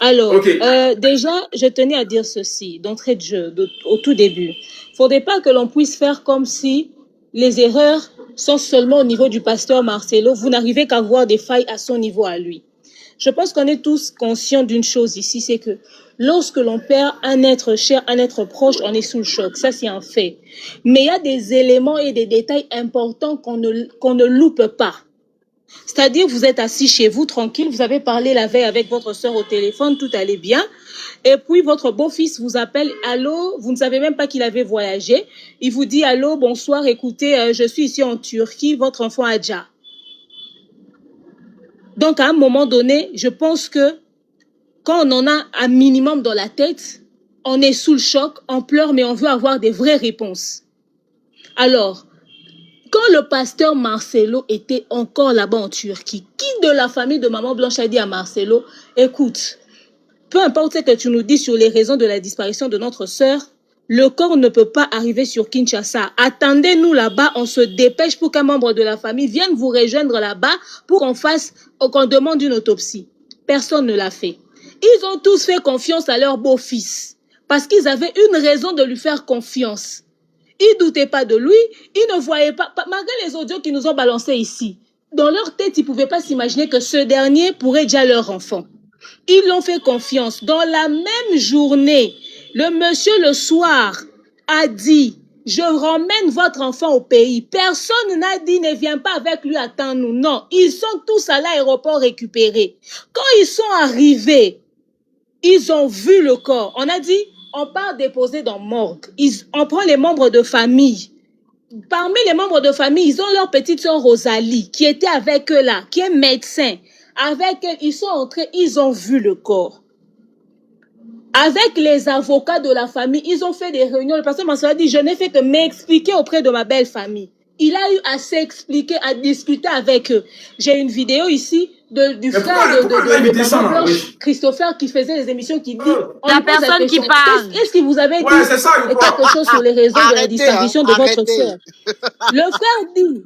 Alors, Ok. déjà, je tenais à dire ceci, d'entrée de jeu, au tout début. Il ne faudrait pas que l'on puisse faire comme si les erreurs sont seulement au niveau du pasteur Marcelo. Vous n'arrivez qu'à voir des failles à son niveau à lui. Je pense qu'on est tous conscients d'une chose ici, c'est que lorsque l'on perd un être cher, un être proche, on est sous le choc. Ça, c'est un fait. Mais il y a des éléments et des détails importants qu'on ne loupe pas. C'est-à-dire, vous êtes assis chez vous, tranquille, vous avez parlé la veille avec votre soeur au téléphone, tout allait bien. Et puis, votre beau-fils vous appelle, allô, vous ne savez même pas qu'il avait voyagé. Il vous dit, allô, bonsoir, écoutez, je suis ici en Turquie, votre enfant Adja. Donc, à un moment donné, je pense que quand on en a un minimum dans la tête, on est sous le choc, on pleure, mais on veut avoir des vraies réponses. Alors, quand le pasteur Marcelo était encore là-bas en Turquie, qui de la famille de Maman Blanche a dit à Marcelo, écoute, peu importe ce que tu nous dis sur les raisons de la disparition de notre sœur, le corps ne peut pas arriver sur Kinshasa. Attendez-nous là-bas, on se dépêche pour qu'un membre de la famille vienne vous rejoindre là-bas pour qu'on demande une autopsie. Personne ne l'a fait. Ils ont tous fait confiance à leur beau-fils parce qu'ils avaient une raison de lui faire confiance. Ils ne doutaient pas de lui, ils ne voyaient pas, malgré les audios qu'ils nous ont balancés ici, dans leur tête, ils ne pouvaient pas s'imaginer que ce dernier pourrait déjà leur enfant. Ils l'ont fait confiance. Dans la même journée, le monsieur le soir a dit, je ramène votre enfant au pays. Personne n'a dit, ne viens pas avec lui, attends-nous. Non, ils sont tous à l'aéroport récupérés. Quand ils sont arrivés, ils ont vu le corps. On a dit, on part déposer dans morgue. On prend les membres de famille. Parmi les membres de famille, ils ont leur petite soeur Rosalie, qui était avec eux là, qui est médecin. Avec elle, ils sont entrés, ils ont vu le corps. Avec les avocats de la famille, ils ont fait des réunions. Le pasteur Marcelo a dit, je n'ai fait que m'expliquer auprès de ma belle famille. Il a eu à s'expliquer, à discuter avec eux. J'ai une vidéo ici du frère de Maman Blanche, Christopher, qui faisait les émissions, qui dit... La personne qui parle. Est-ce qu'il vous avait dit quelque chose sur les raisons de la disparition de votre soeur? Le frère dit...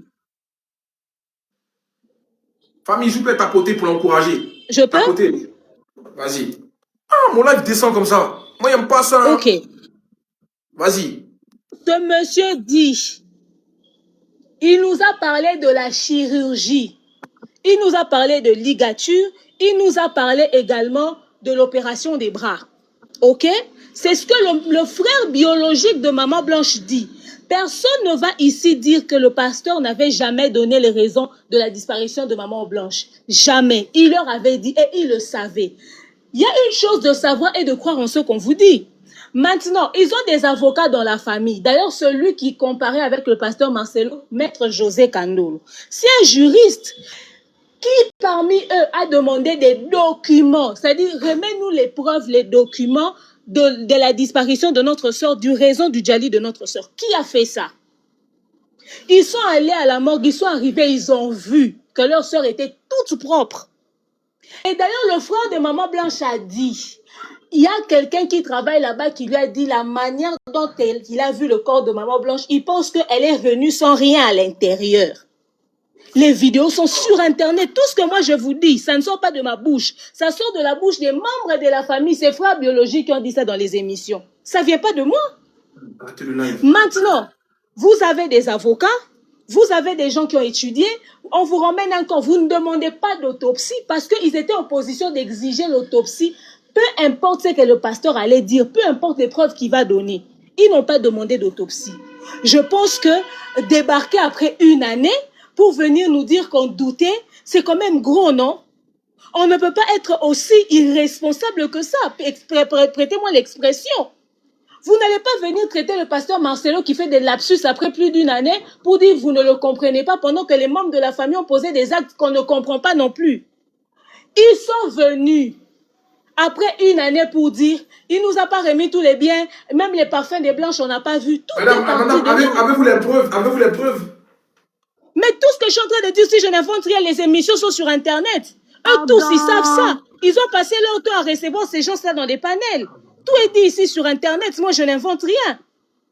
Famille, je peux tapoter pour l'encourager. Je peux? Tapoter. Vas-y. Ah, mon live descend comme ça. Moi, j'aime pas ça. Ok. Vas-y. Ce monsieur dit, il nous a parlé de la chirurgie. Il nous a parlé de ligature. Il nous a parlé également de l'opération des bras. Ok? C'est ce que le frère biologique de Maman Blanche dit. Personne ne va ici dire que le pasteur n'avait jamais donné les raisons de la disparition de Maman Blanche. Jamais. Il leur avait dit et il le savait. Il y a une chose de savoir et de croire en ce qu'on vous dit. Maintenant, ils ont des avocats dans la famille. D'ailleurs, celui qui comparait avec le pasteur Marcelo, Maître José Kandolo, c'est un juriste qui, parmi eux, a demandé des documents. C'est-à-dire, remets-nous les preuves, les documents de la disparition de notre sœur, du raison du Djali de notre sœur. Qui a fait ça? Ils sont allés à la morgue, ils sont arrivés, ils ont vu que leur sœur était toute propre. Et d'ailleurs, le frère de Maman Blanche a dit, il y a quelqu'un qui travaille là-bas qui lui a dit la manière dont il a vu le corps de Maman Blanche, il pense qu'elle est venue sans rien à l'intérieur. Les vidéos sont sur Internet. Tout ce que moi je vous dis, ça ne sort pas de ma bouche. Ça sort de la bouche des membres de la famille, ses frères biologiques qui ont dit ça dans les émissions. Ça ne vient pas de moi. Maintenant, vous avez des avocats, vous avez des gens qui ont étudié, on vous ramène encore. Vous ne demandez pas d'autopsie parce qu'ils étaient en position d'exiger l'autopsie. Peu importe ce que le pasteur allait dire, peu importe les preuves qu'il va donner, ils n'ont pas demandé d'autopsie. Je pense que débarquer après une année pour venir nous dire qu'on doutait, c'est quand même gros, non? On ne peut pas être aussi irresponsable que ça. Prêtez-moi l'expression. Vous n'allez pas venir traiter le pasteur Marcelo qui fait des lapsus après plus d'une année pour dire que vous ne le comprenez pas pendant que les membres de la famille ont posé des actes qu'on ne comprend pas non plus. Ils sont venus après une année pour dire, il nous a pas remis tous les biens, même les parfums des blanches, on n'a pas vu. Tout Madame, avez-vous les preuves? Avez-vous les preuves? Mais tout ce que je suis en train de dire, si je n'invente rien, les émissions sont sur Internet. Eux tous, ils savent ça. Ils ont passé leur temps à recevoir ces gens-là dans des panels. Tout est dit ici sur Internet. Moi, je n'invente rien.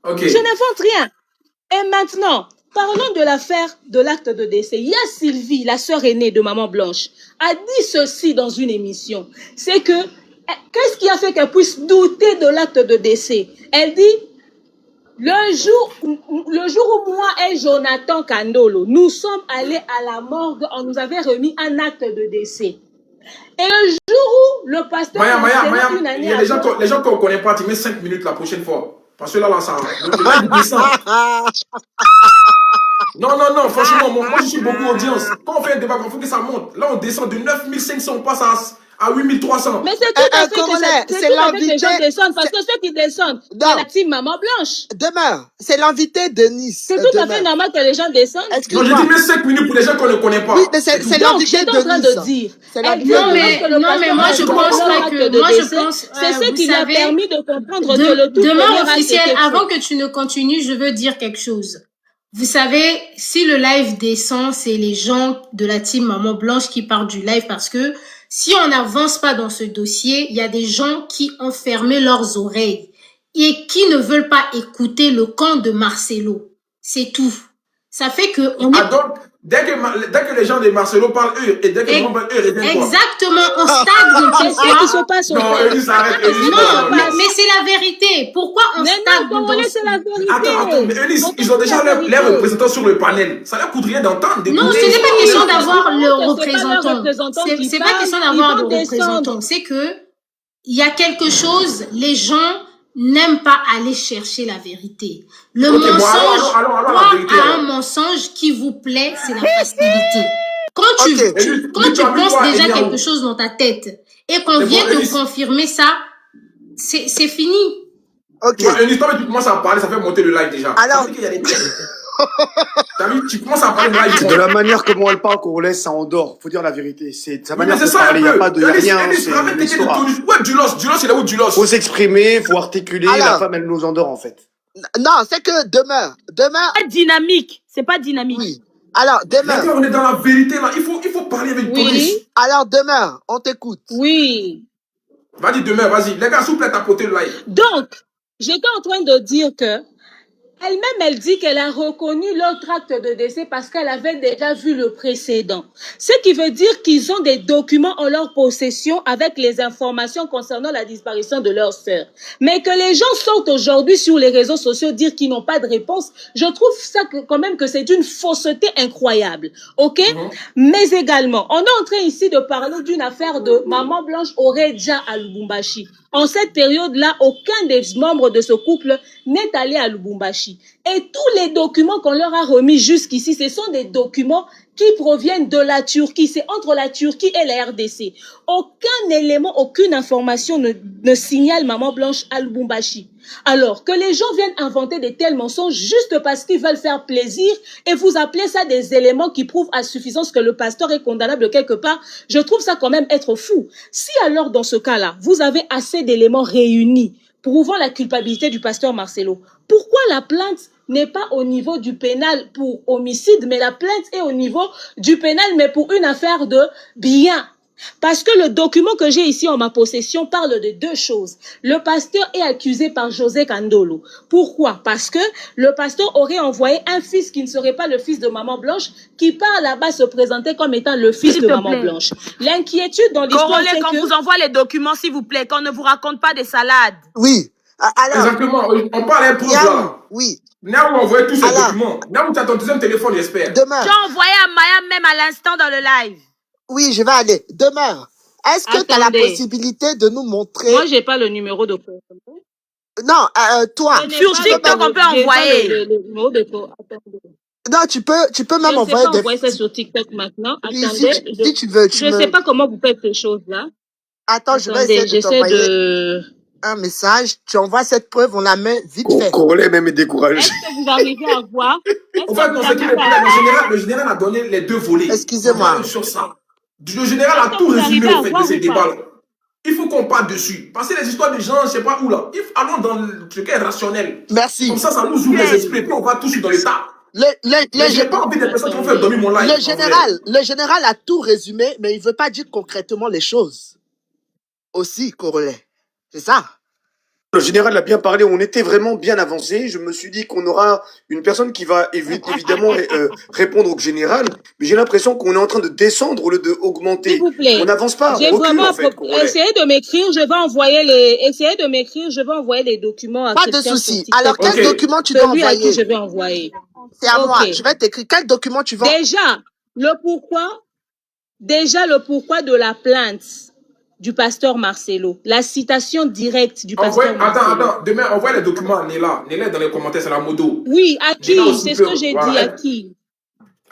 Okay. Je n'invente rien. Et maintenant, parlons de l'affaire de l'acte de décès. Il y a Sylvie, la sœur aînée de Maman Blanche, a dit ceci dans une émission. C'est que Qu'est-ce qui a fait qu'elle puisse douter de l'acte de décès? Elle dit, le jour où moi et Jonathan Kandolo, nous sommes allés à la morgue, on nous avait remis un acte de décès. Et le jour où le pasteur... Maya, il y a les gens qu'on ne connaît pas, tu mets 5 minutes la prochaine fois. Parce que là, ça... il descend. Non, franchement, moi, je suis beaucoup audience. Quand on fait un débat, il faut que ça monte. Là, on descend de 9500, on passe à 8300. Mais c'est tout à fait que c'est l'invité. Les gens descendent, parce que ceux qui descendent, c'est la team Maman Blanche. Demain, c'est l'invité de Nice. C'est tout à fait normal que les gens descendent. Non, je dis mais 5 minutes pour les gens qu'on ne connaît pas. Oui, mais c'est l'invité de Nice. En train de dire. Non, mais moi, je pense pas que... Moi, je pense... C'est ce qui lui a permis de comprendre que le tout... Demain, officiel, avant que tu ne continues, je veux dire quelque chose. Vous savez, si le live descend, c'est les gens de la team Maman Blanche qui parlent du live parce que si on n'avance pas dans ce dossier, il y a des gens qui ont fermé leurs oreilles et qui ne veulent pas écouter le camp de Marcelo. C'est tout. Ça fait que... Donc, dès que les gens de Marcelo parlent, eux, et dès que les gens parlent, eux, ils reviennent quoi? Exactement, on stagne. Qu'est-ce qui se passe? Non, Eunice, arrête. Non, mais c'est la vérité. Pourquoi on stagne dans c'est la vérité. Attends, mais Eunice, ils ont déjà leurs représentants sur le panel. Ça leur coûte rien d'entendre. Non, ce n'est pas question d'avoir le représentant. C'est pas question d'avoir le représentant. C'est que il y a quelque chose, les gens n'aiment pas aller chercher la vérité. Le mensonge, croire à un mensonge qui vous plaît, c'est la facilité. Quand tu penses déjà quelque chose dans ta tête et qu'on vient te confirmer ça, c'est fini. Ok. Eunice, toi, tu commences à parler, ça fait monter le live déjà. Alors, T'as vu, tu commences à parler de live. De la manière comment elle parle, qu'on laisse, ça endort. Faut dire la vérité. C'est sa manière de ça, parler. Il n'y a pas de rien. C'est l'histoire. Ouais, Dulos, il est où Dulos? Faut s'exprimer, faut articuler. La femme, elle nous endort, en fait. Non, c'est que demain. C'est dynamique. C'est pas dynamique. Oui. Alors, demain. On est dans la vérité, là. Il faut parler avec police. Alors, demain, on t'écoute. Oui. Vas-y, demain, vas-y. Les gars, s'il vous plaît, tapotez le live. Donc, j'étais en train de dire que elle-même, elle dit qu'elle a reconnu l'autre acte de décès parce qu'elle avait déjà vu le précédent. Ce qui veut dire qu'ils ont des documents en leur possession avec les informations concernant la disparition de leur sœur. Mais que les gens sortent aujourd'hui sur les réseaux sociaux dire qu'ils n'ont pas de réponse, je trouve ça quand même que c'est d'une fausseté incroyable. OK? Mais également, on est en train ici de parler d'une affaire de Maman Blanche Oredja à Lubumbashi. En cette période-là, aucun des membres de ce couple n'est allé à Lubumbashi. Et tous les documents qu'on leur a remis jusqu'ici, ce sont des documents qui proviennent de la Turquie. C'est entre la Turquie et la RDC. Aucun élément, aucune information ne signale Maman Blanche à Lubumbashi. Alors, que les gens viennent inventer de tels mensonges juste parce qu'ils veulent faire plaisir et vous appelez ça des éléments qui prouvent à suffisance que le pasteur est condamnable quelque part, je trouve ça quand même être fou. Si alors, dans ce cas-là, vous avez assez d'éléments réunis prouvant la culpabilité du pasteur Marcelo, pourquoi la plainte n'est pas au niveau du pénal pour homicide, mais la plainte est au niveau du pénal, mais pour une affaire de bien? Parce que le document que j'ai ici en ma possession parle de deux choses. Le pasteur est accusé par José Kandolo. Pourquoi? Parce que le pasteur aurait envoyé un fils qui ne serait pas le fils de Maman Blanche, qui part là-bas se présenter comme étant le fils de Maman Blanche. L'inquiétude dans l'histoire, c'est qu'on vous envoie les documents, s'il vous plaît, qu'on ne vous raconte pas des salades. Oui. Alors, exactement. On parle un peu là. Oui. Là où on envoie tous ces documents. Là où tu as ton deuxième téléphone, j'espère. Demain. Tu as envoyé à Maya même à l'instant dans le live. Oui, je vais aller. Demain, est-ce que tu as la possibilité de nous montrer... Moi, j'ai pas le numéro de... Non, toi. Sur TikTok, on peut envoyer. Le numéro de... Non, tu peux même envoyer des... Je ne sais pas envoyer ça sur TikTok maintenant. Attendez. Si tu veux, je ne sais pas comment vous faites ces choses-là. Attends, je vais essayer de t'envoyer un message. Tu envoies cette preuve, on la met vite fait. Congolais même est découragé. Est-ce que vous arrivez à voir? En fait, non, c'est que le général a donné les deux volets. Excusez-moi. Sur ça. Le général a tout résumé au fait de ces débats-là. Il faut qu'on parle dessus. Parce que les histoires des gens, je ne sais pas où là. Allons dans ce qui est rationnel. Merci. Comme ça nous ouvre les esprits. Puis on va tous dans l'état. J'ai pas envie des personnes qui vont faire dormir mon live. Le général a tout résumé, mais il ne veut pas dire concrètement les choses. Aussi, Congolais. C'est ça. Le général a bien parlé, on était vraiment bien avancé. Je me suis dit qu'on aura une personne qui va évidemment répondre au général, mais j'ai l'impression qu'on est en train de descendre au lieu d'augmenter. S'il vous plaît. On n'avance pas, on recule en fait. Essayez de m'écrire, je vais envoyer les documents à quelqu'un. Pas de souci. Alors quel document tu dois envoyer? Celui à qui je vais envoyer. C'est à moi, je vais t'écrire. Quel document tu vas? Déjà, le pourquoi de la plainte du pasteur Marcelo. La citation directe du pasteur Marcelo. Attends. Demain, envoie les documents à Néla. Néla est dans les commentaires, c'est la modo. Oui, à qui? C'est ce que j'ai dit, à qui?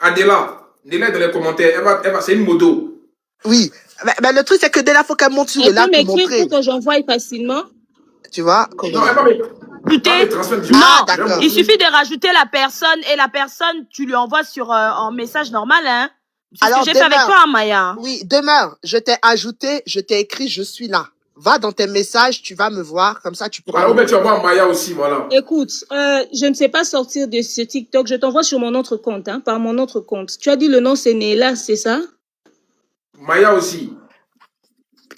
À Néla. Néla est dans les commentaires. Elle va, c'est une modo. Oui. Mais le truc, c'est que Néla, il faut qu'elle monte sur le live pour montrer. Elle peut m'écrire pour que j'envoie facilement. Tu vois? Non, elle va il suffit de rajouter la personne et la personne, tu lui envoies sur en message normal, hein? C'est ce que j'ai fait avec toi, Maya. Oui, demain, je t'ai ajouté, je t'ai écrit, je suis là. Va dans tes messages, tu vas me voir, comme ça tu pourras... Alors, tu envoies Maya aussi, voilà. Écoute, je ne sais pas sortir de ce TikTok, je t'envoie sur mon autre compte, hein, par mon autre compte. Tu as dit le nom, c'est Néla, c'est ça? Maya aussi.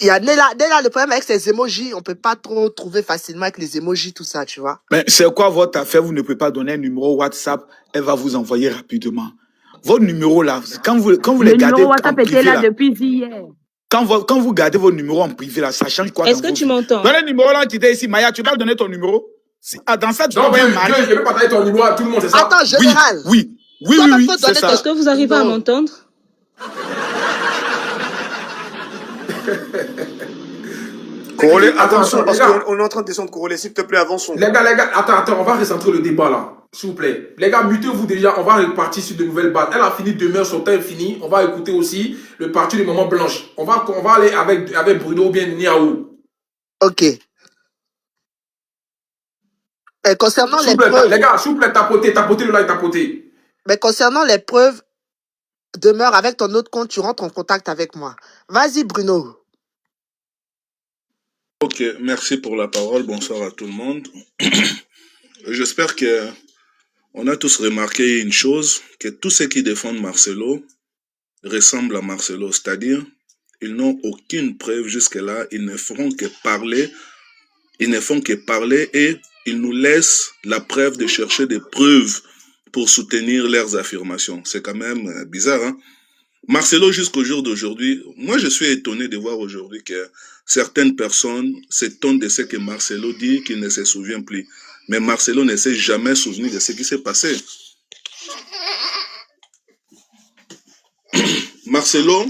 Il y a Néla, le problème avec ces emojis, on peut pas trop trouver facilement avec les emojis, tout ça, tu vois. Mais c'est quoi votre affaire? Vous ne pouvez pas donner un numéro WhatsApp, elle va vous envoyer rapidement. Votre numéro là, quand vous les gardez numéro WhatsApp était là depuis hier. Quand vous gardez vos numéros en privé là, ça change quoi? Est-ce que tu m'entends? Donne le numéro là qui était ici, Maya, tu dois donner ton numéro. Dans ça, tu dois envoyer un mari. Je vais partager ton numéro à tout le monde, c'est ça? Attends, général. Oui, c'est ça. Est-ce que vous arrivez à m'entendre? Corolé, attention, parce qu'on est en train de descendre, Corolé, s'il te plaît, avançons. Les gars, attends, on va recentrer le débat là, s'il vous plaît. Les gars, mutez-vous déjà, on va repartir sur de nouvelles bases. Elle a fini demain, son temps est fini. On va écouter aussi le parti du Maman Blanche. On va aller avec Bruno ou bien Niaou. Ok. Et concernant les preuves... Les gars, s'il vous plaît, tapotez le like, tapotez. Mais concernant les preuves, demeure avec ton autre compte, tu rentres en contact avec moi. Vas-y, Bruno. Ok, merci pour la parole. Bonsoir à tout le monde. J'espère que on a tous remarqué une chose, que tous ceux qui défendent Marcelo ressemblent à Marcelo, c'est-à-dire ils n'ont aucune preuve jusque-là, ils ne font que parler et ils nous laissent la preuve de chercher des preuves pour soutenir leurs affirmations. C'est quand même bizarre, hein? Marcelo, jusqu'au jour d'aujourd'hui, moi je suis étonné de voir aujourd'hui que certaines personnes s'étonnent de ce que Marcelo dit, qu'il ne se souvient plus. Mais Marcelo ne s'est jamais souvenu de ce qui s'est passé. Marcelo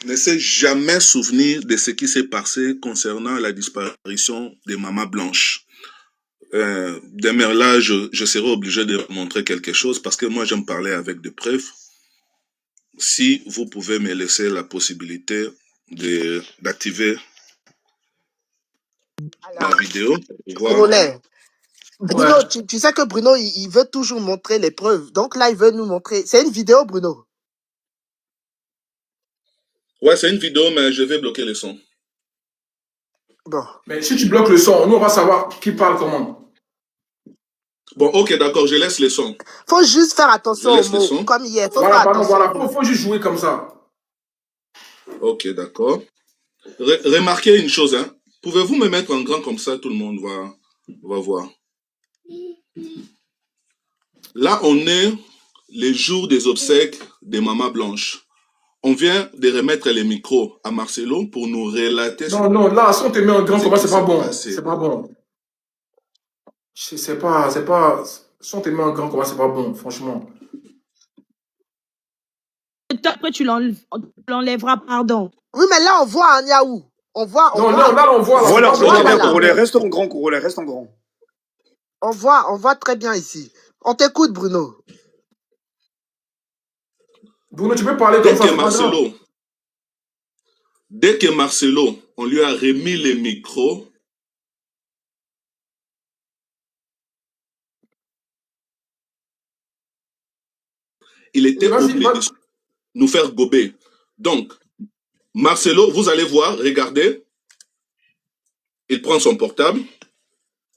ne s'est jamais souvenu de ce qui s'est passé concernant la disparition de Maman Blanche. Demain là, je serai obligé de montrer quelque chose parce que moi j'aime parler avec des preuves. Si vous pouvez me laisser la possibilité d'activer la vidéo. Bruno, tu sais que Bruno, il veut toujours montrer les preuves. Donc là, il veut nous montrer. C'est une vidéo, Bruno? Ouais, c'est une vidéo, mais je vais bloquer le son. Bon. Mais si tu bloques le son, nous, on va savoir qui parle comment. Bon, ok, d'accord, je laisse le son. Faut juste faire attention aux mots, comme hier. Faut juste jouer comme ça. Ok, d'accord. Remarquez une chose, hein. Pouvez-vous me mettre en grand comme ça, tout le monde va voir. Là, on est les jours des obsèques de Maman Blanche. On vient de remettre les micros à Marcelo pour nous relater... Non, là, si on te met en grand comme ça, c'est pas bon. C'est pas bon. C'est pas... Si on te met en grand comme ça, c'est pas bon, franchement. Après, tu l'enlèveras, pardon. Oui, mais là, on voit un Niaou. Là, on voit. Voilà, Corolé, reste en grand, Corolé, reste en grand. On voit très bien ici. On t'écoute, Bruno. Bruno, tu peux parler comme ça. Dès que Marcelo, on lui a remis les micros, il était obligé de nous faire gober. Donc, Marcelo, vous allez voir, regardez, il prend son portable,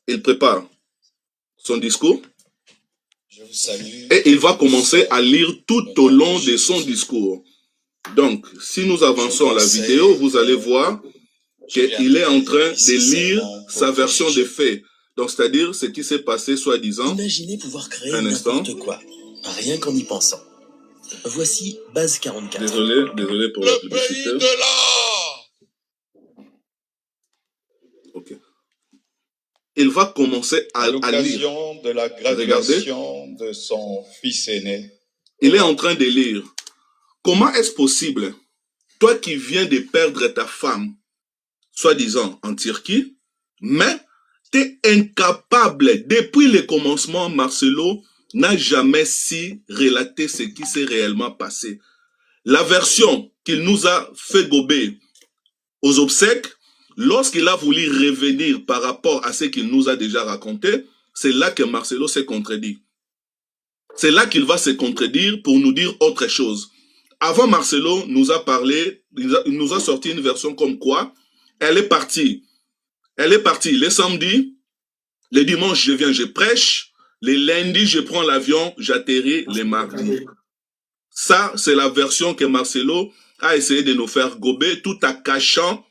il prépare son discours, je vous salue. Et il va commencer à lire tout au long de son discours. Donc, si nous avançons à la vidéo, vous allez voir qu'il est en train de lire sa version des faits. Donc, c'est-à-dire ce qui s'est passé, soi-disant. Imaginez pouvoir créer un n'importe quoi, rien qu'en y pensant. Voici Base 44. Désolé pour la publicité. Ok. Il va commencer à lire. À l'occasion de la graduation de son fils aîné. Il est en train de lire. Comment est-ce possible, toi qui viens de perdre ta femme, soi-disant en Turquie, mais tu es incapable, depuis le commencement, Marcelo n'a jamais si relaté ce qui s'est réellement passé. La version qu'il nous a fait gober aux obsèques, lorsqu'il a voulu revenir par rapport à ce qu'il nous a déjà raconté, c'est là que Marcelo s'est contredit. C'est là qu'il va se contredire pour nous dire autre chose. Avant, Marcelo nous a parlé, il nous a sorti une version comme quoi elle est partie. Elle est partie le samedi, le dimanche je viens, je prêche, le lundi je prends l'avion, j'atterris le mardi. Ça, c'est la version que Marcelo a essayé de nous faire gober tout en cachant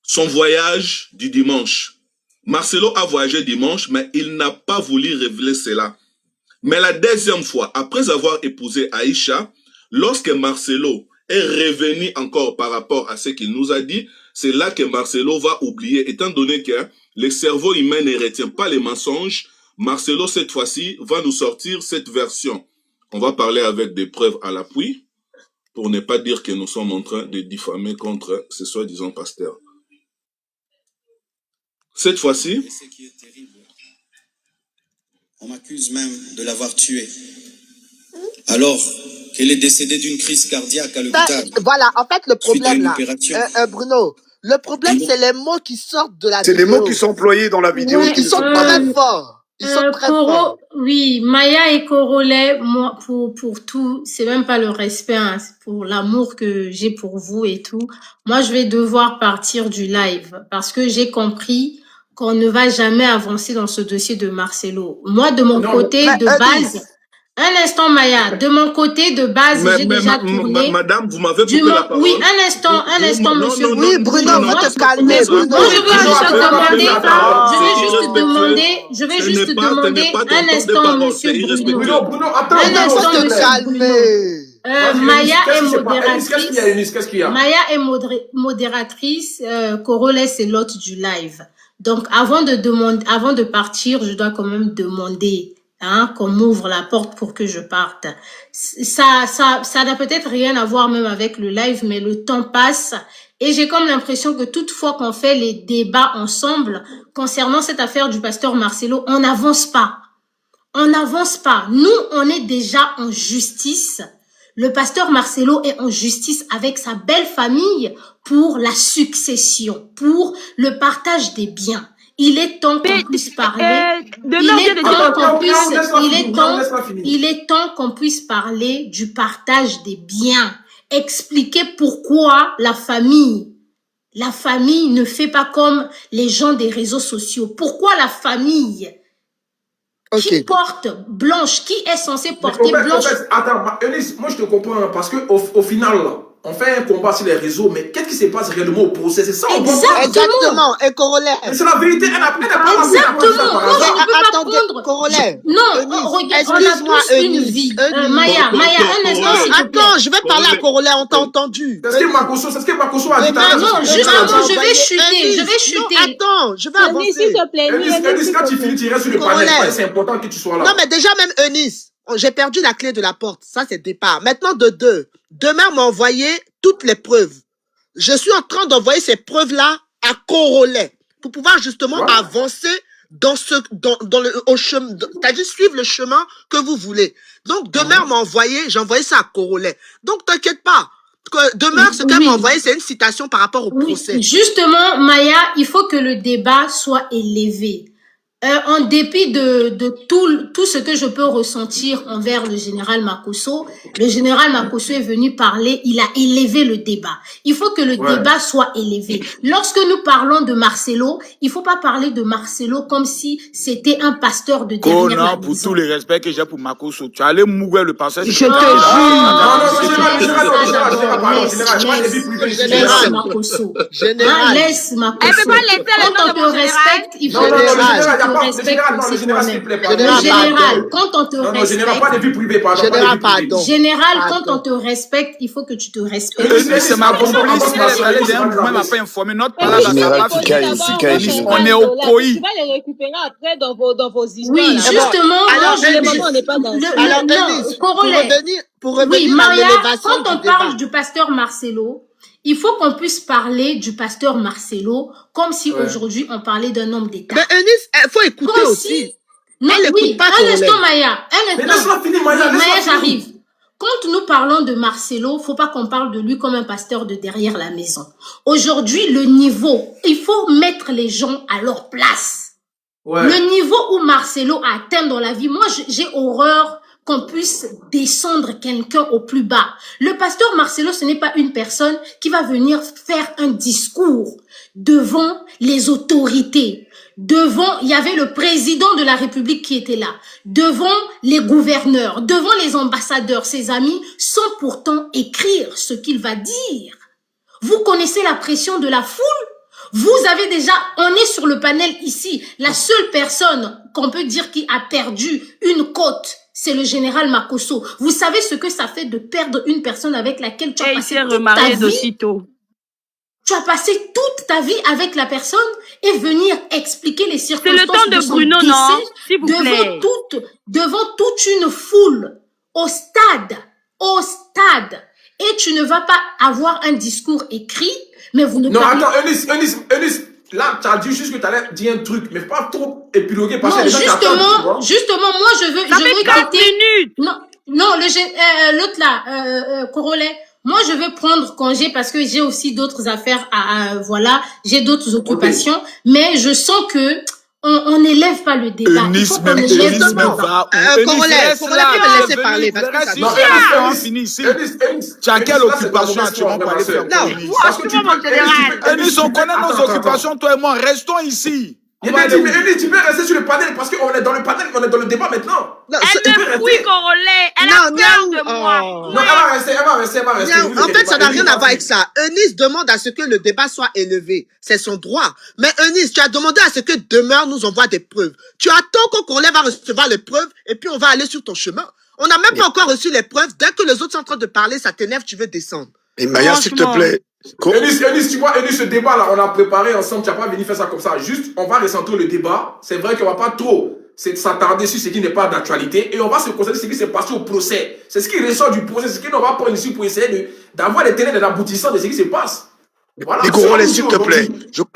son voyage du dimanche. Marcelo a voyagé dimanche, mais il n'a pas voulu révéler cela. Mais la deuxième fois, après avoir épousé Aïcha, lorsque Marcelo est revenu encore par rapport à ce qu'il nous a dit, c'est là que Marcelo va oublier, étant donné que le cerveau humain ne retient pas les mensonges. Marcelo, cette fois-ci, va nous sortir cette version. On va parler avec des preuves à l'appui, pour ne pas dire que nous sommes en train de diffamer contre ce soi-disant pasteur. Cette fois-ci, Et ce qui est terrible, on m'accuse même de l'avoir tué. Alors qu'elle est décédée d'une crise cardiaque à l'hôpital. Voilà, en fait, le Suite à problème une là, opération. Bruno, le problème, c'est les mots qui sortent de la C'est vidéo. les mots qui sont employés dans la vidéo. Ouais, Ils sont très forts. Ils sont très forts. Oui, Maya et Corolet, moi, pour tout, c'est même pas le respect, hein, c'est pour l'amour que j'ai pour vous et tout. Moi, je vais devoir partir du live parce que j'ai compris qu'on ne va jamais avancer dans ce dossier de Marcelo. Moi, de mon côté, de base, un instant, Maya, de mon côté, de base, j'ai déjà tourné. Madame, vous m'avez coupé la parole. Oui, un instant, monsieur. Oui, Bruno, va te calmer, Bruno. Moi, je vais juste demander un instant, monsieur Bruno. Bruno, attends. Un instant, monsieur calmer. Maya est modératrice. Qu'est-ce qu'il y a? Maya est modératrice. Corolet, c'est l'hôte du live. Donc, avant de partir, je dois quand même demander qu'on m'ouvre la porte pour que je parte. Ça n'a peut-être rien à voir même avec le live, mais le temps passe et j'ai comme l'impression que toutefois qu'on fait les débats ensemble concernant cette affaire du pasteur Marcelo, on n'avance pas. On n'avance pas. Nous, on est déjà en justice. Le pasteur Marcelo est en justice avec sa belle famille pour la succession, pour le partage des biens. Il est temps qu'on puisse parler. Il est temps qu'on puisse parler du partage des biens. Expliquer pourquoi la famille ne fait pas comme les gens des réseaux sociaux. Pourquoi la famille qui porte blanche, qui est censée porter blanche. Attends, Eunice, moi je te comprends parce que au final là, on fait un combat sur les réseaux, mais qu'est-ce qui se passe réellement au procès? C'est ça. Exactement. Et Corolet. C'est la vérité. Elle n'a pas exactement. Moi, je ne peux pas prendre. Corolet. Non, regarde, on a tous une vie. Maya, un instant. Attends, je vais parler à Corolet. On t'a entendu. C'est ce que Makoso a dit. Non, justement, je vais chuter. Attends, je vais avancer. S'il te plaît. Eunice, quand tu finis, tu restes sur le panel. C'est important que tu sois là. Non, mais déjà, même Eunice, j'ai perdu la clé de la porte. Ça, c'est départ. Maintenant, de deux. Demain, m'a envoyé toutes les preuves. Je suis en train d'envoyer ces preuves-là à Corolet pour pouvoir justement avancer dans au chemin, c'est-à-dire suivre le chemin que vous voulez. Donc, demain, j'ai envoyé ça à Corolet. Donc, t'inquiète pas. Demain, ce qu'elle m'a envoyé, c'est une citation par rapport au procès. Justement, Maya, il faut que le débat soit élevé. en dépit de tout ce que je peux ressentir envers le général Makosso, le général Makosso est venu parler, il a élevé le débat. Il faut que le débat soit élevé. Lorsque nous parlons de Marcelo, il faut pas parler de Marcelo comme si c'était un pasteur de derrière la maison. Pour tous les respects que j'ai pour Makosso, tu allais mourir le pasteur. Je te jure. Laisse Makosso. Laisse Makosso. Elle peut pas laisser le nom de mon respecte, il faut que tu respectes. Le général, quand on te respecte, général, quand on te respecte, il faut que tu te respectes. C'est ma complice, elle m'a pas informé. Notre on est au COI. Tu vas les récupérer après dans vos histoires. Oui, justement. Alors, on n'est pas dans pour revenir oui, Maria, à l'élévation quand on parle du pasteur Marcelo, il faut qu'on puisse parler du pasteur Marcelo comme si aujourd'hui on parlait d'un homme d'État. Mais Eunice, il faut écouter aussi. Mais oui, un instant Maya, Maya, j'arrive. Quand nous parlons de Marcelo, faut pas qu'on parle de lui comme un pasteur de derrière la maison. Aujourd'hui, le niveau, il faut mettre les gens à leur place. Le niveau où Marcelo a atteint dans la vie, moi j'ai horreur qu'on puisse descendre quelqu'un au plus bas. Le pasteur Marcelo, ce n'est pas une personne qui va venir faire un discours devant les autorités. Il y avait le président de la République qui était là, devant les gouverneurs, devant les ambassadeurs, ses amis, sans pourtant écrire ce qu'il va dire. Vous connaissez la pression de la foule? Vous avez déjà, on est sur le panel ici, la seule personne qu'on peut dire qui a perdu une côte, c'est le général Makosso. Vous savez ce que ça fait de perdre une personne avec laquelle tu as passé toute ta vie? Tu as passé toute ta vie avec la personne et venir expliquer les circonstances. C'est le temps de Bruno, non? S'il vous plaît. Devant toute une foule, au stade. Et tu ne vas pas avoir un discours écrit, mais vous ne Non, attends, Eunice, là, tu as dit juste que tu allais dire un truc, mais pas trop épiloguer parce que les gens justement, moi, je veux 4 minutes. Non, l'autre là, Corolet, moi, je veux prendre congé parce que j'ai aussi d'autres affaires voilà, j'ai d'autres occupations, mais je sens que on n'élève pas le débat. Eunice même va. Corolet, tu me laisser parler parce que ça on finit ici. Tu as quelle occupation actuellement pour aller faire Eunice, on connaît nos occupations, toi et moi. Restons ici. Mais Eunice, tu peux rester sur le panel parce qu'on est dans le panel, on est dans le débat maintenant. Elle me fouille, Corolet. Elle a peur de moi. Non, elle va rester. En fait, ça n'a rien à voir avec ça. Eunice demande à ce que le débat soit élevé. C'est son droit. Mais Eunice, tu as demandé à ce que Demeure nous envoie des preuves. Tu attends qu'on Corolet va recevoir les preuves et puis on va aller sur ton chemin. On n'a même pas encore reçu les preuves. Dès que les autres sont en train de parler, ça t'énerve, tu veux descendre. Et Maya, s'il te plaît. Eunice, tu vois, ce débat là, on a préparé ensemble, tu n'as pas venu faire ça comme ça. Juste, on va recentrer le débat. C'est vrai qu'on va pas trop s'attarder sur ce qui n'est pas d'actualité et on va se concentrer sur ce qui s'est passé au procès. C'est ce qui ressort du procès, c'est ce qu'on va prendre ici pour essayer d'avoir les tenants et l'aboutissant de ce qui se passe. Voilà. Corolet, s'il te plaît.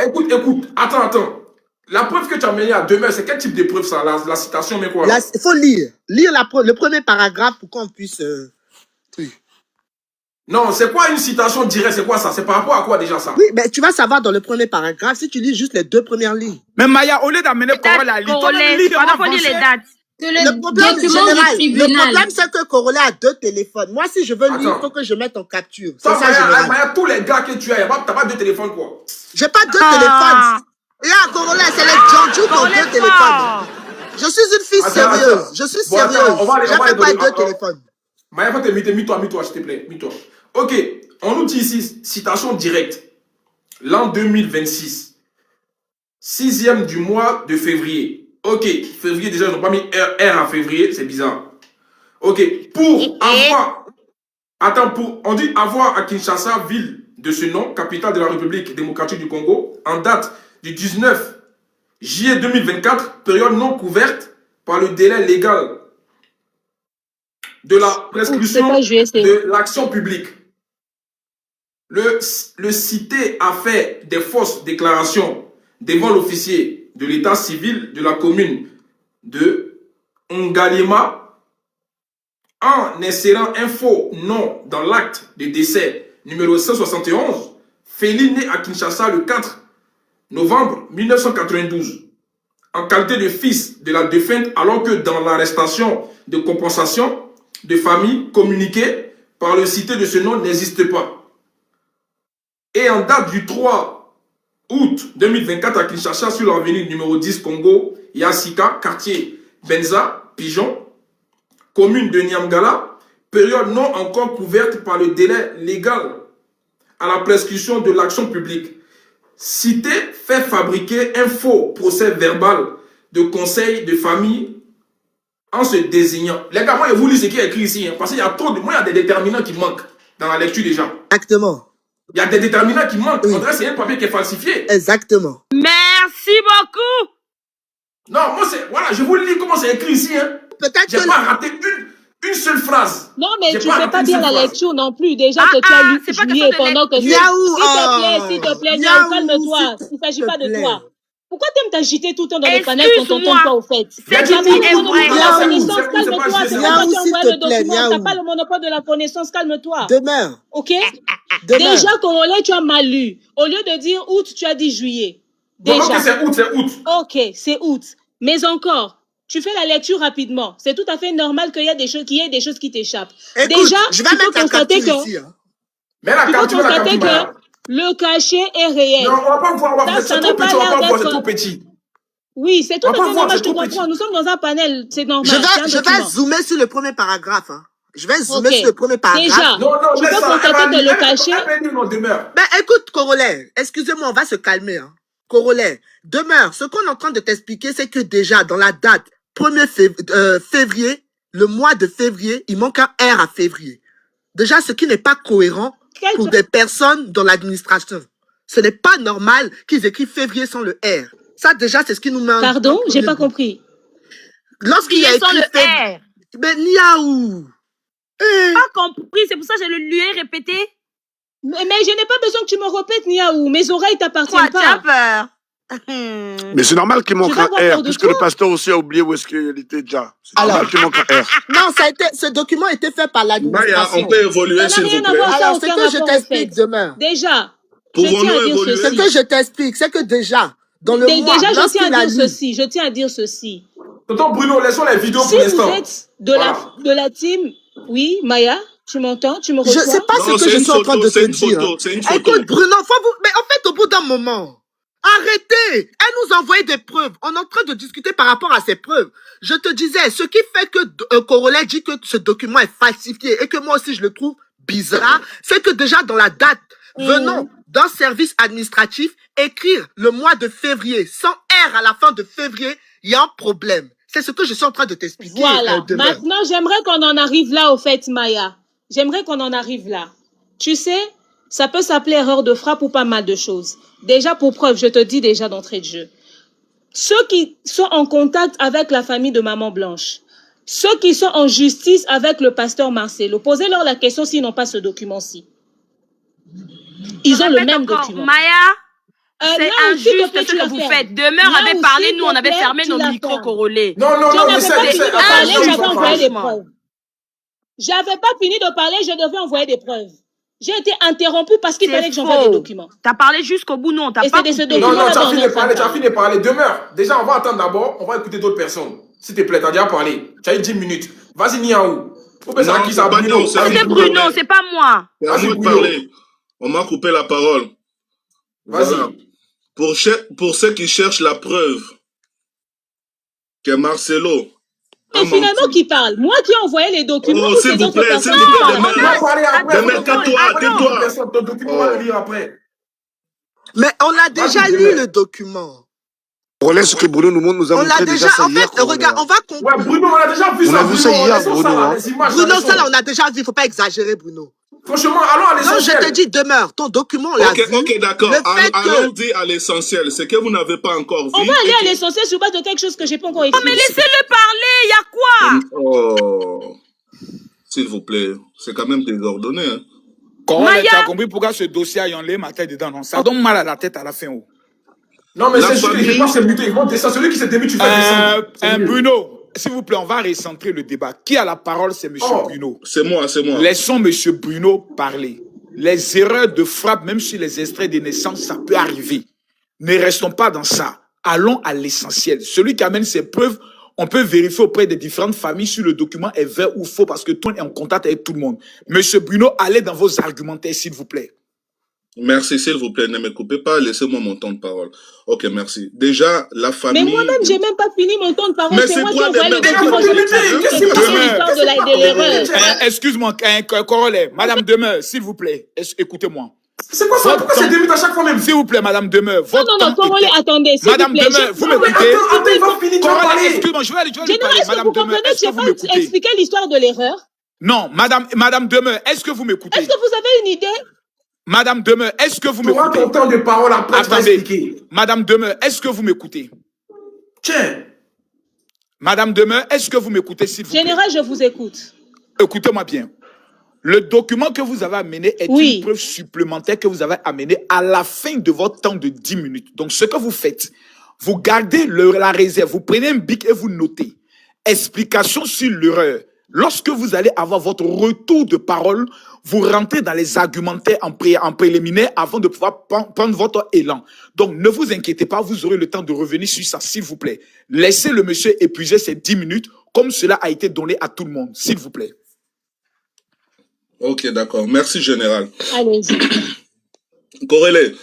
Écoute, attends. La preuve que tu as menée à Demeure, c'est quel type de preuve ça? La citation, mais quoi? Il faut lire. Lire le premier paragraphe pour qu'on puisse... Non, c'est quoi une citation directe? C'est quoi ça? C'est par rapport à quoi déjà ça? Oui, mais tu vas savoir dans le premier paragraphe si tu lis juste les 2 premières lignes. Mais Maya, au lieu d'amener Corolet à lire, faut lire les dates. Le problème, c'est que Corolet a 2 téléphones. Moi, si je veux lire, il faut que je mette en capture. Toi, Maya, tous les gars que tu as, t'as pas 2 téléphones quoi? J'ai pas 2 téléphones. Là, Corolet, c'est les Djanjou qui ont 2 téléphones. Je suis une fille sérieuse. Je suis sérieuse. J'avais pas 2 téléphones. Maya, va te mets-toi, s'il te plaît. Mets-toi. Ok, on nous dit ici, citation directe. L'an 2026. 6e du mois de février. Ok, février, déjà, ils n'ont pas mis R en février, c'est bizarre. Ok, on dit avoir à Kinshasa, ville de ce nom, capitale de la République démocratique du Congo, en date du 19 juillet 2024, période non couverte par le délai légal de la prescription de l'action publique. Le cité a fait des fausses déclarations devant l'officier de l'état civil de la commune de Ngalima en insérant un faux nom dans l'acte de décès numéro 171, Félix né à Kinshasa le 4 novembre 1992. en qualité de fils de la défunte, alors que dans l'arrestation de compensation de famille communiquée par le cité de ce nom n'existe pas. Et en date du 3 août 2024 à Kinshasa, sur l'avenue numéro 10 Congo, Yassika, quartier Benza, Pigeon, commune de Niamgala, période non encore couverte par le délai légal à la prescription de l'action publique. Cité fait fabriquer un faux procès verbal de conseil de famille en se désignant. Les gars, moi, je vous lis ce qui est écrit ici, hein, parce qu'il y a trop de... Moi, il y a des déterminants qui manquent dans la lecture déjà. Exactement. Il y a des déterminants qui manquent. Oui. On dirait que c'est un papier qui est falsifié. Exactement. Merci beaucoup. Non, moi, c'est... Voilà, je vous lis comment c'est écrit ici. Hein. Peut-être que... J'ai pas raté une seule phrase. Non, mais tu fais pas bien la lecture non plus. Déjà que tu as lu juillet pendant que... S'il te plaît, Niaou, calme-toi. Il ne s'agit pas de toi. Pourquoi t'aimes t'agiter tout le temps dans les panels quand on t'entend pas au fait? C'est qui est vrai. Calme-toi. C'est pas toi qui envoies le document. T'as pas le monopole de la connaissance. Calme-toi. Demeure. Ok? Déjà, Congolais, tu as mal lu. Au lieu de dire août, tu as dit juillet. Déjà. Ok, c'est août. Ok, c'est août. Mais encore, tu fais la lecture rapidement. C'est tout à fait normal qu'il y ait des choses qui t'échappent. Déjà, je vais mettre la capture ici. Mais la capture, le cachet est réel. Non, on va pas voir, c'est trop petit, on va pas voir, c'est trop petit. Oui, c'est tout à fait normal, je te comprends. Nous sommes dans un panel, c'est normal. Je vais zoomer sur le premier paragraphe. Hein. Je vais zoomer sur le premier paragraphe. Déjà, tu peux constater que le cachet... Mais écoute, Corollaire, excusez-moi, on va se calmer. Hein. Corollaire, demeure, ce qu'on est en train de t'expliquer, c'est que déjà, dans la date 1er février, le mois de février, il manque un R à février. Déjà, ce qui n'est pas cohérent pour des personnes dans l'administration. Ce n'est pas normal qu'ils écrivent février sans le R. Ça, déjà, c'est ce qui nous met... Pardon, j'ai pas compris. Lorsqu'il y a écrit le R. Mais Niaou. Pas compris, c'est pour ça que je le lui ai répété. Mais je n'ai pas besoin que tu me répètes, Niaou. Mes oreilles t'appartiennent pas. Tu as peur? Mais c'est normal qu'il manque un R, puisque le pasteur aussi a oublié où est-ce qu'il était déjà. C'est normal qu'il manque un R. Non, ce document a été fait par l'administration. On peut évoluer, s'il vous plaît. Alors, ce que je t'explique demain. Déjà, pouvons-nous évoluer? Ce que je t'explique, c'est que déjà, dans le mois... Déjà, je tiens à dire ceci. Tonton Bruno, laissons les vidéos pour l'instant. Si vous êtes de la team... Oui, Maya, tu m'entends? Tu me reçois? Je sais pas ce que je suis en train de te dire. Écoute, Bruno, mais en fait, au bout d'un moment... Arrêtez! Elle nous envoie des preuves. On est en train de discuter par rapport à ces preuves. Je te disais, ce qui fait que Corollaire dit que ce document est falsifié et que moi aussi je le trouve bizarre, c'est que déjà dans la date venant d'un service administratif, écrire le mois de février sans R à la fin de février, il y a un problème. C'est ce que je suis en train de t'expliquer. Voilà. Maintenant, j'aimerais qu'on en arrive là, au fait, Maya. J'aimerais qu'on en arrive là. Tu sais, ça peut s'appeler erreur de frappe ou pas mal de choses. Déjà, pour preuve, je te dis déjà d'entrée de jeu. Ceux qui sont en contact avec la famille de Maman Blanche, ceux qui sont en justice avec le pasteur Marcelo, posez-leur la question s'ils n'ont pas ce document-ci. Ils ont le même document. Maya, c'est injuste ce que vous faites. Demeure avait parlé, nous on avait fermé nos micros corolés. Non, mais c'est injuste. J'avais envoyé des preuves. J'avais pas fini de parler, je devais envoyer des preuves. J'ai été interrompu parce qu'il fallait que j'envoie des documents. T'as parlé jusqu'au bout, non? T'as pas coupé. Non, tu as fini de parler. Demeure. Déjà, on va attendre d'abord. On va écouter d'autres personnes. S'il te plaît, t'as déjà parlé. Tu as eu 10 minutes. Vas-y, Niaou. C'est Bruno, c'est pas moi. Vas-y, parler. On m'a coupé la parole. Vas-y. Voilà. Pour ceux qui cherchent la preuve que Marcelo... Et finalement, qui parle? Moi qui ai envoyé les documents. Oh, s'il vous plaît, s'il vous plaît, tais-toi. Ton document, on va le lire après. Mais on a déjà lu le document. Relais ce que Bruno nous montre, nous avons déjà ça hier. En fait, regarde, on va comprendre. Ouais, Bruno, on a déjà vu ça. On a vu ça hier, Bruno. Bruno, ça là, on a déjà vu. Il ne faut pas exagérer, Bruno. Franchement, allons à l'essentiel. Non, je te dis, demeure. Ton document, on l'a vu. Ok, d'accord. Allons-y à l'essentiel. C'est que vous n'avez pas encore vu. On va aller à l'essentiel sur base de quelque chose que j'ai pas encore écrit. Oh, mais laissez-le parler. Il y a quoi? Oh, s'il vous plaît. C'est quand même désordonné. Hein. Quand tu as compris pourquoi ce dossier a enlevé ma tête dedans, non? Ça donne mal à la tête à la fin. Non, mais c'est sûr, il va se muter. Ils vont descendre. Celui qui s'est démis, tu fais descendre. Bruno. S'il vous plaît, on va recentrer le débat. Qui a la parole? C'est M. Bruno. C'est moi. Laissons M. Bruno parler. Les erreurs de frappe, même sur les extraits de naissance, ça peut arriver. Ne restons pas dans ça. Allons à l'essentiel. Celui qui amène ses preuves, on peut vérifier auprès des différentes familles si le document est vrai ou faux parce que tout le monde est en contact avec tout le monde. Monsieur Bruno, allez dans vos argumentaires, s'il vous plaît. Merci, s'il vous plaît, ne me coupez pas, laissez-moi mon temps de parole. Ok, merci. Déjà, la famille... Mais moi-même, j'ai même pas fini mon temps de parole. Mais c'est moi qui envoie le document. Excuse-moi, corollaire. Madame Demeure, s'il vous plaît, écoutez-moi. C'est quoi ça? Pourquoi c'est 2 minutes à chaque fois même? S'il vous plaît, Madame Demeure. Non, corollaire, attendez. Madame Demeure, vous m'écoutez? Attends, il va finir de parler. Excuse-moi, je vais lui parler. Est-ce que vous comprenez que je n'ai pas expliqué l'histoire de l'erreur? Non, Madame Demeure, est-ce que vous m'écoutez? Est-ce que vous avez une idée? Madame Demeure, est-ce que vous m'écoutez? Tu auras ton temps de parole après, tu vas expliquer. Madame Demeure, est-ce que vous m'écoutez? Tiens. Madame Demeure, est-ce que vous m'écoutez, s'il vous plaît? Général, je vous écoute. Écoutez-moi bien. Le document que vous avez amené est une preuve supplémentaire que vous avez amené à la fin de votre temps de 10 minutes. Donc, ce que vous faites, vous gardez la réserve, vous prenez un bic et vous notez. Explication sur l'erreur. Lorsque vous allez avoir votre retour de parole, vous rentrez dans les argumentaires en préliminaire avant de pouvoir prendre votre élan. Donc, ne vous inquiétez pas, vous aurez le temps de revenir sur ça, s'il vous plaît. Laissez le monsieur épuiser ses 10 minutes comme cela a été donné à tout le monde, s'il vous plaît. Ok, d'accord. Merci, Général. Allez-y. Corrélé,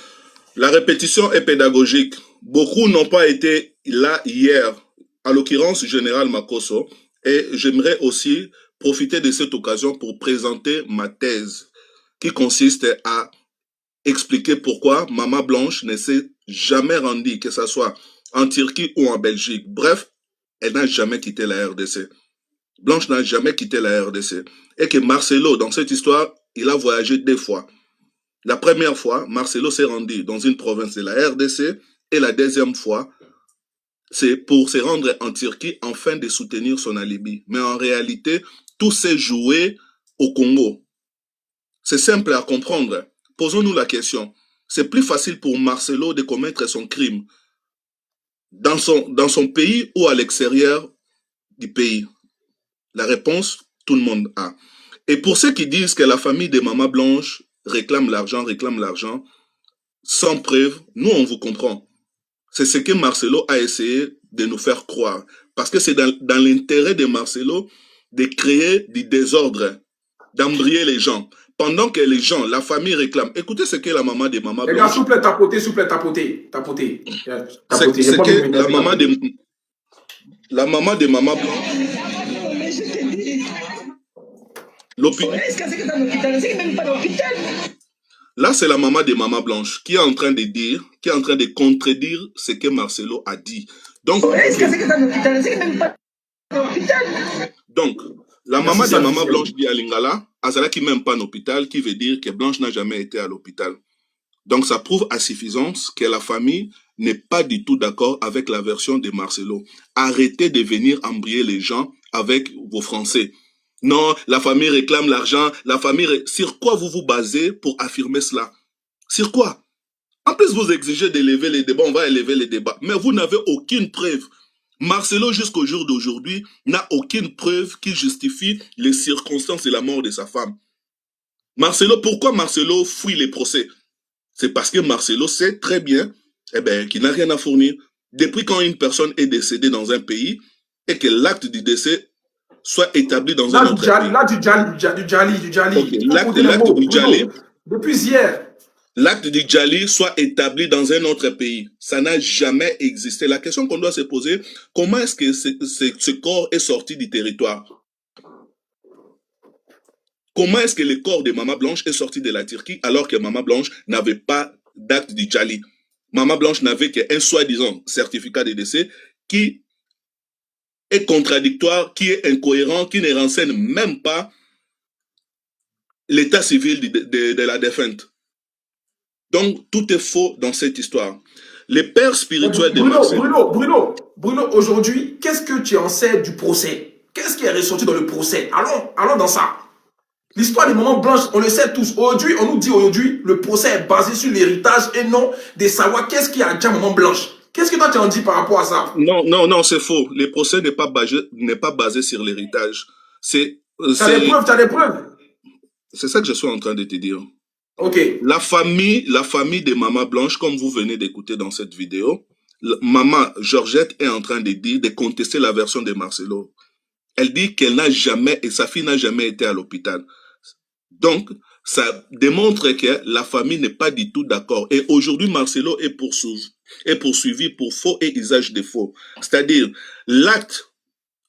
la répétition est pédagogique. Beaucoup n'ont pas été là hier, à l'occurrence Général Makosso, et j'aimerais aussi profiter de cette occasion pour présenter ma thèse, qui consiste à expliquer pourquoi Maman Blanche ne s'est jamais rendue, que ce soit en Turquie ou en Belgique. Bref, elle n'a jamais quitté la RDC. Blanche n'a jamais quitté la RDC. Et que Marcelo, dans cette histoire, il a voyagé 2 fois. La première fois, Marcelo s'est rendu dans une province de la RDC. Et la deuxième fois, c'est pour se rendre en Turquie afin de soutenir son alibi. Mais en réalité, tout s'est joué au Congo. C'est simple à comprendre. Posons-nous la question. C'est plus facile pour Marcelo de commettre son crime dans son pays ou à l'extérieur du pays? La réponse, tout le monde a. Et pour ceux qui disent que la famille de Maman Blanche réclame l'argent, sans preuve, nous, on vous comprend. C'est ce que Marcelo a essayé de nous faire croire. Parce que c'est dans l'intérêt de Marcelo de créer du désordre, d'embrayer les gens. Pendant que les gens, la famille réclame. Écoutez ce que la maman de Maman Blanche... Les gars, s'il vous plaît, tapotez. C'est que la maman de Maman Blanche... Là, c'est la maman de Maman Blanche qui est en train de dire, qui est en train de contredire ce que Marcelo a dit. Donc, la maman de Maman Blanche dit à Lingala, Azala qui même pas en hôpital, qui veut dire que Blanche n'a jamais été à l'hôpital. Donc, ça prouve à suffisance que la famille n'est pas du tout d'accord avec la version de Marcelo. Arrêtez de venir embrayer les gens avec vos Français. Non, la famille réclame l'argent, Sur quoi vous vous basez pour affirmer cela? Sur quoi? En plus, vous exigez d'élever les débats, on va élever les débats. Mais vous n'avez aucune preuve. Marcelo, jusqu'au jour d'aujourd'hui, n'a aucune preuve qui justifie les circonstances de la mort de sa femme. Marcelo, pourquoi Marcelo fuit les procès? C'est parce que Marcelo sait très bien qu'il n'a rien à fournir. Depuis quand une personne est décédée dans un pays et que l'acte du décès soit établi dans un autre pays. Là, du Djali. Okay. L'acte du Djali. Depuis hier. L'acte du Djali soit établi dans un autre pays. Ça n'a jamais existé. La question qu'on doit se poser, comment est-ce que ce corps est sorti du territoire? Comment est-ce que le corps de Maman Blanche est sorti de la Turquie alors que Maman Blanche n'avait pas d'acte du Djali? Maman Blanche n'avait qu'un soi-disant certificat de décès qui est contradictoire, qui est incohérent, qui ne renseigne même pas l'état civil de la défunte. Donc, tout est faux dans cette histoire. Les pères spirituels de Marcelo... Bruno, aujourd'hui, qu'est-ce que tu en sais du procès? Qu'est-ce qui est ressorti dans le procès? Allons dans ça. L'histoire des Maman Blanche, on le sait tous. Aujourd'hui, on nous dit aujourd'hui, le procès est basé sur l'héritage et non de savoir qu'est-ce qui a dit à Maman Blanche. Qu'est-ce que toi tu en dis par rapport à ça? Non, c'est faux. Le procès n'est pas basé sur l'héritage. T'as des preuves. C'est ça que je suis en train de te dire. Ok. La famille de Maman Blanche, comme vous venez d'écouter dans cette vidéo, maman Georgette est en train de contester la version de Marcelo. Elle dit qu'elle n'a jamais, et sa fille n'a jamais été à l'hôpital. Donc, ça démontre que la famille n'est pas du tout d'accord. Et aujourd'hui, Marcelo est poursuivi pour faux et usage de faux. C'est-à-dire, l'acte,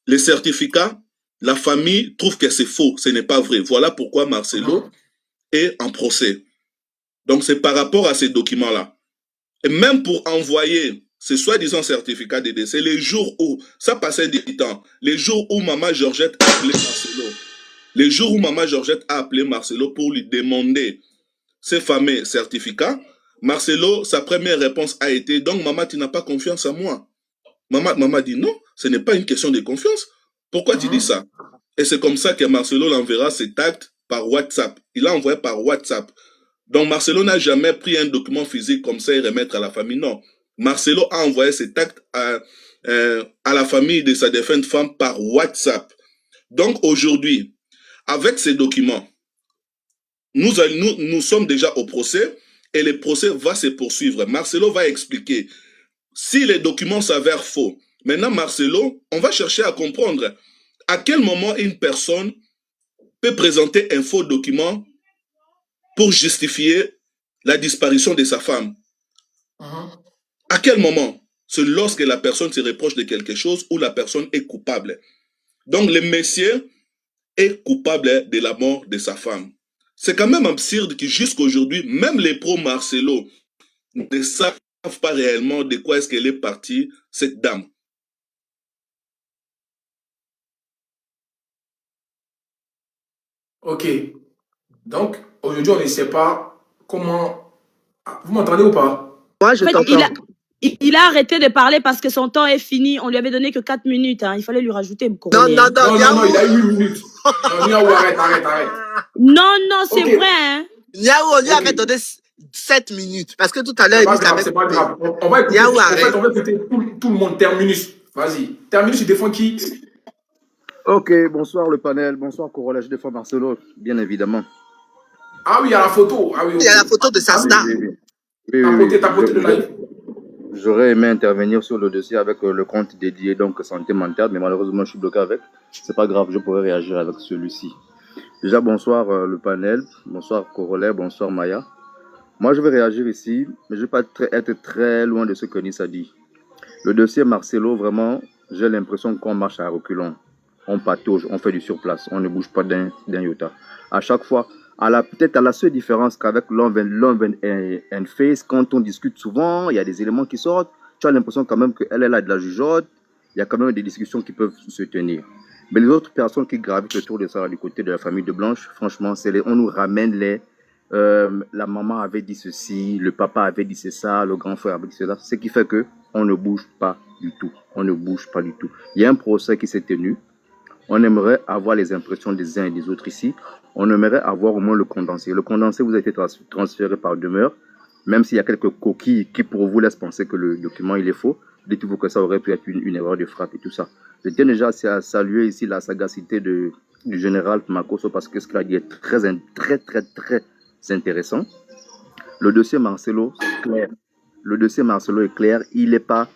les certificats, la famille trouve que c'est faux, ce n'est pas vrai. Voilà pourquoi Marcelo est en procès. Donc, c'est par rapport à ces documents-là. Et même pour envoyer ce soi-disant certificat de décès, les jours où, ça passait du temps, les jours où maman Georgette a appelé Marcelo, les jours où maman Georgette a appelé Marcelo pour lui demander ces fameux certificats, Marcelo, sa première réponse a été, donc maman, tu n'as pas confiance en moi. Maman dit, non, ce n'est pas une question de confiance. Pourquoi tu dis ça? Et c'est comme ça que Marcelo l'enverra cet acte par WhatsApp. Il l'a envoyé par WhatsApp. Donc Marcelo n'a jamais pris un document physique comme ça et remettre à la famille. Non. Marcelo a envoyé cet acte à la famille de sa défunte femme par WhatsApp. Donc aujourd'hui, avec ces documents, nous sommes déjà au procès et le procès va se poursuivre. Marcelo va expliquer si les documents s'avèrent faux. Maintenant, Marcelo, on va chercher à comprendre à quel moment une personne peut présenter un faux document pour justifier la disparition de sa femme. À quel moment? C'est lorsque la personne se reproche de quelque chose ou la personne est coupable. Donc, le monsieur est coupable de la mort de sa femme. C'est quand même absurde que jusqu'aujourd'hui, même les pro-Marcelo ne savent pas réellement de quoi est-ce qu'elle est partie, cette dame. Ok. Donc, aujourd'hui, on ne sait pas comment... Vous m'entendez ou pas? Moi, je t'entends. Il a arrêté de parler parce que son temps est fini. On lui avait donné que 4 minutes. Hein. Il fallait lui rajouter. Non, il a eu 8 minutes. Niaou, arrête. Non, c'est vrai. Hein. Niaou, on lui avait donné 7 minutes. Parce que tout à l'heure, c'est pas grave. On va écouter, en fait, on va écouter tout le monde. Terminus. Vas-y. Terminus, il défend qui? Ok, bonsoir le panel. Bonsoir Corolla, je défends Marcelo, bien évidemment. Ah oui, il y a la photo. Ah, oui, il y a la photo de Sasta. Ta côté de live. J'aurais aimé intervenir sur le dossier avec le compte dédié donc santé mentale, mais malheureusement je suis bloqué avec. C'est pas grave, je pourrais réagir avec celui-ci. Déjà bonsoir le panel, bonsoir Corolla, bonsoir Maya. Moi je vais réagir ici, mais je vais pas être très loin de ce que Nice a dit. Le dossier Marcelo, vraiment, j'ai l'impression qu'on marche à reculons. On patauge, on fait du surplace, on ne bouge pas d'un iota. À chaque fois, peut-être à la seule différence qu'avec Love and Face, quand on discute souvent, il y a des éléments qui sortent, tu as l'impression quand même qu'elle est là de la jugeote, il y a quand même des discussions qui peuvent se tenir. Mais les autres personnes qui gravitent autour de ça, du côté de la famille de Blanche, franchement, on nous ramène la maman avait dit ceci, le papa avait dit ça, le grand frère avait dit cela, ce qui fait qu'on ne bouge pas du tout. On ne bouge pas du tout. Il y a un procès qui s'est tenu. On aimerait avoir les impressions des uns et des autres ici. On aimerait avoir au moins le condensé. Le condensé vous a été transféré par demeure, même s'il y a quelques coquilles qui pour vous laissent penser que le document il est faux. Dites-vous que ça aurait pu être une erreur de frappe et tout ça. Je tiens déjà à saluer ici la sagacité du général Makosso parce que ce qu'il a dit est très intéressant. Le dossier Marcelo est clair. Le dossier Marcelo est clair. Il n'est pas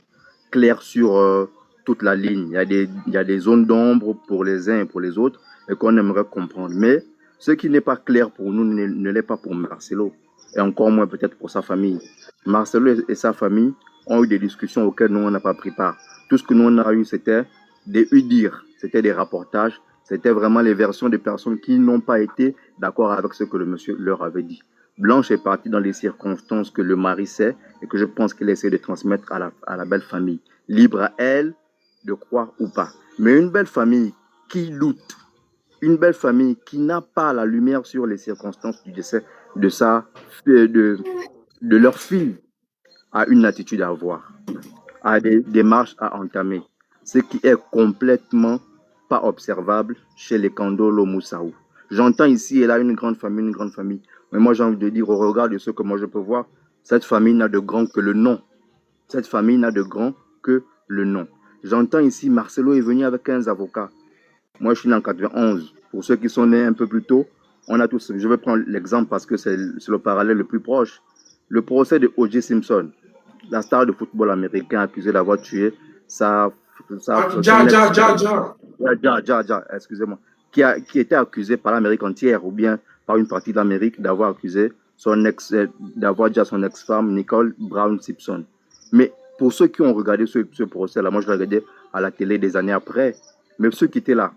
clair sur toute la ligne. Il y a des zones d'ombre pour les uns et pour les autres et qu'on aimerait comprendre. Mais ce qui n'est pas clair pour nous ne l'est pas pour Marcelo et encore moins peut-être pour sa famille. Marcelo et sa famille ont eu des discussions auxquelles nous on n'a pas pris part. Tout ce que nous on a eu c'était des dire, c'était des rapportages, c'était vraiment les versions des personnes qui n'ont pas été d'accord avec ce que le monsieur leur avait dit. Blanche est partie dans les circonstances que le mari sait et que je pense qu'elle essaie de transmettre à la belle famille. Libre à elle de croire ou pas. Mais une belle famille qui doute, une belle famille qui n'a pas la lumière sur les circonstances du décès de leur fille a une attitude à avoir, a des démarches à entamer, ce qui est complètement pas observable chez les Kandolo Moussaou. J'entends ici et là une grande famille, mais moi j'ai envie de dire au regard de ce que moi je peux voir, cette famille n'a de grand que le nom. Cette famille n'a de grand que le nom. J'entends ici, Marcelo est venu avec 15 avocats. Moi, je suis né en 91. Pour ceux qui sont nés un peu plus tôt, on a tous... Je vais prendre l'exemple parce que c'est le parallèle le plus proche. Le procès de O.J. Simpson. la star de football américain accusée d'avoir tué excusez-moi, qui était accusé par l'Amérique entière ou bien par une partie de l'Amérique d'avoir accusé d'avoir déjà son ex-femme Nicole Brown Simpson. Mais pour ceux qui ont regardé ce procès-là, moi je l'ai regardé à la télé des années après, mais ceux qui étaient là,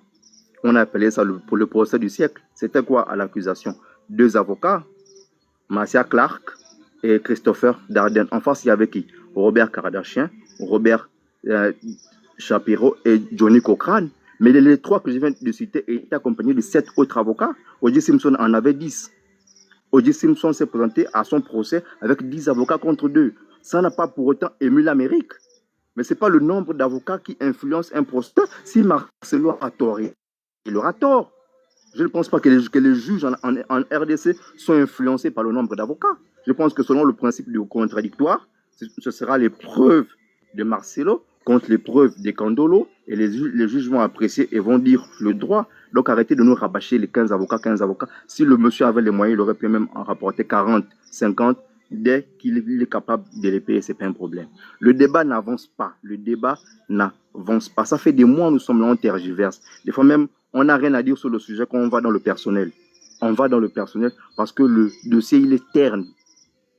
on a appelé ça pour le procès du siècle. C'était quoi à l'accusation? 2 avocats, Marcia Clark et Christopher Darden. En face, il y avait qui? Robert Kardashian, Robert Shapiro et Johnny Cochran. Mais les 3 que je viens de citer étaient accompagnés de 7 autres avocats. O.J. Simpson en avait 10. O.J. Simpson s'est présenté à son procès avec 10 avocats contre 2. Ça n'a pas pour autant ému l'Amérique. Mais ce n'est pas le nombre d'avocats qui influence un procès. Si Marcelo a tort, il aura tort. Je ne pense pas que les juges en RDC sont influencés par le nombre d'avocats. Je pense que selon le principe du contradictoire, ce sera les preuves de Marcelo contre les preuves de Candolo, et les juges vont apprécier et vont dire le droit. Donc arrêtez de nous rabâcher les 15 avocats. Si le monsieur avait les moyens, il aurait pu même en rapporter 40, 50, dès qu'il est capable de les payer, ce n'est pas un problème. Le débat n'avance pas. Ça fait des mois nous sommes là, on tergiverse. Des fois même, on n'a rien à dire sur le sujet quand on va dans le personnel. On va dans le personnel parce que le dossier, il est terne.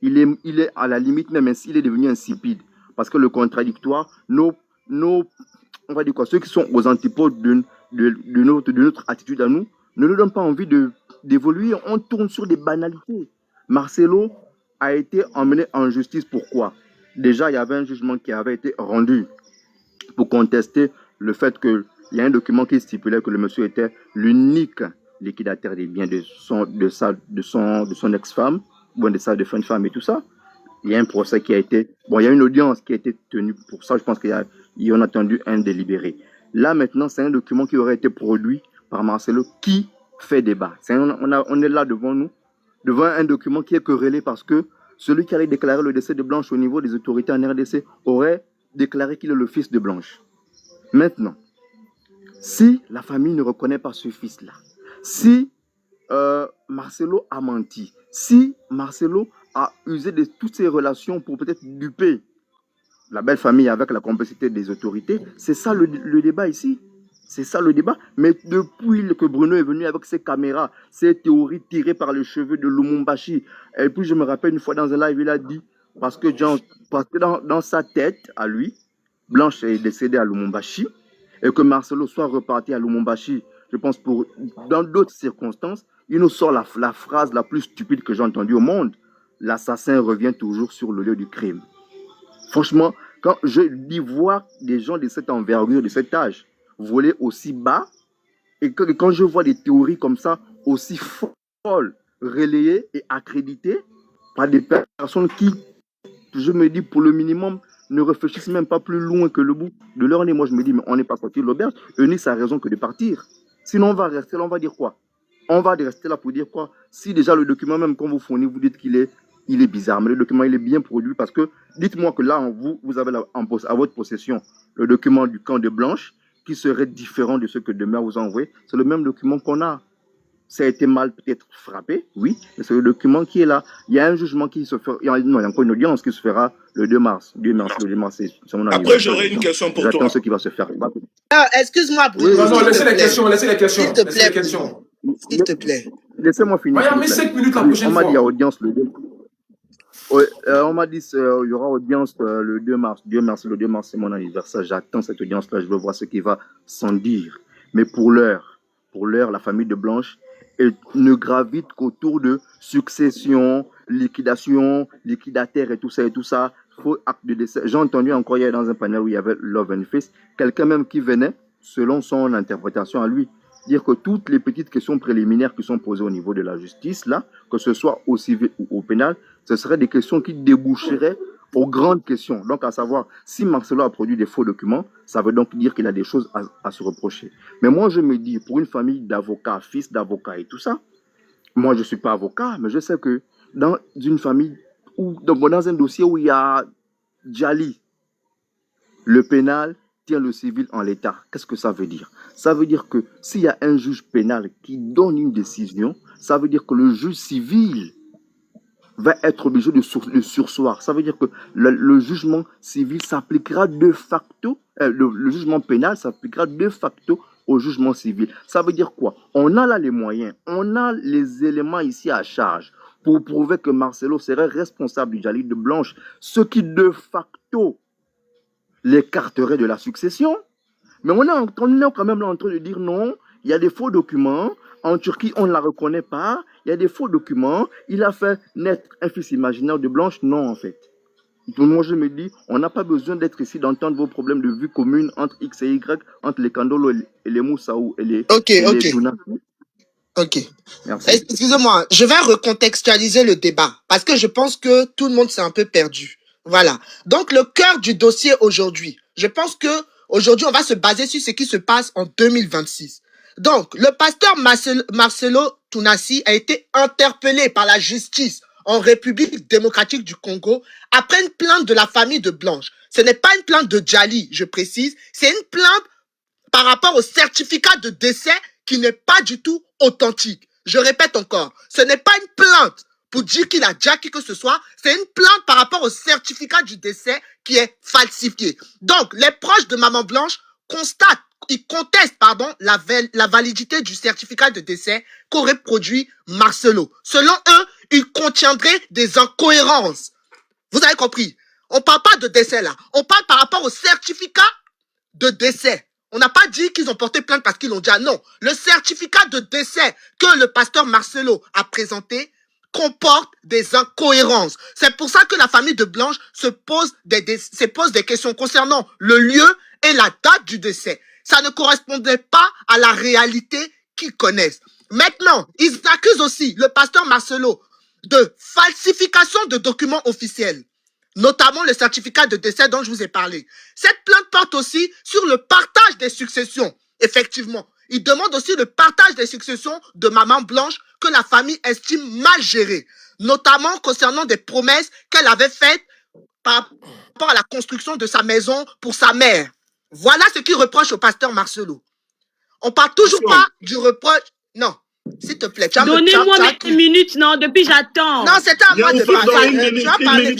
Il est à la limite même, il est devenu insipide. Parce que le contradictoire, on va dire quoi, ceux qui sont aux antipodes de notre attitude à nous, ne nous donnent pas envie d'évoluer. On tourne sur des banalités. Marcelo a été emmené en justice. Pourquoi? Déjà, il y avait un jugement qui avait été rendu pour contester le fait qu'il y a un document qui stipulait que le monsieur était l'unique liquidataire des biens de son ex-femme, de sa défunte femme et tout ça. Il y a un procès qui a été... il y a une audience qui a été tenue pour ça. Je pense qu'il y en a attendu un délibéré. Là, maintenant, c'est un document qui aurait été produit par Marcelo qui fait débat. On est là devant nous, devant un document qui est querellé parce que celui qui allait déclarer le décès de Blanche au niveau des autorités en RDC aurait déclaré qu'il est le fils de Blanche. Maintenant, si la famille ne reconnaît pas ce fils-là, si Marcelo a menti, si Marcelo a usé de toutes ses relations pour peut-être duper la belle famille avec la complicité des autorités, c'est ça le débat ici. C'est ça le débat. Mais depuis que Bruno est venu avec ses caméras, ses théories tirées par les cheveux de Lumumbashi, et puis je me rappelle une fois dans un live, il a dit, parce que dans sa tête, à lui, Blanche est décédée à Lumumbashi, et que Marcelo soit reparti à Lumumbashi, je pense dans d'autres circonstances, il nous sort la phrase la plus stupide que j'ai entendue au monde. L'assassin revient toujours sur le lieu du crime. Franchement, quand je dis voir des gens de cette envergure, de cet âge, voler aussi bas, et quand je vois des théories comme ça, aussi folles, relayées et accréditées par des personnes qui, je me dis, pour le minimum, ne réfléchissent même pas plus loin que le bout de leur nez. Moi, je me dis, mais on n'est pas sorti de l'auberge. Eunice a raison que de partir. Sinon, on va rester là, on va dire quoi? On va rester là pour dire quoi? Si déjà le document, même quand vous fournissez, vous dites qu'il est bizarre, mais le document, il est bien produit parce que, dites-moi que là, vous avez à votre possession le document du camp de Blanche qui serait différent de ce que Demer vous a envoyé. C'est le même document qu'on a. Ça a été mal peut-être frappé, oui, mais c'est le document qui est là. Il y a un jugement qui se fera, il y a encore une audience qui se fera le 2 mars. Le 2 mars, c'est mon avis. Après, j'aurai une question pour toi. J'attends ce qui va se faire. Excuse-moi, Bruno. Non, laissez les questions. S'il te plaît. Laissez-moi finir. Il y a 5 minutes la prochaine fois. On m'a dit audience le 2 mars. On m'a dit il y aura audience le 2 mars. Le 2 mars, c'est mon anniversaire. J'attends cette audience-là. Je veux voir ce qui va s'en dire. Mais pour l'heure, la famille de Blanche ne gravite qu'autour de succession, liquidation, liquidataire et tout ça. Faux acte de décès. J'ai entendu encore hier dans un panel où il y avait Love and Face, quelqu'un même qui venait, selon son interprétation à lui, dire que toutes les petites questions préliminaires qui sont posées au niveau de la justice, là, que ce soit au civil ou au pénal, ce seraient des questions qui déboucheraient aux grandes questions. Donc, à savoir, si Marcelo a produit des faux documents, ça veut donc dire qu'il a des choses à se reprocher. Mais moi, je me dis, pour une famille d'avocats, fils d'avocats et tout ça, moi, je ne suis pas avocat, mais je sais que dans une famille, ou dans un dossier où il y a Djali, le pénal tient le civil en l'état. Qu'est-ce que ça veut dire? Ça veut dire que s'il y a un juge pénal qui donne une décision, ça veut dire que le juge civil va être obligé de surseoir. Ça veut dire que le jugement civil s'appliquera de facto, le jugement pénal s'appliquera de facto au jugement civil. Ça veut dire quoi? On a là les moyens, on a les éléments ici à charge pour prouver que Marcelo serait responsable du délit de Blanche, ce qui de facto l'écarterait de la succession. Mais on est quand même là en train de dire non, il y a des faux documents. En Turquie, on ne la reconnaît pas. Il y a des faux documents. Il a fait naître un fils imaginaire de Blanche. Non, en fait. Donc, moi, je me dis, on n'a pas besoin d'être ici, d'entendre vos problèmes de vue commune entre X et Y, entre les Kandolo et les Moussaou et les Touna. Ok. Excusez-moi, je vais recontextualiser le débat parce que je pense que tout le monde s'est un peu perdu. Voilà. Donc, le cœur du dossier aujourd'hui, je pense que aujourd'hui, on va se baser sur ce qui se passe en 2026. Donc, le pasteur Marcelo Tounassi a été interpellé par la justice en République démocratique du Congo après une plainte de la famille de Blanche. Ce n'est pas une plainte de Djali, je précise, c'est une plainte par rapport au certificat de décès qui n'est pas du tout authentique. Je répète encore, ce n'est pas une plainte pour dire qu'il a déjà qui que ce soit, c'est une plainte par rapport au certificat du décès qui est falsifié. Donc, les proches de Maman Blanche ils contestent la validité du certificat de décès qu'aurait produit Marcelo. Selon eux, il contiendrait des incohérences. Vous avez compris? On ne parle pas de décès là, on parle par rapport au certificat de décès. On n'a pas dit qu'ils ont porté plainte parce qu'ils l'ont dit. Non, le certificat de décès que le pasteur Marcelo a présenté comporte des incohérences. C'est pour ça que la famille de Blanche se pose des questions concernant le lieu et la date du décès. Ça ne correspondait pas à la réalité qu'ils connaissent. Maintenant, ils accusent aussi le pasteur Marcelo de falsification de documents officiels, notamment le certificat de décès dont je vous ai parlé. Cette plainte porte aussi sur le partage des successions. Effectivement, il demande aussi le partage des successions de Maman Blanche que la famille estime mal gérée, notamment concernant des promesses qu'elle avait faites par rapport à la construction de sa maison pour sa mère. Voilà ce qu'il reproche au pasteur Marcelo. On parle toujours pas du reproche. Non, s'il te plaît. Donnez-moi mes minutes, non, depuis j'attends. Non, c'est à moi de parler. Tu vas parler.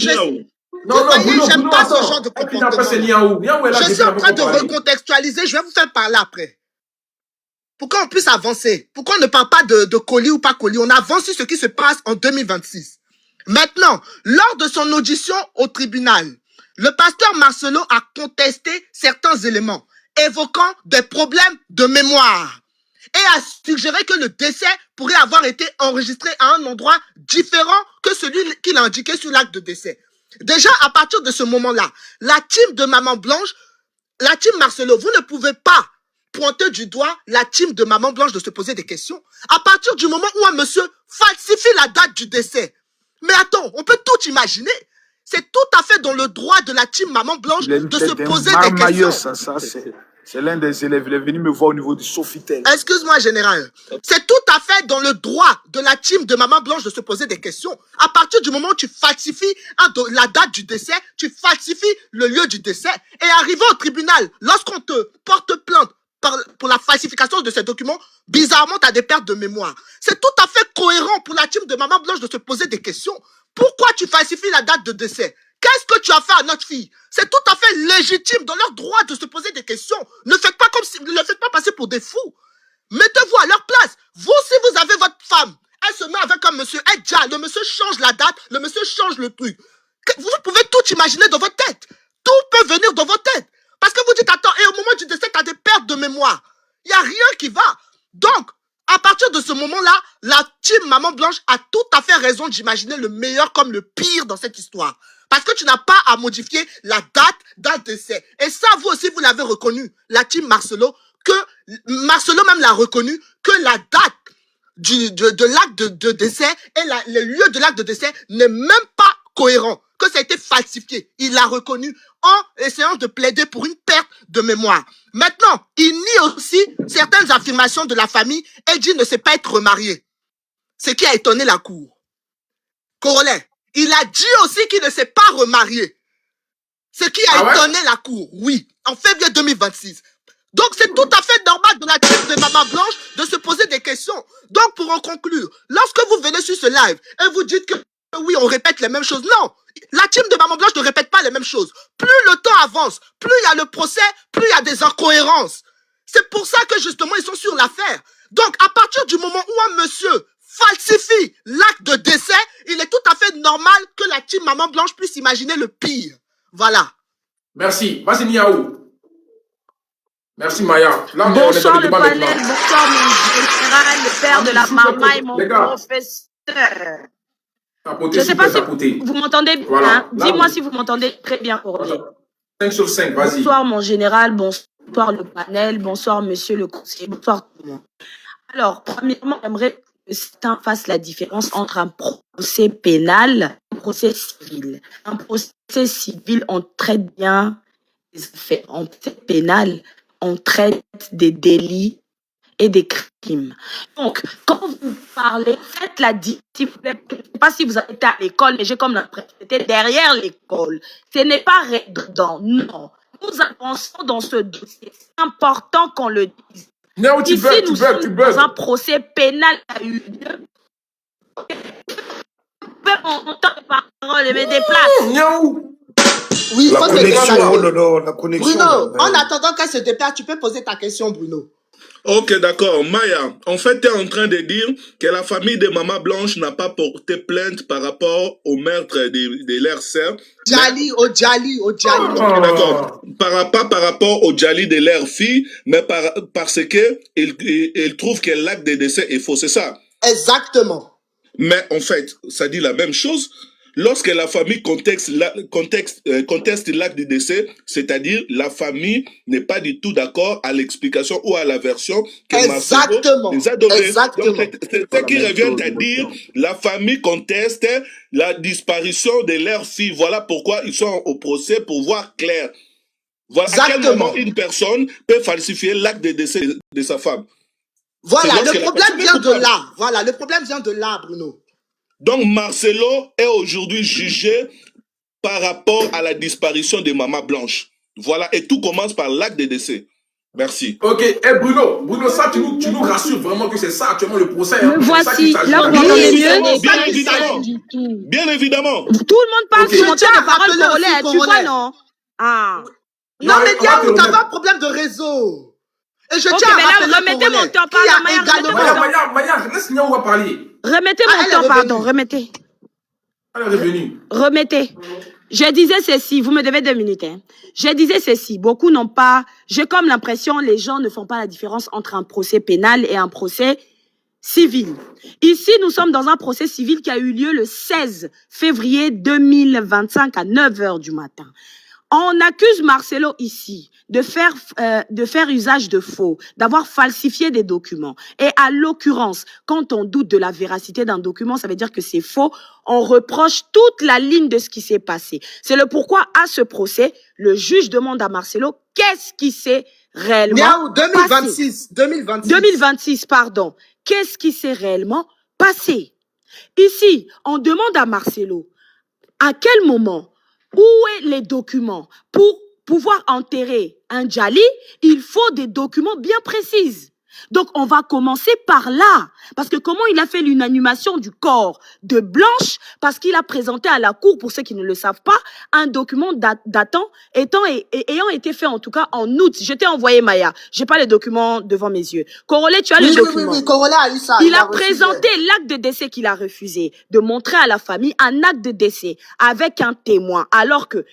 J'aime pas ce genre de comportement. Je suis en train de recontextualiser. Je vais vous faire parler après. Pour qu'on puisse avancer. Pourquoi on ne parle pas de colis ou pas colis? On avance sur ce qui se passe en 2026. Maintenant, lors de son audition au tribunal, le pasteur Marcelo a contesté certains éléments, évoquant des problèmes de mémoire et a suggéré que le décès pourrait avoir été enregistré à un endroit différent que celui qu'il a indiqué sur l'acte de décès. Déjà, à partir de ce moment-là, la team de Maman Blanche, la team Marcelo, vous ne pouvez pas pointer du doigt la team de Maman Blanche de se poser des questions. À partir du moment où un monsieur falsifie la date du décès. Mais attends, on peut tout imaginer. C'est tout à fait dans le droit de la team Maman Blanche de se poser des questions. C'est l'un des élèves, il est venu me voir au niveau du Sofitel. Excuse-moi, général. C'est tout à fait dans le droit de la team de Maman Blanche de se poser des questions. À partir du moment où tu falsifies la date du décès, tu falsifies le lieu du décès, et arrivé au tribunal, lorsqu'on te porte plainte pour la falsification de ces documents, bizarrement, tu as des pertes de mémoire. C'est tout à fait cohérent pour la team de Maman Blanche de se poser des questions. Pourquoi tu falsifies la date de décès? Qu'est-ce que tu as fait à notre fille? C'est tout à fait légitime dans leur droit de se poser des questions. Ne le faites pas passer pour des fous. Mettez-vous à leur place. Vous, si vous avez votre femme, elle se met avec un monsieur, le monsieur change la date, le monsieur change le truc. Vous pouvez tout imaginer dans votre tête. Tout peut venir dans votre tête. Parce que vous dites, attends, et au moment du décès, tu as des pertes de mémoire. Il n'y a rien qui va. Donc, à partir de ce moment-là, la team Maman Blanche a tout à fait raison d'imaginer le meilleur comme le pire dans cette histoire. Parce que tu n'as pas à modifier la date d'un décès. Et ça, vous aussi, vous l'avez reconnu, la team Marcelo, que Marcelo même l'a reconnu, que la date de l'acte de décès et le lieu de l'acte de décès n'est même pas cohérent, que ça a été falsifié. Il l'a reconnu en essayant de plaider pour une perte de mémoire. Maintenant, il nie aussi certaines affirmations de la famille et dit ne sait pas être remarié. Ce qui a étonné la cour. Corollaire, il a dit aussi qu'il ne s'est pas remarié. Ce qui a étonné la cour, oui, en février 2026. Donc, c'est tout à fait normal de la team de Maman Blanche de se poser des questions. Donc, pour en conclure, lorsque vous venez sur ce live et vous dites que oui, on répète les mêmes choses. Non, la team de Maman Blanche ne répète pas les mêmes choses. Plus le temps avance, plus il y a le procès, plus il y a des incohérences. C'est pour ça que justement, ils sont sur l'affaire. Donc, à partir du moment où un monsieur falsifie l'acte de décès, il est tout à fait normal que la team Maman Blanche puisse imaginer le pire. Voilà. Merci. Vas-y, Niaou. Merci, Maya. Là, bonsoir le panel, bonsoir mon général, le père de la maman et mon professeur. Je ne sais pas si vous m'entendez bien. Voilà. Hein? Dis-moi si vous m'entendez très bien. 5 sur 5, vas-y. Bonsoir mon général, bonsoir le panel, bonsoir monsieur le conseiller, bonsoir tout le monde. Alors, premièrement, j'aimerais que certains fassent la différence entre un procès pénal et un procès civil. Un procès civil, on traite bien les faits. En procès pénal, on traite des délits et des crimes. Donc, quand vous parlez, faites la différence. Je ne sais pas si vous avez été à l'école, mais j'ai comme l'impression que c'était derrière l'école. Ce n'est pas redondant, non. Nous avançons dans ce dossier. C'est important qu'on le dise. Non, ici, nous sommes dans un procès pénal qui a eu lieu. On tente de parole et me déplace. Non. Oui, la connexion, la connexion. Bruno, en attendant qu'elle se déplace, tu peux poser ta question, Bruno. Ok, d'accord. Maya, en fait, tu es en train de dire que la famille de Maman Blanche n'a pas porté plainte par rapport au meurtre de leur sœur. Djali, au Djali. Ok, d'accord. Pas par rapport au Djali de leur fille, mais parce que il trouve que l'acte de décès est faux, c'est ça? Exactement. Mais en fait, ça dit la même chose. Lorsque la famille conteste l'acte du décès, c'est-à-dire la famille n'est pas du tout d'accord à l'explication ou à la version que Marcelo les a donnée. Exactement. Donc, c'est ce qui revient à dire la famille conteste la disparition de leur fille. Voilà pourquoi ils sont au procès pour voir clair. Voilà à quel moment une personne peut falsifier l'acte de décès de sa femme. Voilà, le problème vient de là. Voilà, le problème vient de là, Bruno. Donc, Marcelo est aujourd'hui jugé par rapport à la disparition de Maman Blanche. Voilà, et tout commence par l'acte de décès. Merci. Ok, hey Bruno, ça, tu nous rassures vraiment que c'est ça actuellement le procès. Me voici, là vous m'entendez mieux. Bien évidemment. Bien évidemment. Tout le monde parle sur mon temps de parole congolais, tu vois, non? Ah. Non, mais Diabou, tu avais un problème de réseau. Et je tiens à rappeler remettez mon temps, pardon, Maya, laisse Niaou parler. Remettez mon temps, pardon, remettez. Elle est revenue. Remettez. Je disais ceci, vous me devez 2 minutes. Hein. Je disais ceci, beaucoup n'ont pas... J'ai comme l'impression les gens ne font pas la différence entre un procès pénal et un procès civil. Ici, nous sommes dans un procès civil qui a eu lieu le 16 février 2025 à 9h du matin. On accuse Marcelo ici de faire usage de faux, d'avoir falsifié des documents. Et à l'occurrence, quand on doute de la véracité d'un document, ça veut dire que c'est faux. On reproche toute la ligne de ce qui s'est passé. C'est le pourquoi, à ce procès, le juge demande à Marcelo qu'est-ce qui s'est réellement passé. 2026, pardon. Qu'est-ce qui s'est réellement passé? Ici, on demande à Marcelo à quel moment, où est les documents? Pour pouvoir enterrer un Djali, il faut des documents bien précis. Donc, on va commencer par là. Parce que comment il a fait l'inhumation du corps de Blanche? Parce qu'il a présenté à la cour, pour ceux qui ne le savent pas, un document ayant été fait en tout cas en août. Je t'ai envoyé, Maya. J'ai pas les documents devant mes yeux. Corolé, tu as le document. Oui, Corolé a eu ça. Il a présenté l'acte de décès qu'il a refusé, de montrer à la famille un acte de décès avec un témoin, alors que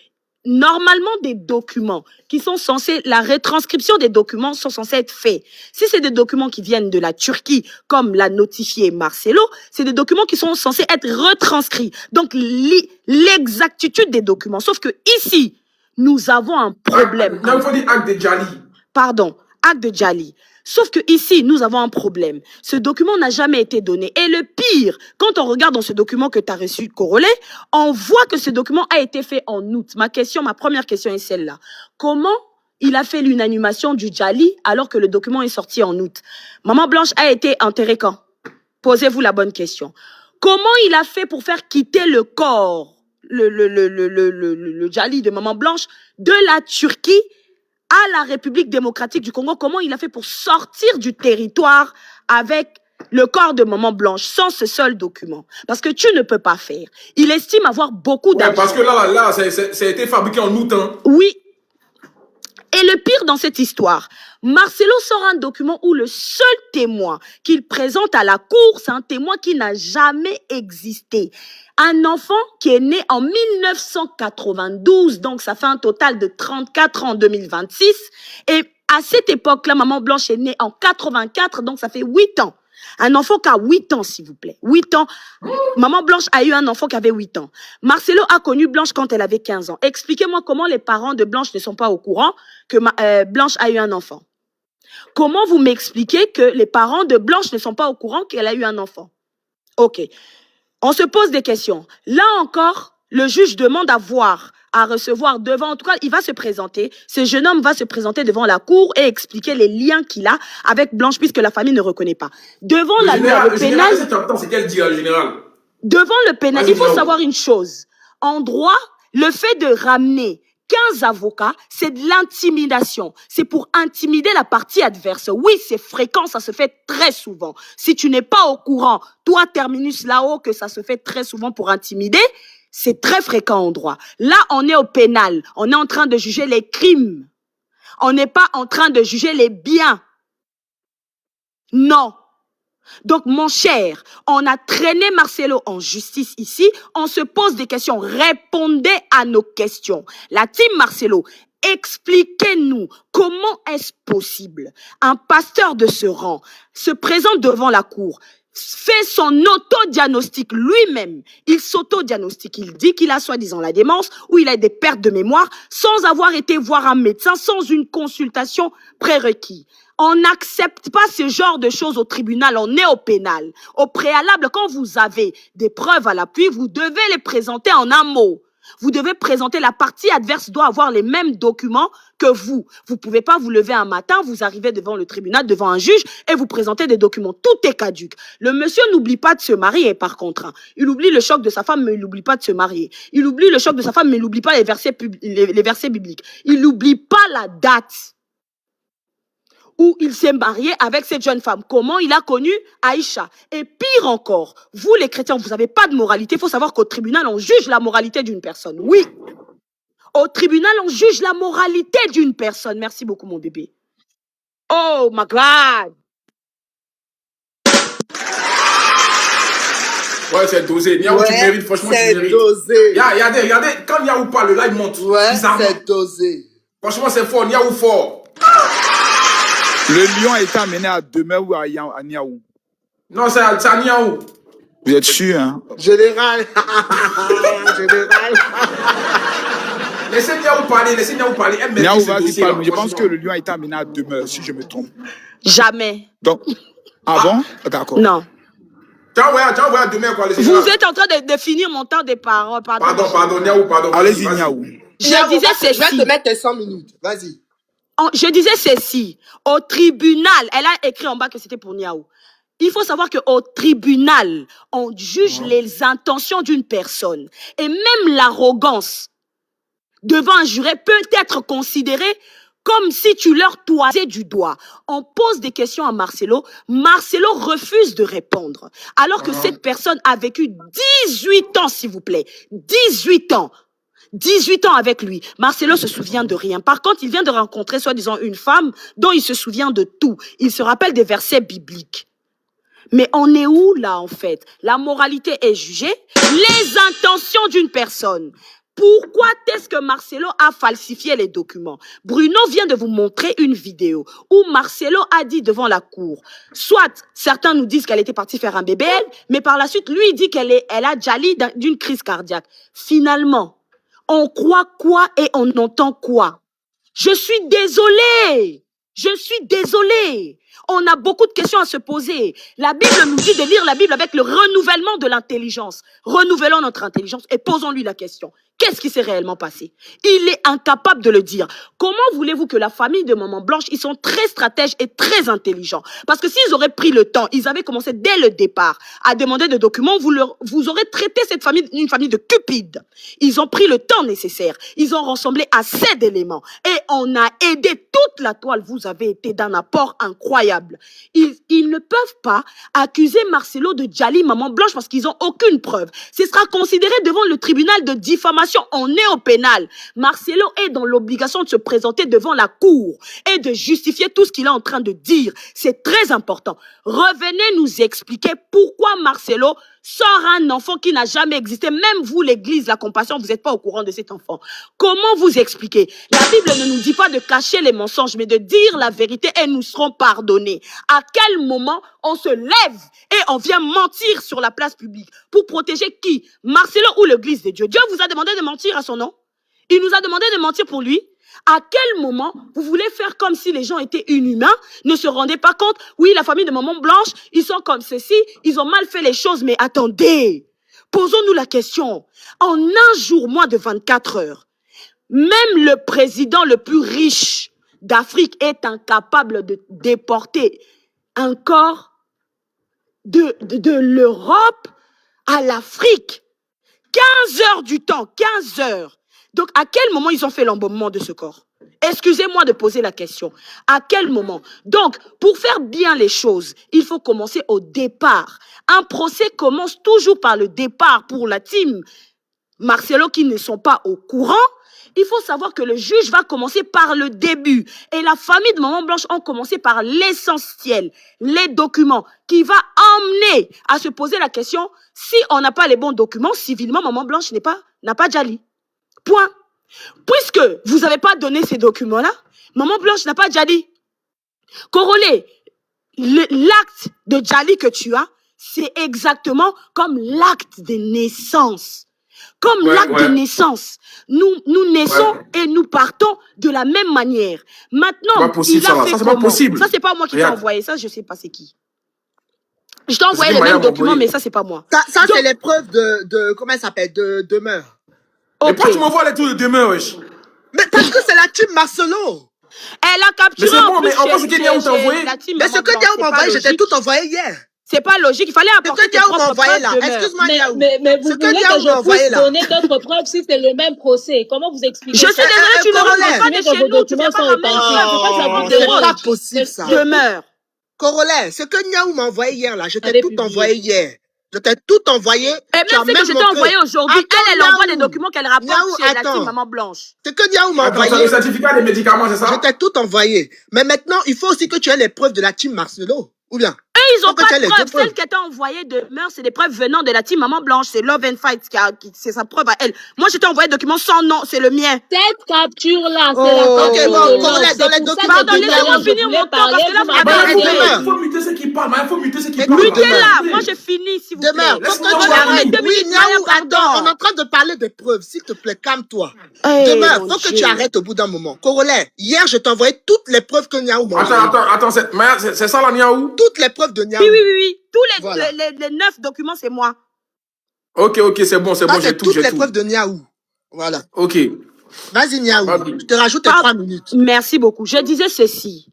normalement, des documents qui sont censés, la retranscription des documents sont censés être faits. Si c'est des documents qui viennent de la Turquie, comme l'a notifié Marcelo, c'est des documents qui sont censés être retranscrits. Donc, l'exactitude des documents. Sauf que ici, nous avons un problème. Il faut dire acte de Djali. Pardon, acte de Djali. Sauf que ici, nous avons un problème. Ce document n'a jamais été donné. Et le pire, quand on regarde dans ce document que tu as reçu, Corolé, on voit que ce document a été fait en août. Ma première question est celle-là. Comment il a fait l'inhumation du Djali alors que le document est sorti en août? Maman Blanche a été enterrée quand? Posez-vous la bonne question. Comment il a fait pour faire quitter le corps, le Djali de Maman Blanche de la Turquie à la République démocratique du Congo? Comment il a fait pour sortir du territoire avec le corps de maman Blanche sans ce seul document. Parce que tu ne peux pas faire. Il estime avoir beaucoup d'argent. Parce que là, ça a été fabriqué en août. Hein. Oui. Et le pire dans cette histoire, Marcelo sort un document où le seul témoin qu'il présente à la cour, c'est un témoin qui n'a jamais existé. Un enfant qui est né en 1992, donc ça fait un total de 34 ans en 2026. Et à cette époque-là, maman Blanche est née en 84, donc ça fait 8 ans. Un enfant qui a 8 ans, s'il vous plaît. 8 ans. Maman Blanche a eu un enfant qui avait 8 ans. Marcelo a connu Blanche quand elle avait 15 ans. Expliquez-moi comment les parents de Blanche ne sont pas au courant que Blanche a eu un enfant. Comment vous m'expliquez que les parents de Blanche ne sont pas au courant qu'elle a eu un enfant? Ok. On se pose des questions. Là encore, le juge demande à recevoir devant, en tout cas, il va se présenter. Ce jeune homme va se présenter devant la cour et expliquer les liens qu'il a avec Blanche, puisque la famille ne reconnaît pas. Devant le pénal. C'est qu'elle dit, le général. Devant le pénal, il faut savoir une chose. En droit, le fait de ramener 15 avocats, c'est de l'intimidation. C'est pour intimider la partie adverse. Oui, c'est fréquent, ça se fait très souvent. Si tu n'es pas au courant, toi, terminus là-haut, que ça se fait très souvent pour intimider, c'est très fréquent en droit. Là, on est au pénal. On est en train de juger les crimes. On n'est pas en train de juger les biens. Non. Donc, mon cher, on a traîné Marcelo en justice ici. On se pose des questions. Répondez à nos questions. La team Marcelo, expliquez-nous comment est-ce possible. Un pasteur de ce rang se présente devant la cour, fait son auto-diagnostic lui-même. Il s'auto-diagnostique. Il dit qu'il a soi-disant la démence ou il a des pertes de mémoire sans avoir été voir un médecin, sans une consultation prérequise. On n'accepte pas ce genre de choses au tribunal, on est au pénal. Au préalable, quand vous avez des preuves à l'appui, vous devez les présenter en un mot. Vous devez présenter, la partie adverse doit avoir les mêmes documents que vous. Vous ne pouvez pas vous lever un matin, vous arrivez devant le tribunal, devant un juge et vous présentez des documents. Tout est caduque. Le monsieur n'oublie pas de se marier par contre. Hein. Il oublie le choc de sa femme, mais il n'oublie pas de se marier. Il oublie le choc de sa femme, mais il n'oublie pas les versets bibliques. Il n'oublie pas la date où il s'est marié avec cette jeune femme. Comment il a connu Aïcha. Et pire encore, vous les chrétiens, vous n'avez pas de moralité. Il faut savoir qu'au tribunal, on juge la moralité d'une personne. Oui. Au tribunal, on juge la moralité d'une personne. Merci beaucoup, mon bébé. Oh, my God. Ouais, c'est dosé. Niaou, tu mérites, franchement, tu mérites. C'est dosé. Regardez, quand Niaou parle, là, il monte. Ouais, c'est dosé. Franchement, c'est fort. Niaou fort. Le lion a été amené à Demeure ou à Niaou? Non, c'est à Niaou. Vous êtes sûr, hein? Général. Général. Laissez Niaou parler. Niaou, vas-y, parle. Je pense que le lion a été amené à Demeure, si je me trompe. Jamais. Donc, ah bon? D'accord. Non. Tu as envoyé à Demeure, quoi. Vous êtes en train de finir mon temps de parole. Pardon, Niaou, pardon. Allez-y, Niaou. Je disais ceci. Je vais te mettre tes 100 minutes. Vas-y. Je disais ceci, au tribunal, elle a écrit en bas que c'était pour Niaou. Il faut savoir qu'au tribunal, on juge les intentions d'une personne. Et même l'arrogance devant un juré peut être considérée comme si tu leur toisais du doigt. On pose des questions à Marcelo. Marcelo refuse de répondre. Alors que cette personne a vécu 18 ans, s'il vous plaît. 18 ans. 18 ans avec lui. Marcelo se souvient de rien. Par contre, il vient de rencontrer soi-disant une femme dont il se souvient de tout. Il se rappelle des versets bibliques. Mais on est où là en fait? La moralité est jugée. Les intentions d'une personne. Pourquoi est-ce que Marcelo a falsifié les documents? Bruno vient de vous montrer une vidéo où Marcelo a dit devant la cour, soit certains nous disent qu'elle était partie faire un bébé, mais par la suite, lui il dit qu'elle a jali d'une crise cardiaque. Finalement, on croit quoi et on entend quoi? Je suis désolée. Je suis désolée. On a beaucoup de questions à se poser. La Bible nous dit de lire la Bible avec le renouvellement de l'intelligence. Renouvelons notre intelligence et posons-lui la question. Qu'est-ce qui s'est réellement passé? Il est incapable de le dire. Comment voulez-vous que la famille de Maman Blanche, ils sont très stratèges et très intelligents? Parce que s'ils auraient pris le temps, ils avaient commencé dès le départ à demander des documents, vous aurez traité cette famille une famille de cupides. Ils ont pris le temps nécessaire. Ils ont rassemblé assez d'éléments. Et on a aidé toute la toile. Vous avez été d'un apport incroyable. Ils ne peuvent pas accuser Marcelo de Djali Maman Blanche parce qu'ils n'ont aucune preuve. Ce sera considéré devant le tribunal de diffamation. On est au pénal. Marcelo est dans l'obligation de se présenter devant la cour et de justifier tout ce qu'il est en train de dire. C'est très important. Revenez nous expliquer pourquoi Marcelo sort un enfant qui n'a jamais existé. Même vous, l'église, la compassion, vous n'êtes pas au courant de cet enfant. Comment vous expliquer? La Bible ne nous dit pas de cacher les mensonges, mais de dire la vérité et nous serons pardonnés. À quel moment on se lève et on vient mentir sur la place publique pour protéger qui? Marcelo ou l'église de Dieu? Dieu vous a demandé de mentir à son nom? Il nous a demandé de mentir pour lui? À quel moment vous voulez faire comme si les gens étaient inhumains, ne se rendaient pas compte? Oui, la famille de Maman Blanche, ils sont comme ceci, ils ont mal fait les choses, mais attendez, posons-nous la question. En un jour, moins de 24 heures, même le président le plus riche d'Afrique est incapable de déporter un corps de l'Europe à l'Afrique. 15 heures du temps, 15 heures. Donc, à quel moment ils ont fait l'embaumement de ce corps? Excusez-moi de poser la question. À quel moment? Donc, pour faire bien les choses, il faut commencer au départ. Un procès commence toujours par le départ pour la team Marcelo qui ne sont pas au courant. Il faut savoir que le juge va commencer par le début. Et la famille de Maman Blanche ont commencé par l'essentiel, les documents, qui va emmener à se poser la question, si on n'a pas les bons documents, civilement, Maman Blanche n'a pas Djali. Point. Puisque vous n'avez pas donné ces documents-là, Maman Blanche n'a pas Djali. Corolé, l'acte de Djali que tu as, c'est exactement comme l'acte de naissance. Comme l'acte de naissance. Nous naissons et nous partons de la même manière. Maintenant, possible, il a fait ça, c'est comment? pas possible. Ça, c'est pas moi qui t'ai envoyé. Ça, je sais pas c'est qui. Je t'ai envoyé les mêmes documents, mais ça, c'est pas moi. Ça c'est l'épreuve de comment elle s'appelle, de demeure. Mais pourquoi tu m'envoies les trucs de demain, wesh? Mais parce que c'est la team Marcelo. Elle a capturé. Mais c'est bon, mais envoie ce que Niaou t'a envoyé. Mais ce que Niaou m'a envoyé, j'étais tout envoyé hier. C'est pas logique, il fallait apporter tes propres preuves là. Excuse-moi, Niaou. Mais vous voulez que je puisse donner d'autres preuves si c'est le même procès? Comment vous expliquez ça? Je suis désolée, tu ne remontes pas de chez nous, tu fais pas la même chose. C'est pas possible, ça. Demeure. Corollaire, ce que Niaou m'a envoyé hier, là, je t'ai tout envoyé hier. Je t'ai tout envoyé. Et même ce que je t'ai envoyé aujourd'hui, elle envoie des documents qu'elle rapporte chez la team Maman Blanche. Ce que Niaou m'a envoyé. Le certificat des médicaments, c'est ça? Je t'ai tout envoyé. Mais maintenant, il faut aussi que tu aies les preuves de la team Marcelo. Ou bien? Ils n'ont pas de preuves. Celles qu'elle t'a envoyées de meurtre, c'est des preuves venant de la team Maman Blanche. C'est Love and Fight, c'est sa preuve à elle. Moi, je t'ai envoyé des documents sans nom, c'est le mien. Cette capture-là, c'est la capture. Dans les documents. Pardon, laissez-moi finir mon temps, parce que là, vous m'avez arrêté. Il faut muter ceux qui parlent, il faut muter ceux qui parlent. Mutez-la, moi, je finis, s'il vous plaît. Demeure, faut que tu arrêtes. Oui, Niaou, attends, on est en train de parler des preuves. S'il te plaît, calme-toi. Demeure, faut que tu arrêtes au bout d'un moment. Corollaire, hier, je t'ai envoyé toutes les preuves que Niaou m'a envoyées. Attends, c'est ça la Niaou? Toutes les preuves de Niaou. Oui. Tous les 9 documents, c'est moi. Ok, c'est bon, j'ai tout. Toutes les preuves de Niaou. Voilà. Ok. Vas-y, Niaou. Je te rajoute 3 minutes. Merci beaucoup. Je disais ceci.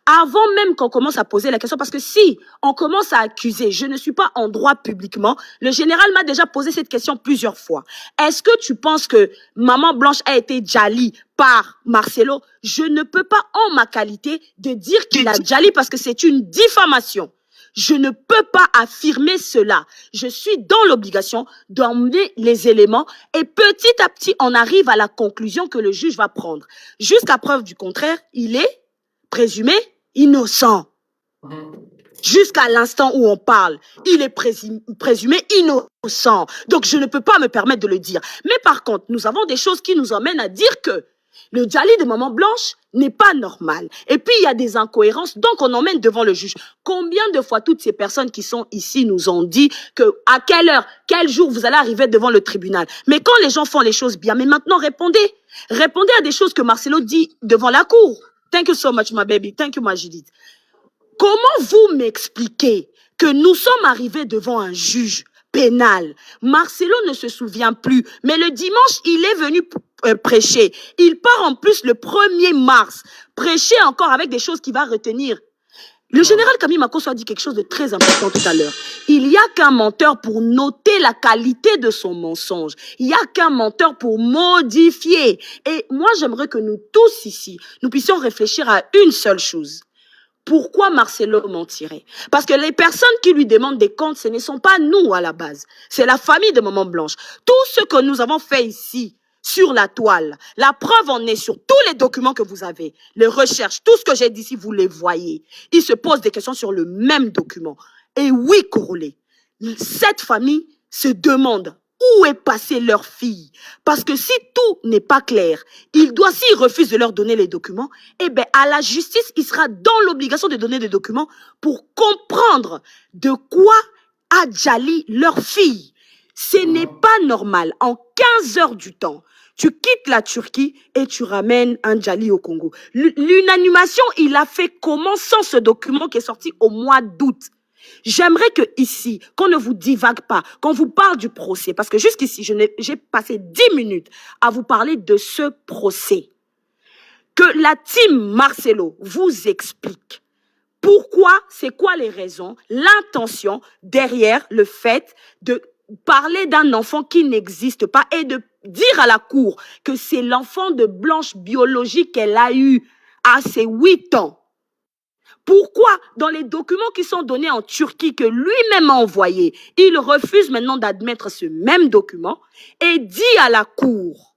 Avant même qu'on commence à poser la question, parce que si on commence à accuser, je ne suis pas en droit publiquement, le général m'a déjà posé cette question plusieurs fois. Est-ce que tu penses que Maman Blanche a été Djali par Marcelo? Je ne peux pas, en ma qualité, de dire qu'il a Djali parce que c'est une diffamation. Je ne peux pas affirmer cela. Je suis dans l'obligation d'emmener les éléments et petit à petit, on arrive à la conclusion que le juge va prendre. Jusqu'à preuve du contraire, il est présumé innocent. Jusqu'à l'instant où on parle, il est présumé innocent. Donc, je ne peux pas me permettre de le dire. Mais par contre, nous avons des choses qui nous emmènent à dire que le Djali de Maman Blanche n'est pas normal. Et puis, il y a des incohérences, donc on emmène devant le juge. Combien de fois toutes ces personnes qui sont ici nous ont dit que à quelle heure, quel jour vous allez arriver devant le tribunal? Mais quand les gens font les choses bien, mais maintenant répondez. Répondez à des choses que Marcelo dit devant la cour. Thank you so much, my baby. Thank you, ma Judith. Comment vous m'expliquez que nous sommes arrivés devant un juge pénal? Marcelo ne se souvient plus, mais le dimanche, il est venu prêcher. Il part en plus le 1er mars, prêcher encore avec des choses qu'il va retenir. Le général Camille Makosso a dit quelque chose de très important tout à l'heure. Il n'y a qu'un menteur pour noter la qualité de son mensonge. Il n'y a qu'un menteur pour modifier. Et moi, j'aimerais que nous tous ici, nous puissions réfléchir à une seule chose. Pourquoi Marcelo mentirait? Parce que les personnes qui lui demandent des comptes, ce ne sont pas nous à la base. C'est la famille de Maman Blanche. Tout ce que nous avons fait ici, sur la toile, la preuve en est sur tous les documents que vous avez, les recherches, tout ce que j'ai dit ici, vous les voyez. Ils se posent des questions sur le même document. Et oui, Korolé, cette famille se demande où est passée leur fille. Parce que si tout n'est pas clair, s'ils refusent de leur donner les documents, eh bien, à la justice, il sera dans l'obligation de donner des documents pour comprendre de quoi a Djali leur fille. Ce n'est pas normal. En 15 heures du temps, tu quittes la Turquie et tu ramènes un Djali au Congo. L'unanimation, il a fait comment sans ce document qui est sorti au mois d'août? J'aimerais que ici, qu'on ne vous divague pas, qu'on vous parle du procès. Parce que jusqu'ici, j'ai passé 10 minutes à vous parler de ce procès. Que la team Marcelo vous explique. Pourquoi, c'est quoi les raisons, l'intention derrière le fait de parler d'un enfant qui n'existe pas et de dire à la cour que c'est l'enfant de Blanche biologique qu'elle a eu à ses 8 ans. Pourquoi, dans les documents qui sont donnés en Turquie, que lui-même a envoyés, il refuse maintenant d'admettre ce même document et dit à la cour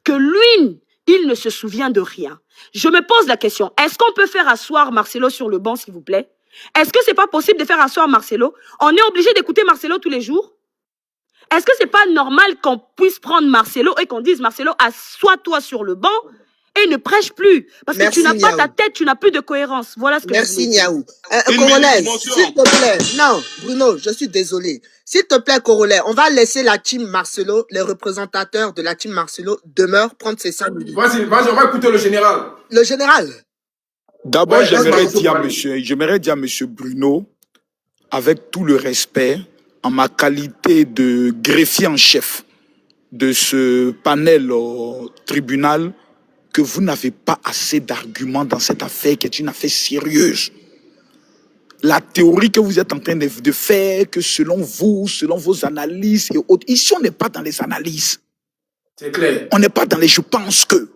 que lui, il ne se souvient de rien. Je me pose la question, est-ce qu'on peut faire asseoir Marcelo sur le banc, s'il vous plaît? Est-ce que c'est pas possible de faire asseoir Marcelo? On est obligé d'écouter Marcelo tous les jours? Est-ce que c'est pas normal qu'on puisse prendre Marcelo et qu'on dise, Marcelo, assois-toi sur le banc et ne prêche plus? Parce que tu n'as pas ta tête, tu n'as plus de cohérence. Voilà ce que Merci, Niaou. Corollaire, s'il te plaît. Non, Bruno, je suis désolé. S'il te plaît, Corollaire, on va laisser la team Marcelo, les représentateurs de la team Marcelo demeurent prendre ces 5 minutes. Vas-y, on va écouter le général. Le général. D'abord, ouais, j'aimerais dire à monsieur Bruno, avec tout le respect, en ma qualité de greffier en chef de ce panel au tribunal, que vous n'avez pas assez d'arguments dans cette affaire qui est une affaire sérieuse. La théorie que vous êtes en train de faire, que selon vous, selon vos analyses et autres, ici on n'est pas dans les analyses. C'est clair. On n'est pas dans les je pense que.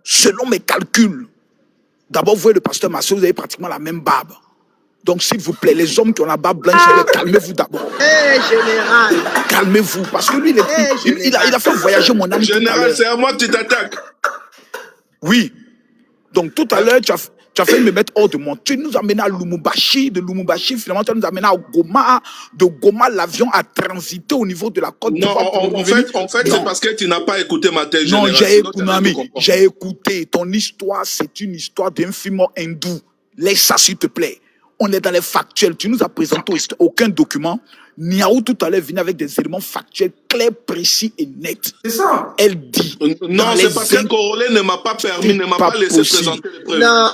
Selon mes calculs, d'abord vous voyez le pasteur Marcelo, vous avez pratiquement la même barbe. Donc s'il vous plaît, les hommes qui ont la barbe blanche, calmez-vous d'abord. Général. Calmez-vous, parce que lui, il a fait voyager mon âme. Général, c'est à moi que tu t'attaques. Oui. Donc tout à l'heure, tu as fait me mettre hors de moi. Tu nous as amené à Lumumbashi. De Lumumbashi, finalement, tu nous as amené à Goma. De Goma, l'avion a transité au niveau de la côte d'Ivoire. En fait, c'est parce que tu n'as pas écouté ma thèse. Non, j'ai écouté. Ton histoire, c'est une histoire d'un film hindou. Laisse ça, s'il te plaît. On est dans les factuels. Tu nous as présenté aucun document. Niaou tout à l'heure vient avec des éléments factuels clairs, précis et nets. C'est ça. Elle dit. Non, c'est parce que Korolé ne m'a pas permis, ne m'a pas laissé présenter les preuves. Non.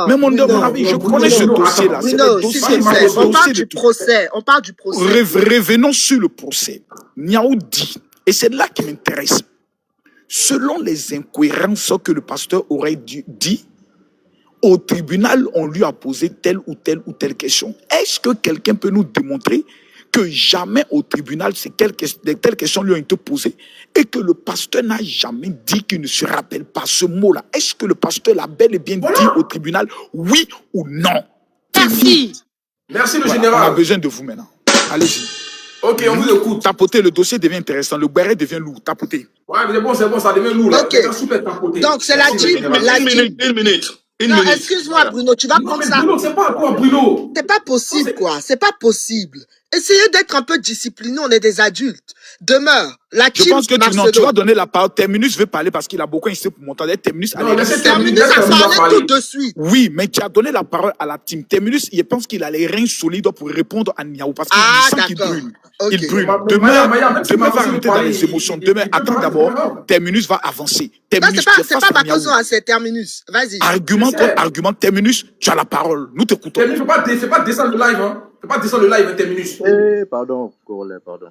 Mais mon ami, je connais ce dossier-là. On parle du procès. Revenons sur le procès. Niaou dit, et c'est là qui m'intéresse, selon les incohérences que le pasteur aurait dit, au tribunal, on lui a posé telle ou telle question. Est-ce que quelqu'un peut nous démontrer que jamais au tribunal, telles questions lui ont été posées et que le pasteur n'a jamais dit qu'il ne se rappelle pas ce mot-là? Est-ce que le pasteur l'a bel et bien dit au tribunal, oui ou non? Merci. Merci le général. On a besoin de vous maintenant. Allez-y. Ok, on vous écoute. Tapotez, le dossier devient intéressant, le béret devient lourd. Tapotez. Ouais, mais c'est bon, ça devient lourd. Là. Ok. Donc c'est la team. Une minute. Non, excuse-moi, Bruno, tu vas prendre ça. Bruno, c'est pas quoi, Bruno? C'est pas possible, quoi. C'est pas possible. Essayez d'être un peu discipliné, on est des adultes. Demeure, la team. Je pense que tu vas donner la parole. Terminus veut parler parce qu'il a beaucoup insisté pour m'entendre. Terminus, Terminus a parlé tout de suite. Oui, mais tu as donné la parole à la team. Terminus, il pense qu'il a les reins solides pour répondre à Niaou parce qu'il sent qu'il brûle. Okay. Il brûle. Demain va rentrer dans les émotions. Demain, attends d'abord. Terminus va avancer. Terminus, c'est pas ma question, c'est Terminus. Vas-y. Argument contre argument. Terminus, tu as la parole. Nous t'écoutons. Terminus, c'est pas descendre le live, hein. Faut pas descendre le live, Terminus. Pardon, Corollaire, pardon.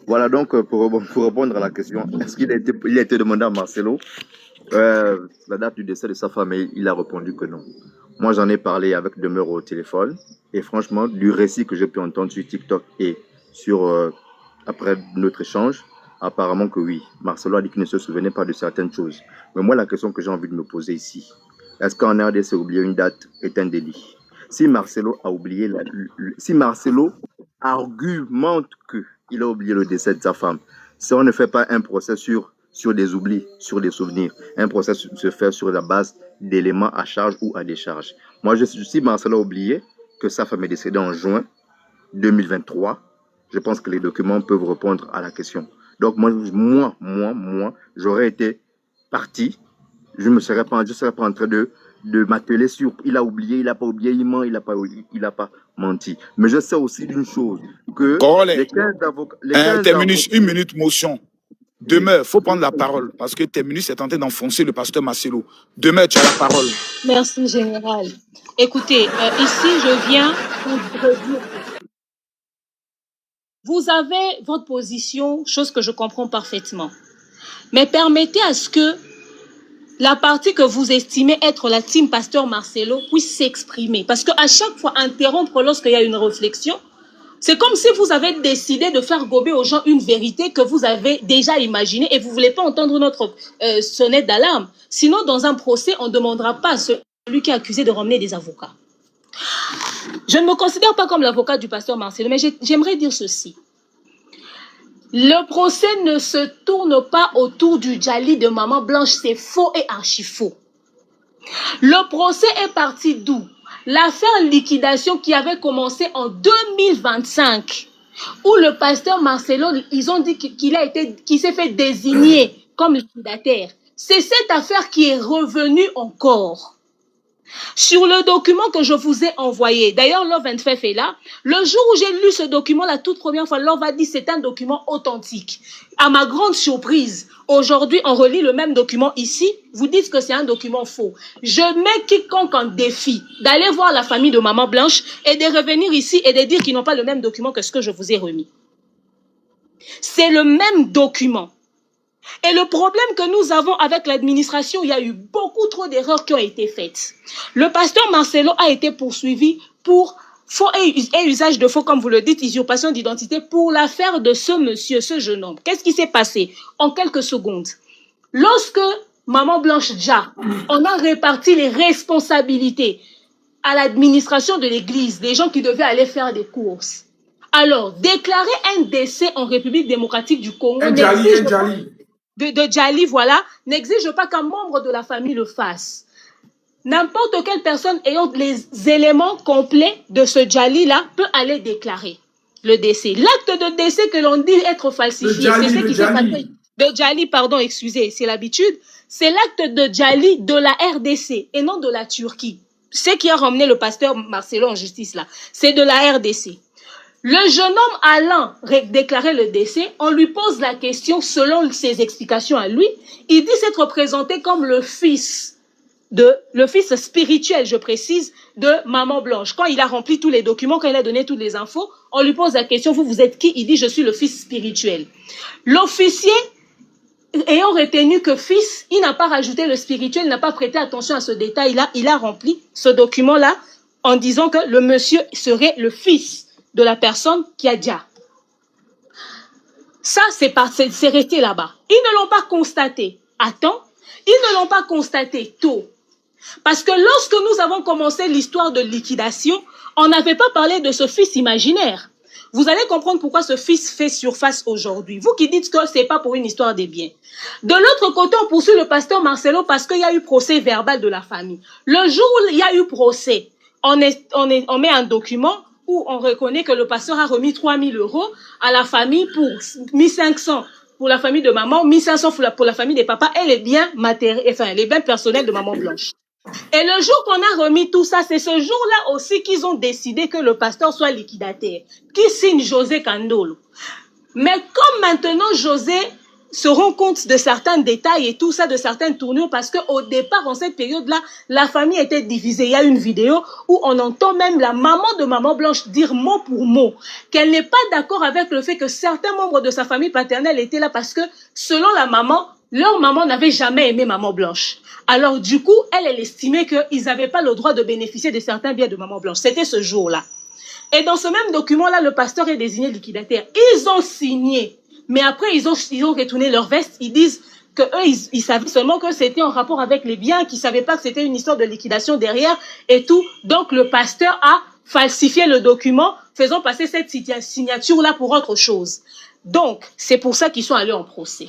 Voilà, donc, pour répondre à la question, est-ce qu'il a été demandé à Marcelo La date du décès de sa femme, il a répondu que non. Moi, j'en ai parlé avec Demeure au téléphone. Et franchement, du récit que j'ai pu entendre sur TikTok et sur après notre échange, apparemment que oui. Marcelo a dit qu'il ne se souvenait pas de certaines choses. Mais moi, la question que j'ai envie de me poser ici, est-ce qu'en RDC, oublier une date est un délit? Si Marcelo a oublié, si Marcelo argumente qu'il a oublié le décès de sa femme, si on ne fait pas un procès sur des oublis, sur des souvenirs, un procès se fait sur la base d'éléments à charge ou à décharge. Moi, si Marcelo a oublié que sa femme est décédée en juin 2023, je pense que les documents peuvent répondre à la question. Donc, moi, j'aurais été parti. Je ne serais pas en train de m'atteler sur il a oublié, il n'a pas oublié, il ment, il n'a pas menti. Mais je sais aussi d'une chose, que les 15 avocats... Une minute, motion. Demeure, il faut prendre la parole, parce que tes minutes, c'est tenté d'enfoncer le pasteur Marcelo. Demeure, tu as la parole. Merci, général. Écoutez, ici, je viens pour dire... Vous avez votre position, chose que je comprends parfaitement. Mais permettez à ce que la partie que vous estimez être la team pasteur Marcelo puisse s'exprimer. Parce qu'à chaque fois, interrompre lorsqu'il y a une réflexion, c'est comme si vous avez décidé de faire gober aux gens une vérité que vous avez déjà imaginée et vous ne voulez pas entendre notre sonnette d'alarme. Sinon, dans un procès, on ne demandera pas à celui qui est accusé de ramener des avocats. Je ne me considère pas comme l'avocat du pasteur Marcelo, mais j'aimerais dire ceci. Le procès ne se tourne pas autour du Djali de Maman Blanche, c'est faux et archi faux. Le procès est parti d'où? L'affaire liquidation qui avait commencé en 2025, où le pasteur Marcelo, ils ont dit qu'il s'est fait désigner comme liquidataire. C'est cette affaire qui est revenue encore. Sur le document que je vous ai envoyé, d'ailleurs Love and Faith est là, le jour où j'ai lu ce document la toute première fois, Love a dit c'est un document authentique. À ma grande surprise, aujourd'hui on relit le même document ici, vous dites que c'est un document faux. Je mets quiconque en défi d'aller voir la famille de Maman Blanche et de revenir ici et de dire qu'ils n'ont pas le même document que ce que je vous ai remis. C'est le même document. Et le problème que nous avons avec l'administration, il y a eu beaucoup trop d'erreurs qui ont été faites. Le pasteur Marcelo a été poursuivi pour faux et usage de faux, comme vous le dites, usurpation d'identité, pour l'affaire de ce monsieur, ce jeune homme. Qu'est-ce qui s'est passé? En quelques secondes, lorsque Maman Blanche Dja, on a réparti les responsabilités à l'administration de l'église, des gens qui devaient aller faire des courses. Alors, déclarer un décès en République démocratique du Congo... De Djali, voilà, n'exige pas qu'un membre de la famille le fasse. N'importe quelle personne ayant les éléments complets de ce Djali-là peut aller déclarer le décès. L'acte de décès que l'on dit être falsifié, c'est ce qui s'est passé. De Djali, pardon, excusez, c'est l'habitude. C'est l'acte de Djali de la RDC et non de la Turquie. Ce qui a ramené le pasteur Marcelo en justice là, c'est de la RDC. Le jeune homme allant déclarer le décès, on lui pose la question selon ses explications à lui. Il dit s'être présenté comme le fils spirituel, je précise, de Maman Blanche. Quand il a rempli tous les documents, quand il a donné toutes les infos, on lui pose la question, vous êtes qui? Il dit, je suis le fils spirituel. L'officier, ayant retenu que fils, il n'a pas rajouté le spirituel, il n'a pas prêté attention à ce détail-là, il a rempli ce document-là en disant que le monsieur serait le fils de la personne qui a déjà. Ça, c'est resté là-bas. Ils ne l'ont pas constaté à temps, ils ne l'ont pas constaté tôt. Parce que lorsque nous avons commencé l'histoire de liquidation, on n'avait pas parlé de ce fils imaginaire. Vous allez comprendre pourquoi ce fils fait surface aujourd'hui. Vous qui dites que ce n'est pas pour une histoire des biens. De l'autre côté, on poursuit le pasteur Marcelo parce qu'il y a eu procès verbal de la famille. Le jour où il y a eu procès, on met un document où on reconnaît que le pasteur a remis 3 000 € à la famille pour 1 500 pour la famille de maman, 1 500 pour la famille des papas et les biens matériels, enfin les biens personnels de Maman Blanche. Et le jour qu'on a remis tout ça, c'est ce jour-là aussi qu'ils ont décidé que le pasteur soit liquidataire, qui signe José Kandolo. Mais comme maintenant José se rend compte de certains détails et tout ça, de certaines tournures, parce qu'au départ, en cette période-là, la famille était divisée. Il y a une vidéo où on entend même la maman de Maman Blanche dire mot pour mot qu'elle n'est pas d'accord avec le fait que certains membres de sa famille paternelle étaient là parce que, selon la maman, leur maman n'avait jamais aimé Maman Blanche. Alors, du coup, elle estimait qu'ils n'avaient pas le droit de bénéficier de certains biens de Maman Blanche. C'était ce jour-là. Et dans ce même document-là, le pasteur est désigné liquidataire. Ils ont signé. Mais après, ils ont retourné leur veste. Ils disent que eux, ils savaient seulement que c'était en rapport avec les biens, qu'ils savaient pas que c'était une histoire de liquidation derrière et tout. Donc, le pasteur a falsifié le document, faisant passer cette signature-là pour autre chose. Donc, c'est pour ça qu'ils sont allés en procès.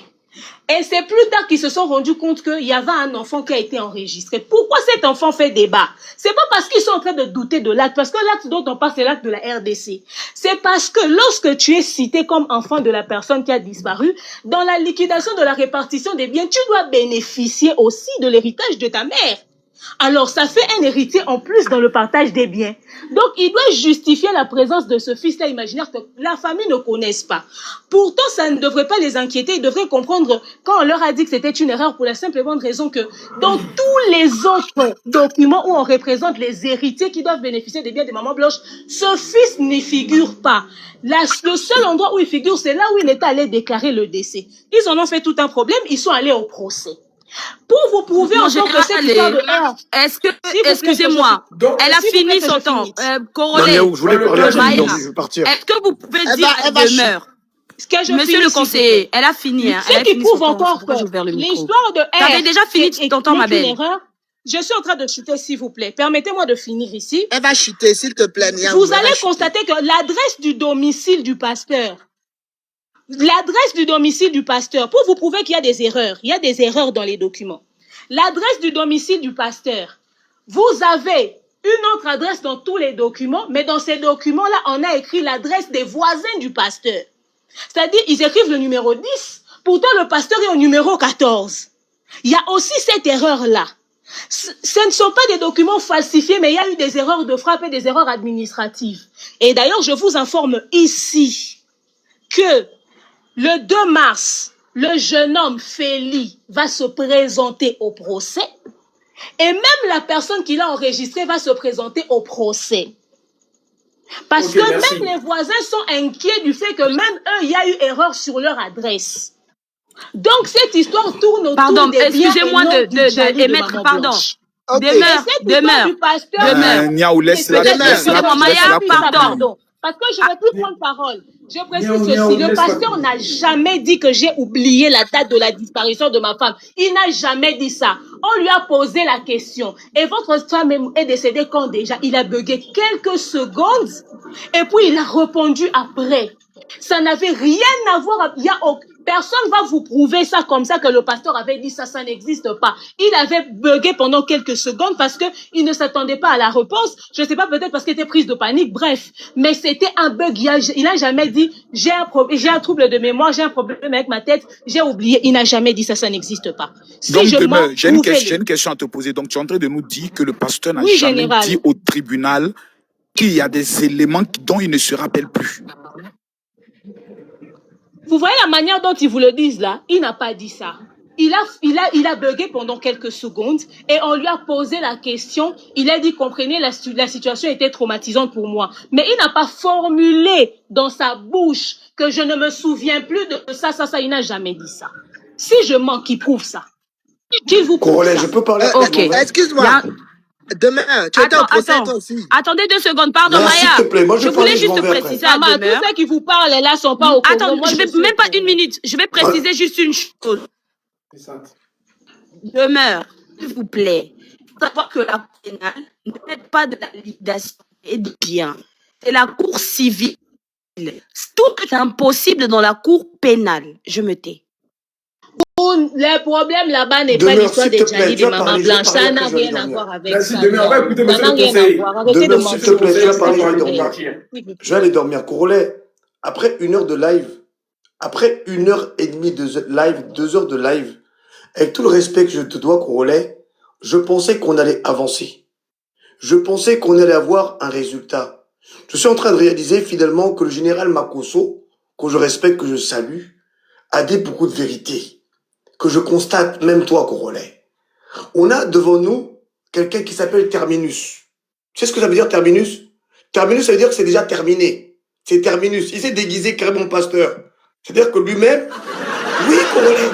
Et c'est plus tard qu'ils se sont rendus compte qu'il y avait un enfant qui a été enregistré. Pourquoi cet enfant fait débat? C'est pas parce qu'ils sont en train de douter de l'acte, parce que l'acte dont on parle, c'est l'acte de la RDC. C'est parce que lorsque tu es cité comme enfant de la personne qui a disparu, dans la liquidation de la répartition des biens, tu dois bénéficier aussi de l'héritage de ta mère. Alors, ça fait un héritier en plus dans le partage des biens. Donc, il doit justifier la présence de ce fils-là imaginaire que la famille ne connaisse pas. Pourtant, ça ne devrait pas les inquiéter. Ils devraient comprendre quand on leur a dit que c'était une erreur pour la simple et bonne raison que dans tous les autres documents où on représente les héritiers qui doivent bénéficier des biens de Maman Blanche, ce fils n'y figure pas. Le seul endroit où il figure, c'est là où il est allé déclarer le décès. Ils en ont fait tout un problème. Ils sont allés au procès. Pour vous prouver encore que cette histoire de erreur. Est-ce que, excusez-moi, elle a fini son temps. Corollaire. Je voulais parler je veux partir. Est-ce que vous pouvez dire elle demeure? Monsieur le conseiller, elle a fini. Ce qui prouve encore que l'histoire de erreur. T'avais déjà fini ton temps, ma belle. Je suis en train de chuter, s'il vous plaît. Permettez-moi de finir ici. Elle va chuter, s'il te plaît. Vous allez constater que l'adresse du domicile du pasteur, pour vous prouver qu'il y a des erreurs, il y a des erreurs dans les documents. L'adresse du domicile du pasteur, vous avez une autre adresse dans tous les documents, mais dans ces documents-là, on a écrit l'adresse des voisins du pasteur. C'est-à-dire, ils écrivent le numéro 10, pourtant le pasteur est au numéro 14. Il y a aussi cette erreur-là. Ce ne sont pas des documents falsifiés, mais il y a eu des erreurs de frappe et des erreurs administratives. Et d'ailleurs, je vous informe ici que le 2 mars, le jeune homme Félix va se présenter au procès et même la personne qui l'a enregistré va se présenter au procès. Parce que merci. même les voisins sont inquiets du fait que même eux, il y a eu erreur sur leur adresse. Donc cette histoire tourne autour des biens excusez-moi d'émettre, pardon. Demeure. Niaou, laisse-la. Maya, pardon. Parce que je ne vais plus prendre parole. Je précise ceci, le pasteur n'a jamais dit que j'ai oublié la date de la disparition de ma femme. Il n'a jamais dit ça. On lui a posé la question. Et votre femme est décédée quand déjà? Il a bugué quelques secondes et puis il a répondu après. Ça n'avait rien à voir. Personne va vous prouver ça comme ça que le pasteur avait dit ça, ça n'existe pas. Il avait bugué pendant quelques secondes parce que il ne s'attendait pas à la réponse. Je ne sais pas, peut-être parce qu'il était prise de panique. Bref, mais c'était un bug. Il n'a jamais dit j'ai un trouble de mémoire, j'ai un problème avec ma tête, j'ai oublié. Il n'a jamais dit ça, ça n'existe pas. Donc, j'ai une question à te poser. Donc, tu es en train de nous dire que le pasteur n'a jamais dit au tribunal qu'il y a des éléments dont il ne se rappelle plus. Vous voyez la manière dont ils vous le disent là? Il n'a pas dit ça. Il a bugué pendant quelques secondes et on lui a posé la question. Il a dit, comprenez, la situation était traumatisante pour moi. Mais il n'a pas formulé dans sa bouche que je ne me souviens plus de ça. Il n'a jamais dit ça. Si je mens, qui prouve ça? Qu'il vous prouve ça? Je peux parler? Ok. Excuse-moi. Demain, tu étais en procès aussi. Attendez 2 secondes, pardon, Non, Maya. s'il te plaît, moi, je voulais juste préciser à Demeure. Tous ceux qui vous parlent là sont pas au courant. Attends, je vais même pas une minute. Je vais préciser juste une chose. Demeure, s'il vous plaît. Il faut savoir que la cour pénale ne traite pas de la liquidation et des biens. C'est la cour civile. Tout est impossible dans la cour pénale. Je me tais. Le problème là-bas n'est pas l'histoire des Djali de Maman Blanche. Ça n'a rien à voir avec ça. On va écouter monsieur le conseiller. Arrêtez de s'il te plaît, tu vas parler, je vais aller dormir. Corollaire, après 1 heure de live, après 1h30 de live, 2 heures de live, avec tout le respect que je te dois, Corollaire, je pensais qu'on allait avancer. Je pensais qu'on allait avoir un résultat. Je suis en train de réaliser finalement que le général Makosso, que je respecte, que je salue, a dit beaucoup de vérités, que je constate, même toi, Congolais. On a devant nous quelqu'un qui s'appelle Terminus. Tu sais ce que ça veut dire, Terminus? Terminus, ça veut dire que c'est déjà terminé. C'est Terminus. Il s'est déguisé carrément pasteur. C'est-à-dire que lui-même, oui, Congolais,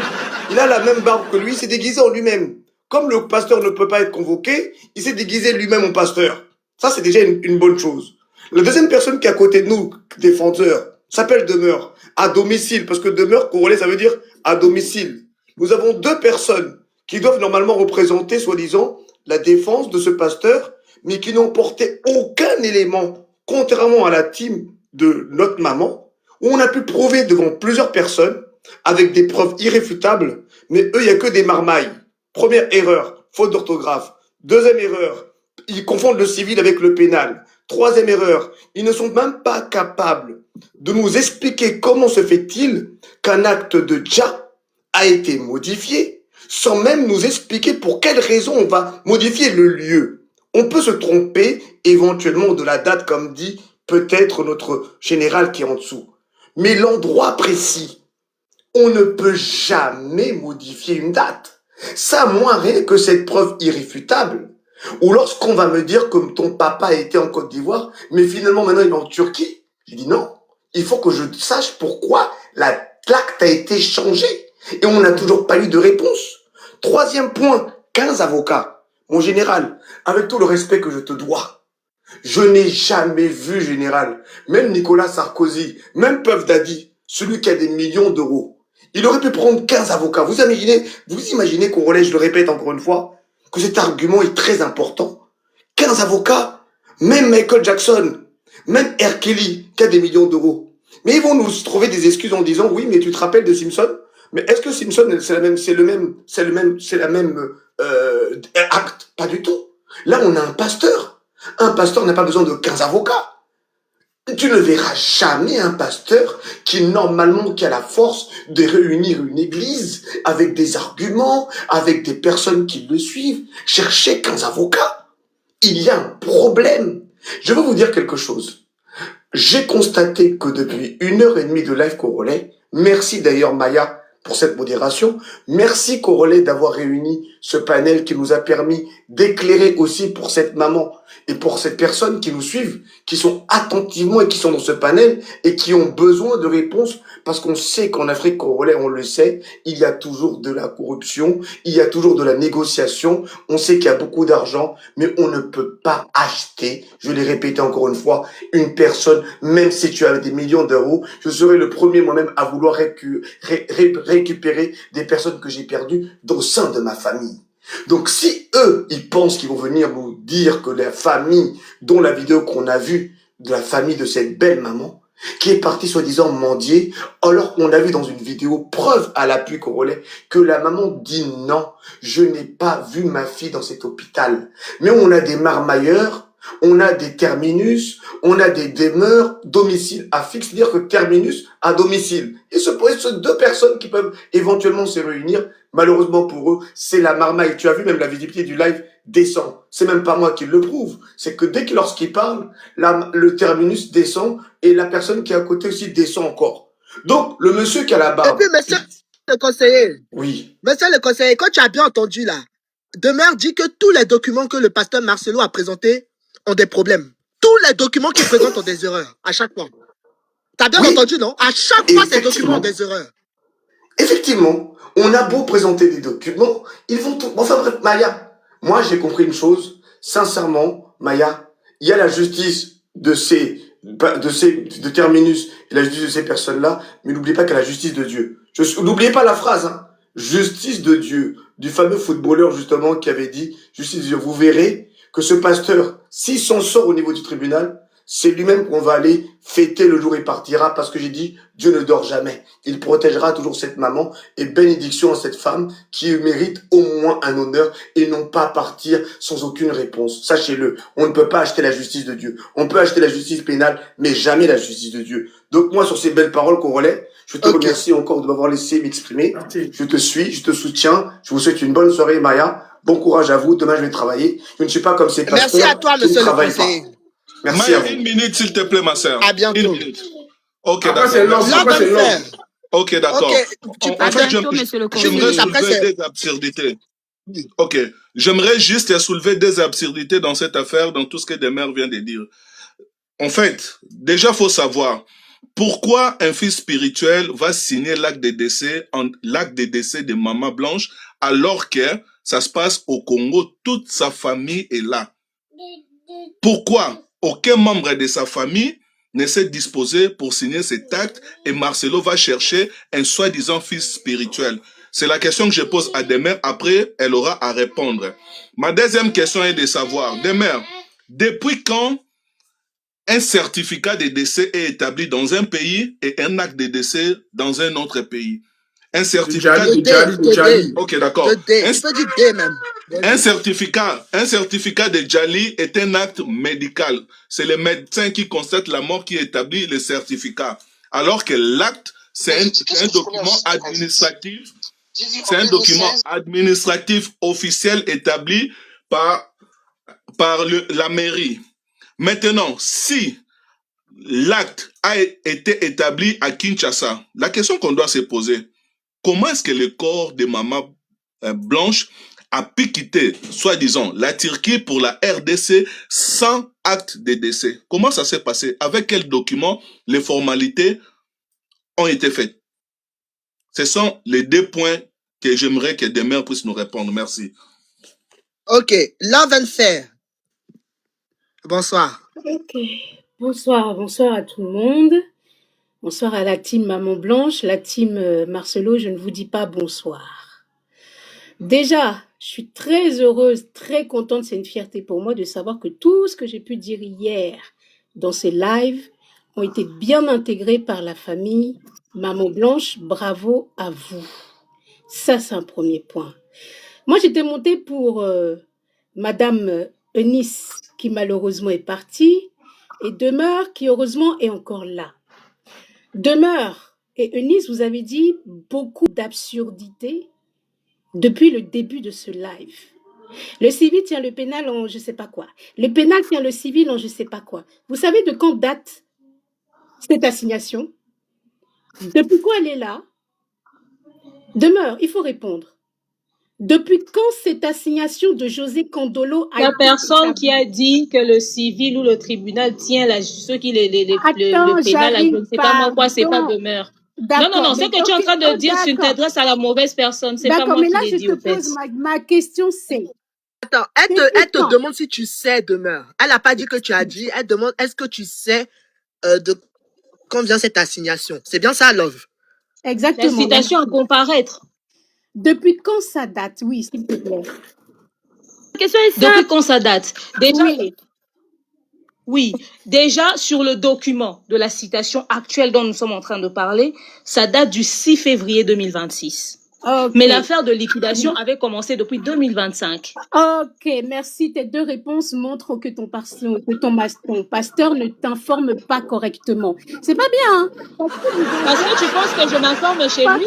il a la même barbe que lui, il s'est déguisé en lui-même. Comme le pasteur ne peut pas être convoqué, il s'est déguisé lui-même en pasteur. Ça, c'est déjà une bonne chose. La deuxième personne qui est à côté de nous, défenseur, s'appelle Demeure, à domicile, parce que Demeure, Congolais, ça veut dire à domicile. Nous avons deux personnes qui doivent normalement représenter, soi-disant, la défense de ce pasteur, mais qui n'ont porté aucun élément, contrairement à la team de notre maman, où on a pu prouver devant plusieurs personnes, avec des preuves irréfutables, mais eux, il n'y a que des marmailles. Première erreur, faute d'orthographe. Deuxième erreur, ils confondent le civil avec le pénal. Troisième erreur, ils ne sont même pas capables de nous expliquer comment se fait-il qu'un acte de Dja a été modifié, sans même nous expliquer pour quelle raison on va modifier le lieu. On peut se tromper éventuellement de la date, comme dit peut-être notre général qui est en dessous. Mais l'endroit précis, on ne peut jamais modifier une date. Ça, moi, rien que cette preuve irréfutable. Ou lorsqu'on va me dire que ton papa était en Côte d'Ivoire, mais finalement maintenant il est en Turquie. Je dis non, il faut que je sache pourquoi l'acte a été changé. Et on n'a toujours pas eu de réponse. Troisième point, 15 avocats. Mon général, avec tout le respect que je te dois, je n'ai jamais vu, général, même Nicolas Sarkozy, même Puff Daddy, celui qui a des millions d'euros, il aurait pu prendre 15 avocats. Vous imaginez, Congolais, je le répète encore une fois, que cet argument est très important. 15 avocats, même Michael Jackson, même R. Kelly, qui a des millions d'euros. Mais ils vont nous trouver des excuses en disant, oui, mais tu te rappelles de Simpson? Mais est-ce que Simpson, c'est la même acte? Pas du tout. Là, on a un pasteur. Un pasteur n'a pas besoin de 15 avocats. Tu ne verras jamais un pasteur qui a la force de réunir une église avec des arguments, avec des personnes qui le suivent, chercher 15 avocats. Il y a un problème. Je vais vous dire quelque chose. J'ai constaté que depuis 1h30 de live Congolais, merci d'ailleurs Maya pour cette modération, merci Congolais d'avoir réuni ce panel qui nous a permis d'éclairer aussi pour cette maman et pour cette personne qui nous suivent, qui sont attentivement et qui sont dans ce panel et qui ont besoin de réponses parce qu'on sait qu'en Afrique Congolais, on le sait, il y a toujours de la corruption, il y a toujours de la négociation, on sait qu'il y a beaucoup d'argent, mais on ne peut pas acheter, je l'ai répété encore une fois, une personne, même si tu as des millions d'euros, je serai le premier moi-même à vouloir récupérer des personnes que j'ai perdues au sein de ma famille. Donc si eux, ils pensent qu'ils vont venir nous dire que la famille, dont la vidéo qu'on a vue, de la famille de cette belle maman, qui est partie soi-disant mendier, alors qu'on a vu dans une vidéo, preuve à l'appui Congolais, que la maman dit non, je n'ai pas vu ma fille dans cet hôpital. Mais on a des marmailleurs, on a des terminus, on a des demeures, domicile à fixe, c'est-à-dire que terminus à domicile. Et ce deux personnes qui peuvent éventuellement se réunir, malheureusement pour eux, c'est la marmaille. Tu as vu même la visibilité du live descend. C'est même pas moi qui le prouve. C'est que dès que lorsqu'il parle, le terminus descend et la personne qui est à côté aussi descend encore. Donc, le monsieur qui a la barbe. Et puis, monsieur le conseiller. Oui. Monsieur le conseiller, quand tu as bien entendu là, Demeure dit que tous les documents que le pasteur Marcelo a présentés ont des problèmes. Tous les documents qu'il présente ont des erreurs, à chaque fois. T'as bien entendu, non? À chaque fois, ces documents ont des erreurs. Effectivement, on a beau présenter des documents, ils vont tout... Enfin bref, Maya, moi j'ai compris une chose, sincèrement, Maya, il y a la justice de Terminus et la justice de ces personnes-là, mais n'oubliez pas qu'il y a la justice de Dieu. N'oubliez pas la phrase, hein. Justice de Dieu, du fameux footballeur justement qui avait dit, justice de Dieu, vous verrez que ce pasteur, s'il s'en sort au niveau du tribunal, c'est lui-même qu'on va aller fêter le jour où il partira, parce que j'ai dit, Dieu ne dort jamais. Il protégera toujours cette maman, et bénédiction à cette femme qui mérite au moins un honneur et non pas partir sans aucune réponse. Sachez-le, on ne peut pas acheter la justice de Dieu. On peut acheter la justice pénale, mais jamais la justice de Dieu. Donc moi, sur ces belles paroles Congolais, je te remercie encore de m'avoir laissé m'exprimer. Je te suis, je te soutiens. Je vous souhaite une bonne soirée, Maya. Bon courage à vous. Demain, je vais travailler. Je ne suis pas comme ces pasteurs. Merci à toi, monsieur le conseiller. Merci Maya, à vous. Une minute, s'il te plaît, ma sœur. À bientôt. Une minute. Ok, après, c'est l'homme. Ok, d'accord. En fait, j'aimerais soulever des absurdités. Ok, j'aimerais juste soulever des absurdités dans cette affaire, dans tout ce que Demer vient de dire. En fait, déjà, faut savoir pourquoi un fils spirituel va signer l'acte de décès de Maman Blanche alors que ça se passe au Congo, toute sa famille est là. Pourquoi aucun membre de sa famille ne s'est disposé pour signer cet acte et Marcelo va chercher un soi-disant fils spirituel? C'est la question que je pose à Demer. Après, elle aura à répondre. Ma deuxième question est de savoir, Demer, depuis quand un certificat de décès est établi dans un pays et un acte de décès dans un autre pays? Un certificat de Djali. Ok, d'accord. Un certificat de Djali est un acte médical. C'est le médecin qui constate la mort qui établit le certificat. Alors que l'acte, c'est un document administratif. C'est un document administratif officiel établi par la mairie. Maintenant, si l'acte a été établi à Kinshasa, la question qu'on doit se poser, comment est-ce que le corps de Maman Blanche a pu quitter, soi-disant, la Turquie pour la RDC sans acte de décès? Comment ça s'est passé? Avec quels documents les formalités ont été faites? Ce sont les deux points que j'aimerais que Demer puisse nous répondre. Merci. Ok, Love and Fair. Bonsoir. Ok, bonsoir à tout le monde. Bonsoir à la team Maman Blanche, la team Marcelo, je ne vous dis pas bonsoir. Déjà, je suis très heureuse, très contente, c'est une fierté pour moi de savoir que tout ce que j'ai pu dire hier dans ces lives ont été bien intégrés par la famille Maman Blanche. Bravo à vous. Ça, c'est un premier point. Moi, j'étais montée pour Madame Eunice, qui malheureusement est partie, et Demeure, qui heureusement est encore là. Demeure et Eunice, vous avez dit beaucoup d'absurdités depuis le début de ce live. Le civil tient le pénal en je sais pas quoi. Le pénal tient le civil en je sais pas quoi. Vous savez de quand date cette assignation? Depuis quand elle est là? Demeure, il faut répondre. Depuis quand cette assignation de José Candolo a la personne qui a dit que le civil ou le tribunal tient le pénal, je ne sais pas moi quoi, c'est pas Demeure. Non, ce que tu es en train de dire, tu t'adresses à la mauvaise personne, c'est pas moi qui l'ai dit, au fait. Ma question c'est... Attends, elle te demande si tu sais Demeure. Elle n'a pas dit que tu as dit, elle demande est-ce que tu sais de quand vient cette assignation. C'est bien ça, Love? Exactement. L'incitation à comparaître. Depuis quand ça date? Oui, s'il te plaît. La question est simple. Depuis quand ça date? Déjà, oui, déjà sur le document de la citation actuelle dont nous sommes en train de parler, ça date du 6 février 2026. Okay. Mais l'affaire de liquidation avait commencé depuis 2025. Ok, merci. Tes deux réponses montrent que ton pasteur ne t'informe pas correctement. C'est pas bien, hein? Parce que tu penses que je m'informe chez lui?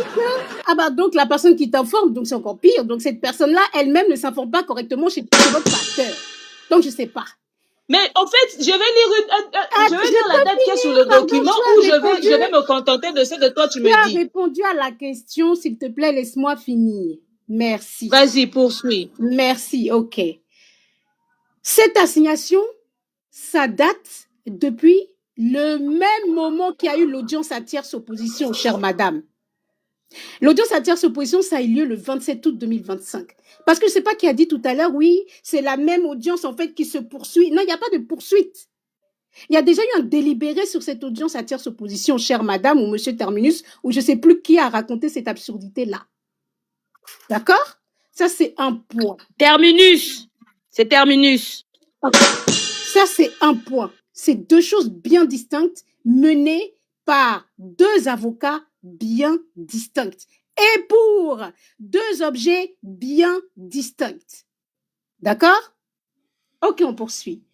Ah bah donc la personne qui t'informe, donc c'est encore pire. Donc cette personne-là, elle-même ne s'informe pas correctement chez votre pasteur. Donc je sais pas. Mais en fait, je vais lire la date qui est sur le document ou je vais me contenter de ce que toi tu me dis. Tu as répondu à la question, s'il te plaît, laisse-moi finir. Merci. Vas-y, poursuis. Merci, ok. Cette assignation, ça date depuis le même moment qu'il y a eu l'audience à tierce opposition, chère madame. L'audience à tierce opposition, ça a eu lieu le 27 août 2025. Parce que je ne sais pas qui a dit tout à l'heure, oui, c'est la même audience en fait qui se poursuit. Non, il n'y a pas de poursuite. Il y a déjà eu un délibéré sur cette audience à tierce opposition, chère madame ou monsieur Terminus, ou je ne sais plus qui a raconté cette absurdité-là. D'accord? Ça, c'est un point. Terminus. C'est Terminus. Ça, c'est un point. C'est deux choses bien distinctes menées par deux avocats bien distincts et pour deux objets bien distincts. D'accord? Ok, on poursuit.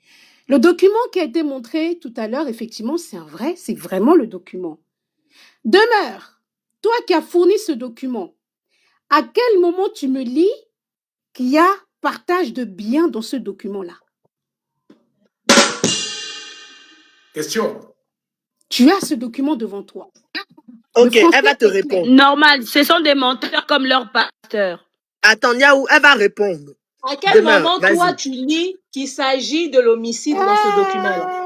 Le document qui a été montré tout à l'heure, effectivement, c'est vraiment le document. Demeure, toi qui as fourni ce document, à quel moment tu me lis qu'il y a partage de biens dans ce document-là? Question. Tu as ce document devant toi. Ok, elle va te répondre. Normal, ce sont des menteurs comme leur pasteur. Attends, Niaou, elle va répondre. À quel moment, toi, tu lis qu'il s'agit de l'homicide dans ce document-là?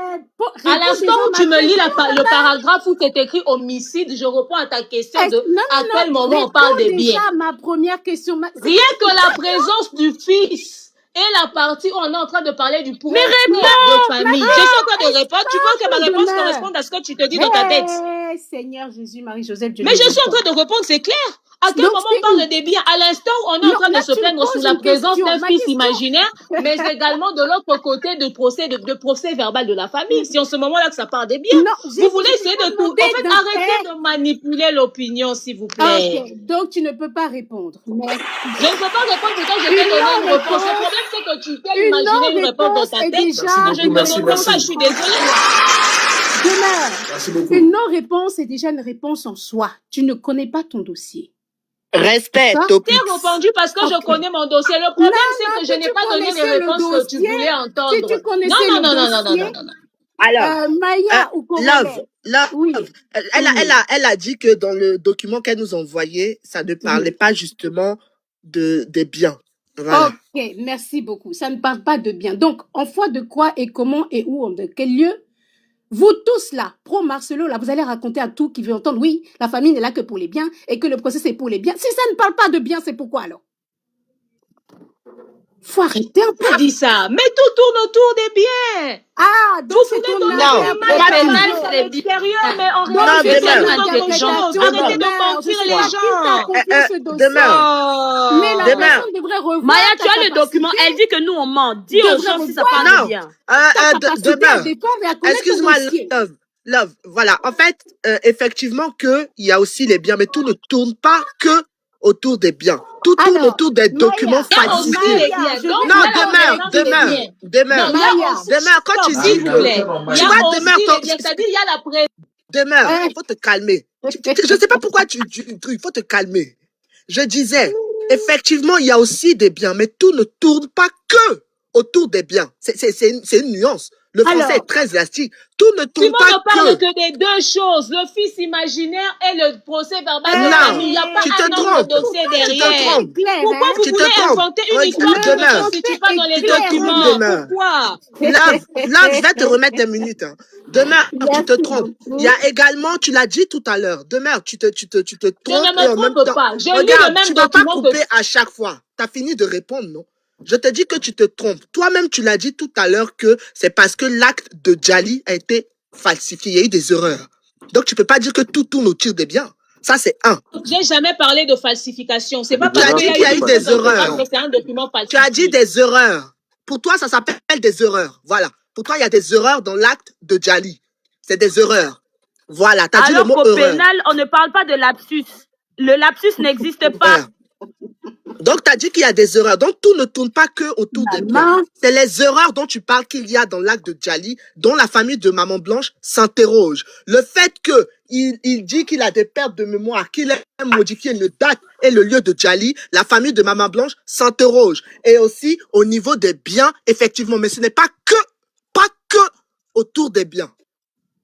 À l'instant où tu me lis le paragraphe où c'est écrit homicide, je réponds à ta question de à quel moment on parle des biens. Déjà ma première question. Rien que la présence du fils et la partie où on est en train de parler du pouvoir de famille. Je suis en train de répondre. Tu veux que ma réponse corresponde à ce que tu te dis dans ta tête? Seigneur Jésus, Marie-Joseph, mais je suis en train de répondre, c'est clair. À quel moment on parle des biens? À l'instant où on est en train de se plaindre sous la présence d'un fils imaginaire, mais également de l'autre côté de procès verbal de la famille. C'est en ce moment-là que ça parle des biens. Vous voulez essayer de tout. En fait, arrêtez de manipuler l'opinion, s'il vous plaît. Okay. Donc, tu ne peux pas répondre. Mais... Je ne peux pas répondre parce que je t'ai donné une réponse. Le problème, c'est que tu t'es imaginé une réponse dans ta tête. Je ne te réponds pas, je suis désolée. Demain, une non-réponse est déjà une réponse en soi. Tu ne connais pas ton dossier. Respect. T'es répondu parce que je connais mon dossier. Le problème, c'est que je n'ai pas donné les réponses que tu voulais entendre. Si tu connaissais non. Alors, Maya ou Love, oui. Elle a dit que dans le document qu'elle nous envoyait, ça ne parlait pas justement des biens. Voilà. Ok, merci beaucoup. Ça ne parle pas de biens. Donc, en foi de quoi et comment et où, de quel lieu? Vous tous là, pro-Marcelo, là, vous allez raconter à tout qui veut entendre, oui, la famille n'est là que pour les biens et que le procès c'est pour les biens. Si ça ne parle pas de biens, c'est pourquoi alors? Faut arrêter un peu. Dis ça, mais tout tourne autour des biens. Ah, donc c'est ton pénal, c'est des biens, mais en réalité, arrêtez de mentir les gens. Demain, Maya, tu as le document, elle dit que nous on ment. Dis aux gens si ça parle de biens. Demain, excuse-moi, Love, voilà. En fait, effectivement qu'il y a aussi les biens, mais tout ne tourne pas que autour des biens. Tout tourne autour des documents falsifiés. Non, demain, quand tu dis que... Tu vois, demain, il faut te calmer. Je ne sais pas pourquoi il faut te calmer. Je disais, effectivement, il y a aussi des biens, mais tout ne tourne pas que autour des biens. C'est une nuance. Le français est très élastique. Tout ne tourne pas que... Tu ne parles que des deux choses, le fils imaginaire et le procès verbal de famille. Il n'y a pas un autre dossier derrière. Pourquoi vous voulez inventer une histoire qui ne se situe pas dans les documents? Pourquoi? Là, je vais te remettre des minutes. Demain, tu te trompes. Il y a également, tu l'as dit tout à l'heure, demain, tu te trompes. Je ne me trompe pas. Regarde, tu ne dois pas couper à chaque fois. Tu as fini de répondre, non? Je te dis que tu te trompes. Toi-même, tu l'as dit tout à l'heure que c'est parce que l'acte de Djali a été falsifié. Il y a eu des erreurs. Donc, tu peux pas dire que tout tourne autour des biens. Ça, c'est un. J'ai jamais parlé de falsification. C'est pas parce qu'il y a eu des erreurs. C'est un document falsifié. Tu as dit des erreurs. Pour toi, ça s'appelle des erreurs. Voilà. Pour toi, il y a des erreurs dans l'acte de Djali. C'est des erreurs. Voilà. Tu as dit le mot erreur. Alors qu'au pénal, on ne parle pas de lapsus. Le lapsus n'existe pas. Donc, tu as dit qu'il y a des erreurs. Donc, tout ne tourne pas que autour des biens. C'est les erreurs dont tu parles qu'il y a dans l'acte de Djali, dont la famille de Maman Blanche s'interroge. Le fait qu'il dit qu'il a des pertes de mémoire, qu'il a modifié le date et le lieu de Djali, la famille de Maman Blanche s'interroge. Et aussi, au niveau des biens, effectivement. Mais ce n'est pas que autour des biens.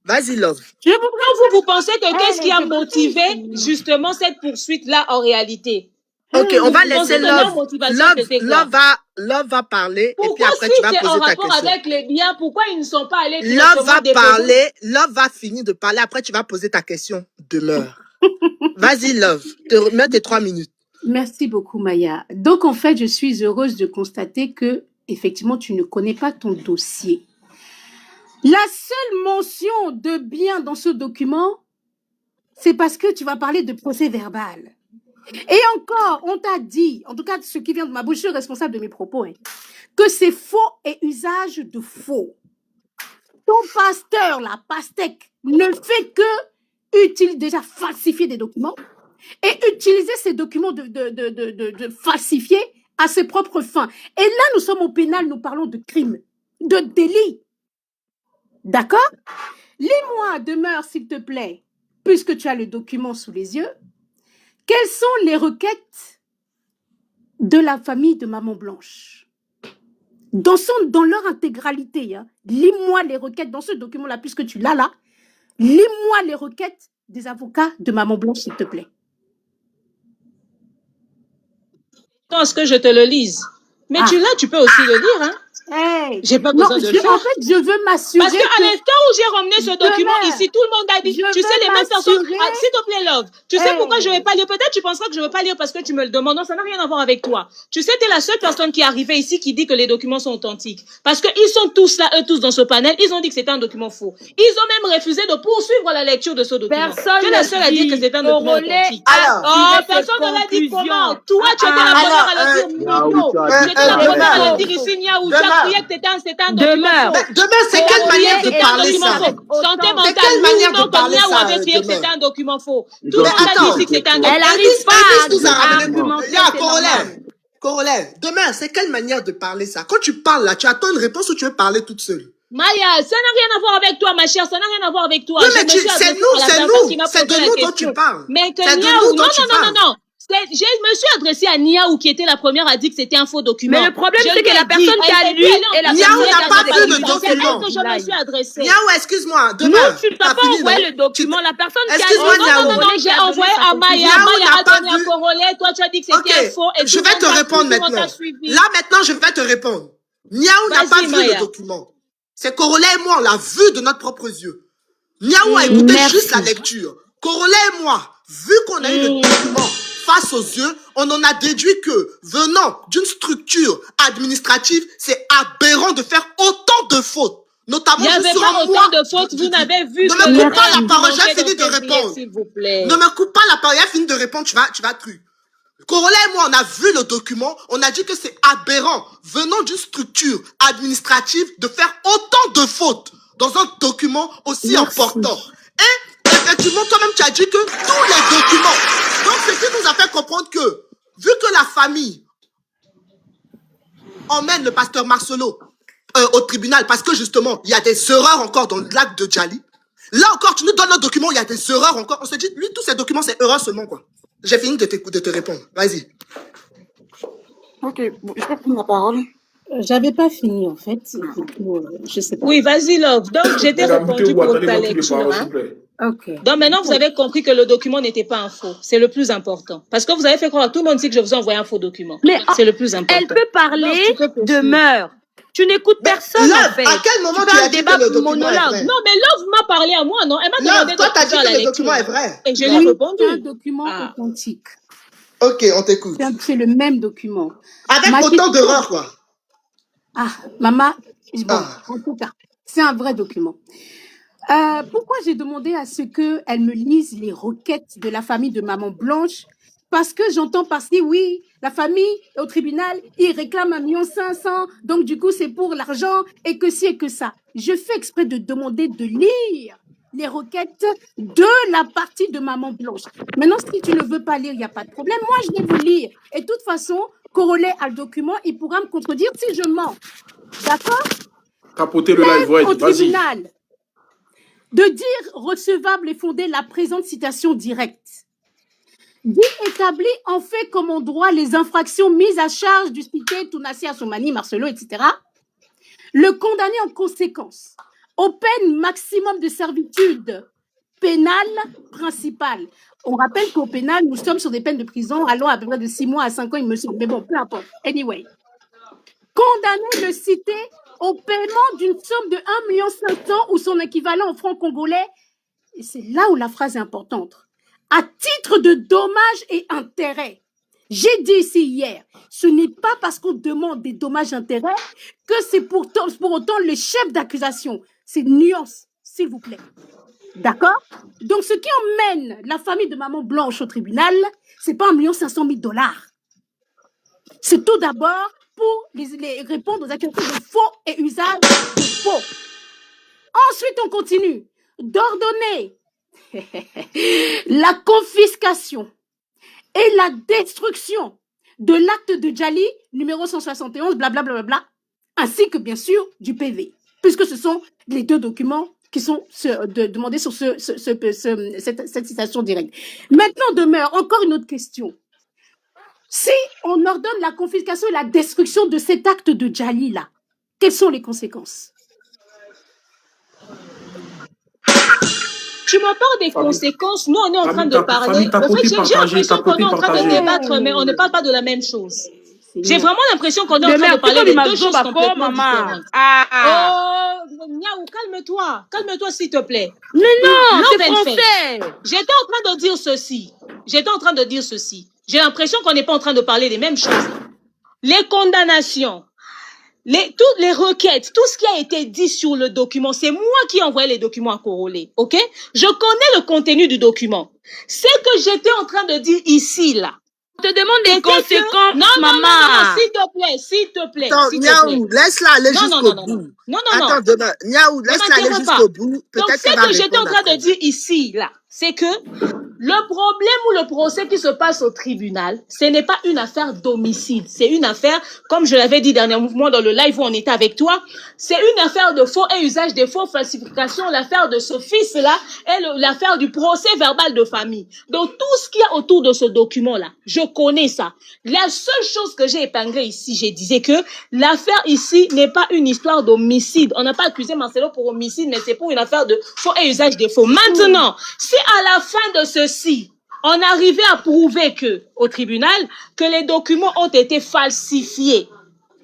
Vas-y, Love. Vous pensez que qu'est-ce qui a motivé justement cette poursuite-là en réalité? Ok, on va laisser Love va parler. Pourquoi, et puis après, tu vas poser ta question. En rapport avec les biens, pourquoi ils ne sont pas allés Love va finir de parler. Après, tu vas poser ta question. Demeure. Vas-y, Love. Mets tes 3 minutes. Merci beaucoup, Maya. Donc, en fait, je suis heureuse de constater que, effectivement, tu ne connais pas ton dossier. La seule mention de bien dans ce document, c'est parce que tu vas parler de procès verbal. Et encore, on t'a dit, en tout cas ce qui vient de ma bouche, je suis responsable de mes propos, que c'est faux et usage de faux. Ton pasteur, la pastèque, ne fait que déjà falsifier des documents et utiliser ces documents de falsifier à ses propres fins. Et là, nous sommes au pénal, nous parlons de crime, de délit. D'accord? Lis-moi, demeure, s'il te plaît, puisque tu as le document sous les yeux. Quelles sont les requêtes de la famille de Maman Blanche? Dans leur intégralité, lis-moi les requêtes dans ce document-là, puisque tu l'as là. Lis-moi les requêtes des avocats de Maman Blanche, s'il te plaît. Attends, est-ce que je te le lise? Mais tu peux aussi le lire, hein? Hey. J'ai pas besoin de le faire. En fait, je veux m'assurer. Parce qu'à l'instant où j'ai ramené ce document ici, tout le monde a dit, tu sais, les mêmes personnes. Ah, s'il te plaît, Love. Tu sais pourquoi je vais pas lire? Peut-être tu penseras que je veux pas lire parce que tu me le demandes. Non, ça n'a rien à voir avec toi. Tu sais, t'es la seule personne qui est arrivée ici qui dit que les documents sont authentiques. Parce qu'ils sont tous là, eux tous dans ce panel, ils ont dit que c'était un document faux. Ils ont même refusé de poursuivre la lecture de ce document. Personne tu es la seule à dire que c'est un document authentique. Personne ne l'a dit comment? Toi, tu étais la première à le dire. Non, tu étais la première à le dire ici, Niaou. Tu as crié que c'était un document faux. Demain, c'est quelle manière de parler ça? Santé mentale, nous, comme Niaou avait crié que c'était un document faux. Tout le monde a dit ici que c'était un document faux. Elle n'arrive pas à argumenter. Corollaire, demain, c'est quelle manière de parler ça? Quand tu parles là, tu attends une réponse ou tu veux parler toute seule? Maya, ça n'a rien à voir avec toi, ma chère, ça n'a rien à voir avec toi. Oui, mais c'est de nous dont tu parles. Mais que Niaou, non. Je me suis adressée à Niaou qui était la première à dire que c'était un faux document. Mais le problème, c'est que la personne qui a lu et la Niaou n'a pas vu le document. Que je me suis adressée. Niaou, excuse-moi. Demain, tu n'as pas envoyé le document. La personne qui a lu. Non, j'ai envoyé à Maya. Maya a donné un corollaire. Toi, tu as dit que c'était un faux. Je vais te répondre maintenant. Là, maintenant, je vais te répondre. Niaou n'a pas vu le document. C'est Corollaire et moi, on l'a vu de notre propre yeux. Niaou a écouté juste la lecture. Corollaire et moi, vu qu'on a eu le document face aux yeux, on en a déduit que, venant d'une structure administrative, c'est aberrant de faire autant de fautes. Notamment, il n'y avait pas autant de fautes, vous n'avez vu que... Ne me coupe pas la parole, j'ai fini de répondre. Ne me coupe pas la parole, j'ai fini de répondre, tu vas truc. Corollaire et moi, on a vu le document, on a dit que c'est aberrant, venant d'une structure administrative, de faire autant de fautes dans un document aussi important. Et effectivement, toi-même, tu as dit que tous les documents. Donc, ce qui nous a fait comprendre que, vu que la famille emmène le pasteur Marcelo au tribunal, parce que justement, il y a des erreurs encore dans l'acte de Djali, là encore, tu nous donnes un document, il y a des erreurs encore. On se dit, lui, tous ces documents, c'est erreur seulement, quoi. J'ai fini de te répondre. Vas-y. Ok, bon, je peux prendre la parole. J'avais pas fini, en fait. Je sais pas. Oui, vas-y, Love. Donc, j'ai répondu pour ta lecture. Hein? Okay. Donc, maintenant, vous avez compris que le document n'était pas un faux. C'est le plus important. Parce que vous avez fait croire à tout le monde ici que je vous ai envoyé un faux document. Mais c'est le plus important. Elle peut parler de meurtre. Tu n'écoutes personne, Love, en fait. à quel moment tu as dit que le document est vrai? Non, mais Love m'a parlé à moi, non? Elle m'a demandé toi, t'as dit que le document est vrai. Et je lui ai répondu. C'est un document authentique. Ok, on t'écoute. C'est le même document. Avec autant d'erreurs, quoi. Ah, maman, bon, en tout cas, c'est un vrai document. Pourquoi j'ai demandé à ce qu'elle me lise les requêtes de la famille de Maman Blanche? Parce que j'entends passer, oui, la famille au tribunal, ils réclament 1,5 million, donc du coup c'est pour l'argent, et que ci et que ça. Je fais exprès de demander de lire les requêtes de la partie de Maman Blanche. Maintenant, si tu ne veux pas lire, il n'y a pas de problème. Moi, je vais vous lire. Et de toute façon, Corollaire a le document, il pourra me contredire si je mens. D'accord? Capoter le live, ouais, au tribunal, de dire recevable et fondé la présente citation directe. Dit établi en fait comme en droit les infractions mises à charge du cité Tounassi Assoumani, Marcelo, etc. Le condamné en conséquence aux peines maximum de servitude pénale principale. On rappelle qu'au pénal, nous sommes sur des peines de prison allant à peu près de 6 mois à 5 ans, il me semble. Mais bon, peu importe. Anyway. Condamné le cité au paiement d'une somme de 1,5 million ou son équivalent en francs congolais. Et c'est là où la phrase est importante. À titre de dommages et intérêts. J'ai dit ici hier, ce n'est pas parce qu'on demande des dommages et intérêts que c'est pour autant le chef d'accusation. C'est une nuance, s'il vous plaît. D'accord? Donc, ce qui emmène la famille de Maman Blanche au tribunal, c'est pas 1,5 million. C'est tout d'abord pour les répondre aux accusations de faux et usage de faux. Ensuite, on continue d'ordonner la confiscation et la destruction de l'acte de Djali, numéro 171, blablabla, ainsi que bien sûr du PV, puisque ce sont les deux documents qui sont demandés sur cette citation directe. Maintenant demeure encore une autre question. Si on ordonne la confiscation et la destruction de cet acte de Djali là, quelles sont les conséquences? Tu me parles des conséquences. Nous, on est en train de parler. En fait, j'ai l'impression qu'on est en train de débattre, mais on ne parle pas de la même chose. J'ai vraiment l'impression qu'on est en train de parler de deux choses complètement différentes. Oh, Niaou, calme-toi. Calme-toi, s'il te plaît. Mais non, c'est français. J'étais en train de dire ceci. J'ai l'impression qu'on n'est pas en train de parler des mêmes choses. Les condamnations, toutes les requêtes, tout ce qui a été dit sur le document, c'est moi qui ai envoyé les documents à Korole, ok? Je connais le contenu du document. Ce que j'étais en train de dire ici, là. On te demande des conséquences, maman. Non, s'il te plaît. Attends, Niaou, laisse-la aller jusqu'au bout. Non. Attends, demain, Niaou, laisse-la aller jusqu'au bout. Donc, ce que j'étais en train de dire ici, là, c'est que le problème ou le procès qui se passe au tribunal, ce n'est pas une affaire d'homicide. C'est une affaire, comme je l'avais dit dernièrement dans le live où on était avec toi, c'est une affaire de faux et usage des faux, falsification, l'affaire de ce fils-là et l'affaire du procès verbal de famille. Donc, tout ce qu'il y a autour de ce document-là, je connais ça. La seule chose que j'ai épinglée ici, je disais que l'affaire ici n'est pas une histoire d'homicide. On n'a pas accusé Marcelo pour homicide, mais c'est pour une affaire de faux et usage des faux. Maintenant, si à la fin de ceci, on arrivait à prouver au tribunal, que les documents ont été falsifiés,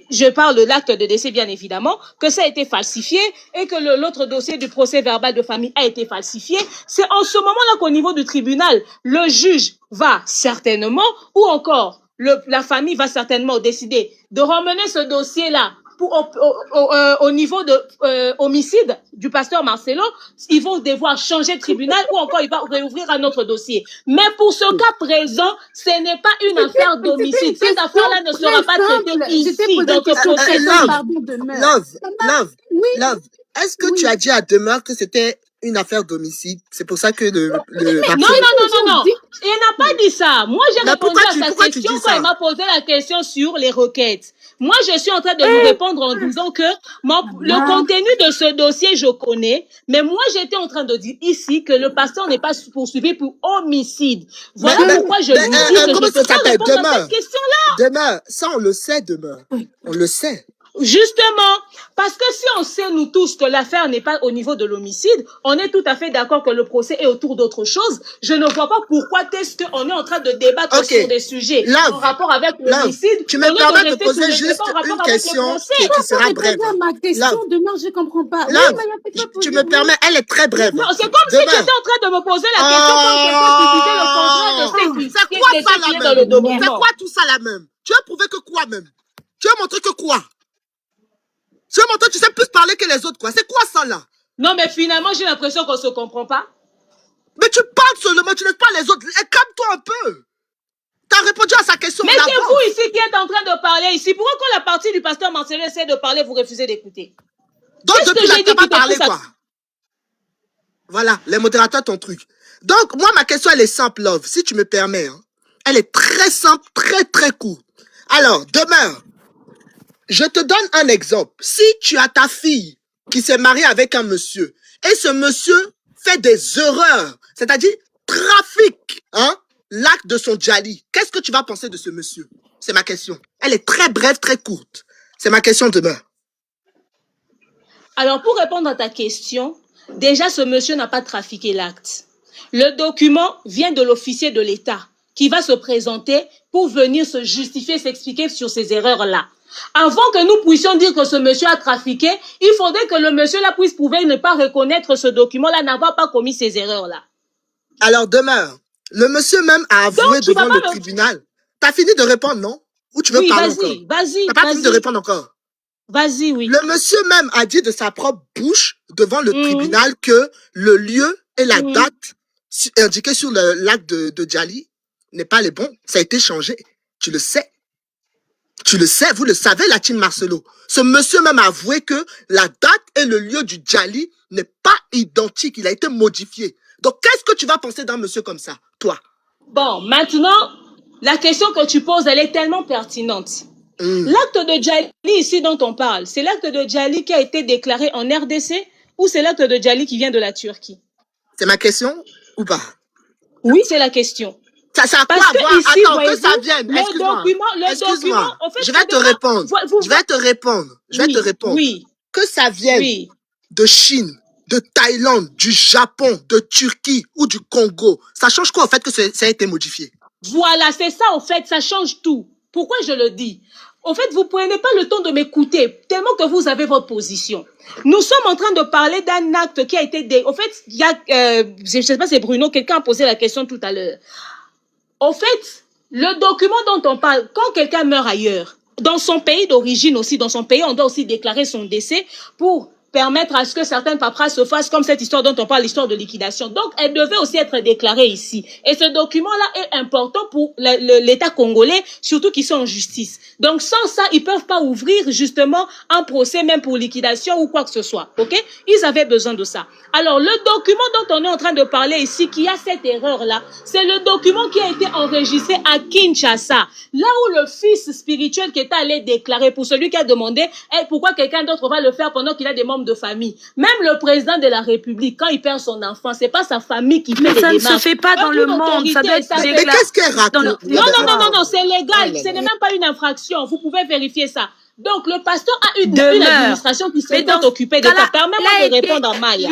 je parle de l'acte de décès bien évidemment, que ça a été falsifié et que l'autre dossier du procès verbal de famille a été falsifié, c'est en ce moment-là qu'au niveau du tribunal, le juge va certainement, ou encore la famille va certainement décider de ramener ce dossier-là au niveau de homicide du pasteur Marcelo. Ils vont devoir changer de tribunal ou encore il va réouvrir un autre dossier. Mais pour ce cas présent, ce n'est pas une affaire d'homicide. Cette affaire-là ne sera pas traitée ici dans ce procès. Love, est-ce que tu as dit à Demeure que c'était une affaire d'homicide? C'est pour ça que Non. Il n'a pas dit ça. Moi, j'ai répondu à sa question quand il m'a posé la question sur les requêtes. Moi, je suis en train de lui répondre en disant que le contenu de ce dossier, je connais. Mais moi, j'étais en train de dire ici que le pasteur n'est pas poursuivi pour homicide. Voilà pourquoi je lui dis que je peux pas répondre à cette question-là. Demeure, ça on le sait, Demeure. On le sait. Justement, parce que si on sait nous tous que l'affaire n'est pas au niveau de l'homicide, on est tout à fait d'accord que le procès est autour d'autre chose. Je ne vois pas pourquoi est-ce qu'on est en train de débattre sur des sujets en rapport avec l'homicide. Tu me permets de poser juste une question qui sera brève. Ma question demain, je comprends pas. Tu me permets, elle est très brève. Non, c'est comme si tu étais en train de me poser la question comme quelqu'un qui disait le contraire de ce qui est dans le document. C'est quoi tout ça là même? Tu veux prouver que quoi même? Tu veux montrer que quoi? Tu veux montrer que tu sais plus parler que les autres, quoi. C'est quoi ça, là? Non, mais finalement, j'ai l'impression qu'on se comprend pas. Mais tu parles seulement, tu laisses pas les autres. Calme-toi un peu. T'as répondu à sa question. Mais c'est vous ici qui êtes en train de parler ici. Pourquoi quand la partie du pasteur Marcelo essaie de parler, vous refusez d'écouter? Donc, depuis là, t'as pas parlé, quoi. Voilà, les modérateurs, ton truc. Donc, moi, ma question, elle est simple, Love, si tu me permets. Hein. Elle est très simple, très, très courte. Alors, Demeure. Je te donne un exemple. Si tu as ta fille qui s'est mariée avec un monsieur et ce monsieur fait des erreurs, c'est-à-dire trafique l'acte de son djali, qu'est-ce que tu vas penser de ce monsieur? C'est ma question. Elle est très brève, très courte. C'est ma question demain. Alors, pour répondre à ta question, déjà, ce monsieur n'a pas trafiqué l'acte. Le document vient de l'officier de l'État qui va se présenter pour venir se justifier, s'expliquer sur ces erreurs-là. Avant que nous puissions dire que ce monsieur a trafiqué, il faudrait que le monsieur-là puisse prouver ne pas reconnaître ce document-là, n'avoir pas commis ces erreurs-là. Alors, Demeure, le monsieur même a avoué devant le tribunal. T'as fini de répondre, non? Ou tu veux parler encore? Vas-y. T'as pas fini de répondre encore? Vas-y, oui. Le monsieur même a dit de sa propre bouche devant le tribunal que le lieu et la date indiqués sur l'acte de Djali n'est pas les bons. Ça a été changé. Tu le sais. Tu le sais, vous le savez, la team Marcelo. Ce monsieur même a avoué que la date et le lieu du Djali n'est pas identique. Il a été modifié. Donc, qu'est-ce que tu vas penser d'un monsieur comme ça, toi? Bon, maintenant, la question que tu poses, elle est tellement pertinente. L'acte de Djali ici dont on parle, c'est l'acte de Djali qui a été déclaré en RDC ou c'est l'acte de Djali qui vient de la Turquie? C'est ma question ou pas? Oui, c'est la question. Ça a quoi à voir? Attends, que ça vienne. Excuse-moi. En fait, je vais te répondre. Je vais te répondre. Oui. Que ça vienne de Chine de Thaïlande, du Japon, de Turquie ou du Congo, ça change quoi au fait que ça a été modifié? Voilà, c'est ça, au fait, ça change tout. Pourquoi je le dis? Au fait, vous prenez pas le temps de m'écouter, tellement que vous avez votre position. Nous sommes en train de parler d'un acte qui a été... Au fait, il y a... je ne sais pas si c'est Bruno, quelqu'un a posé la question tout à l'heure. Au fait, le document dont on parle, quand quelqu'un meurt ailleurs, dans son pays d'origine aussi, dans son pays, on doit aussi déclarer son décès pour permettre à ce que certaines paperasses se fassent, comme cette histoire dont on parle, l'histoire de liquidation. Donc, elle devait aussi être déclarée ici. Et ce document-là est important pour l'État congolais, surtout qu'ils sont en justice. Donc, sans ça, ils peuvent pas ouvrir justement un procès, même pour liquidation ou quoi que ce soit. OK? Ils avaient besoin de ça. Alors, le document dont on est en train de parler ici, qui a cette erreur-là, c'est le document qui a été enregistré à Kinshasa. Là où le fils spirituel qui est allé déclarer, pour celui qui a demandé, pourquoi quelqu'un d'autre va le faire pendant qu'il a des membres de famille. Même le président de la République, quand il perd son enfant, c'est pas sa famille qui fait les démarches. Ça ne se fait pas dans le monde. Ça doit être Mais qu'est-ce qu'elle raconte? Non, c'est légal. Ce n'est même pas une infraction. Vous pouvez vérifier ça. Donc, le pasteur a une administration qui s'est occupée de ça. Permets-moi de répondre à Maya.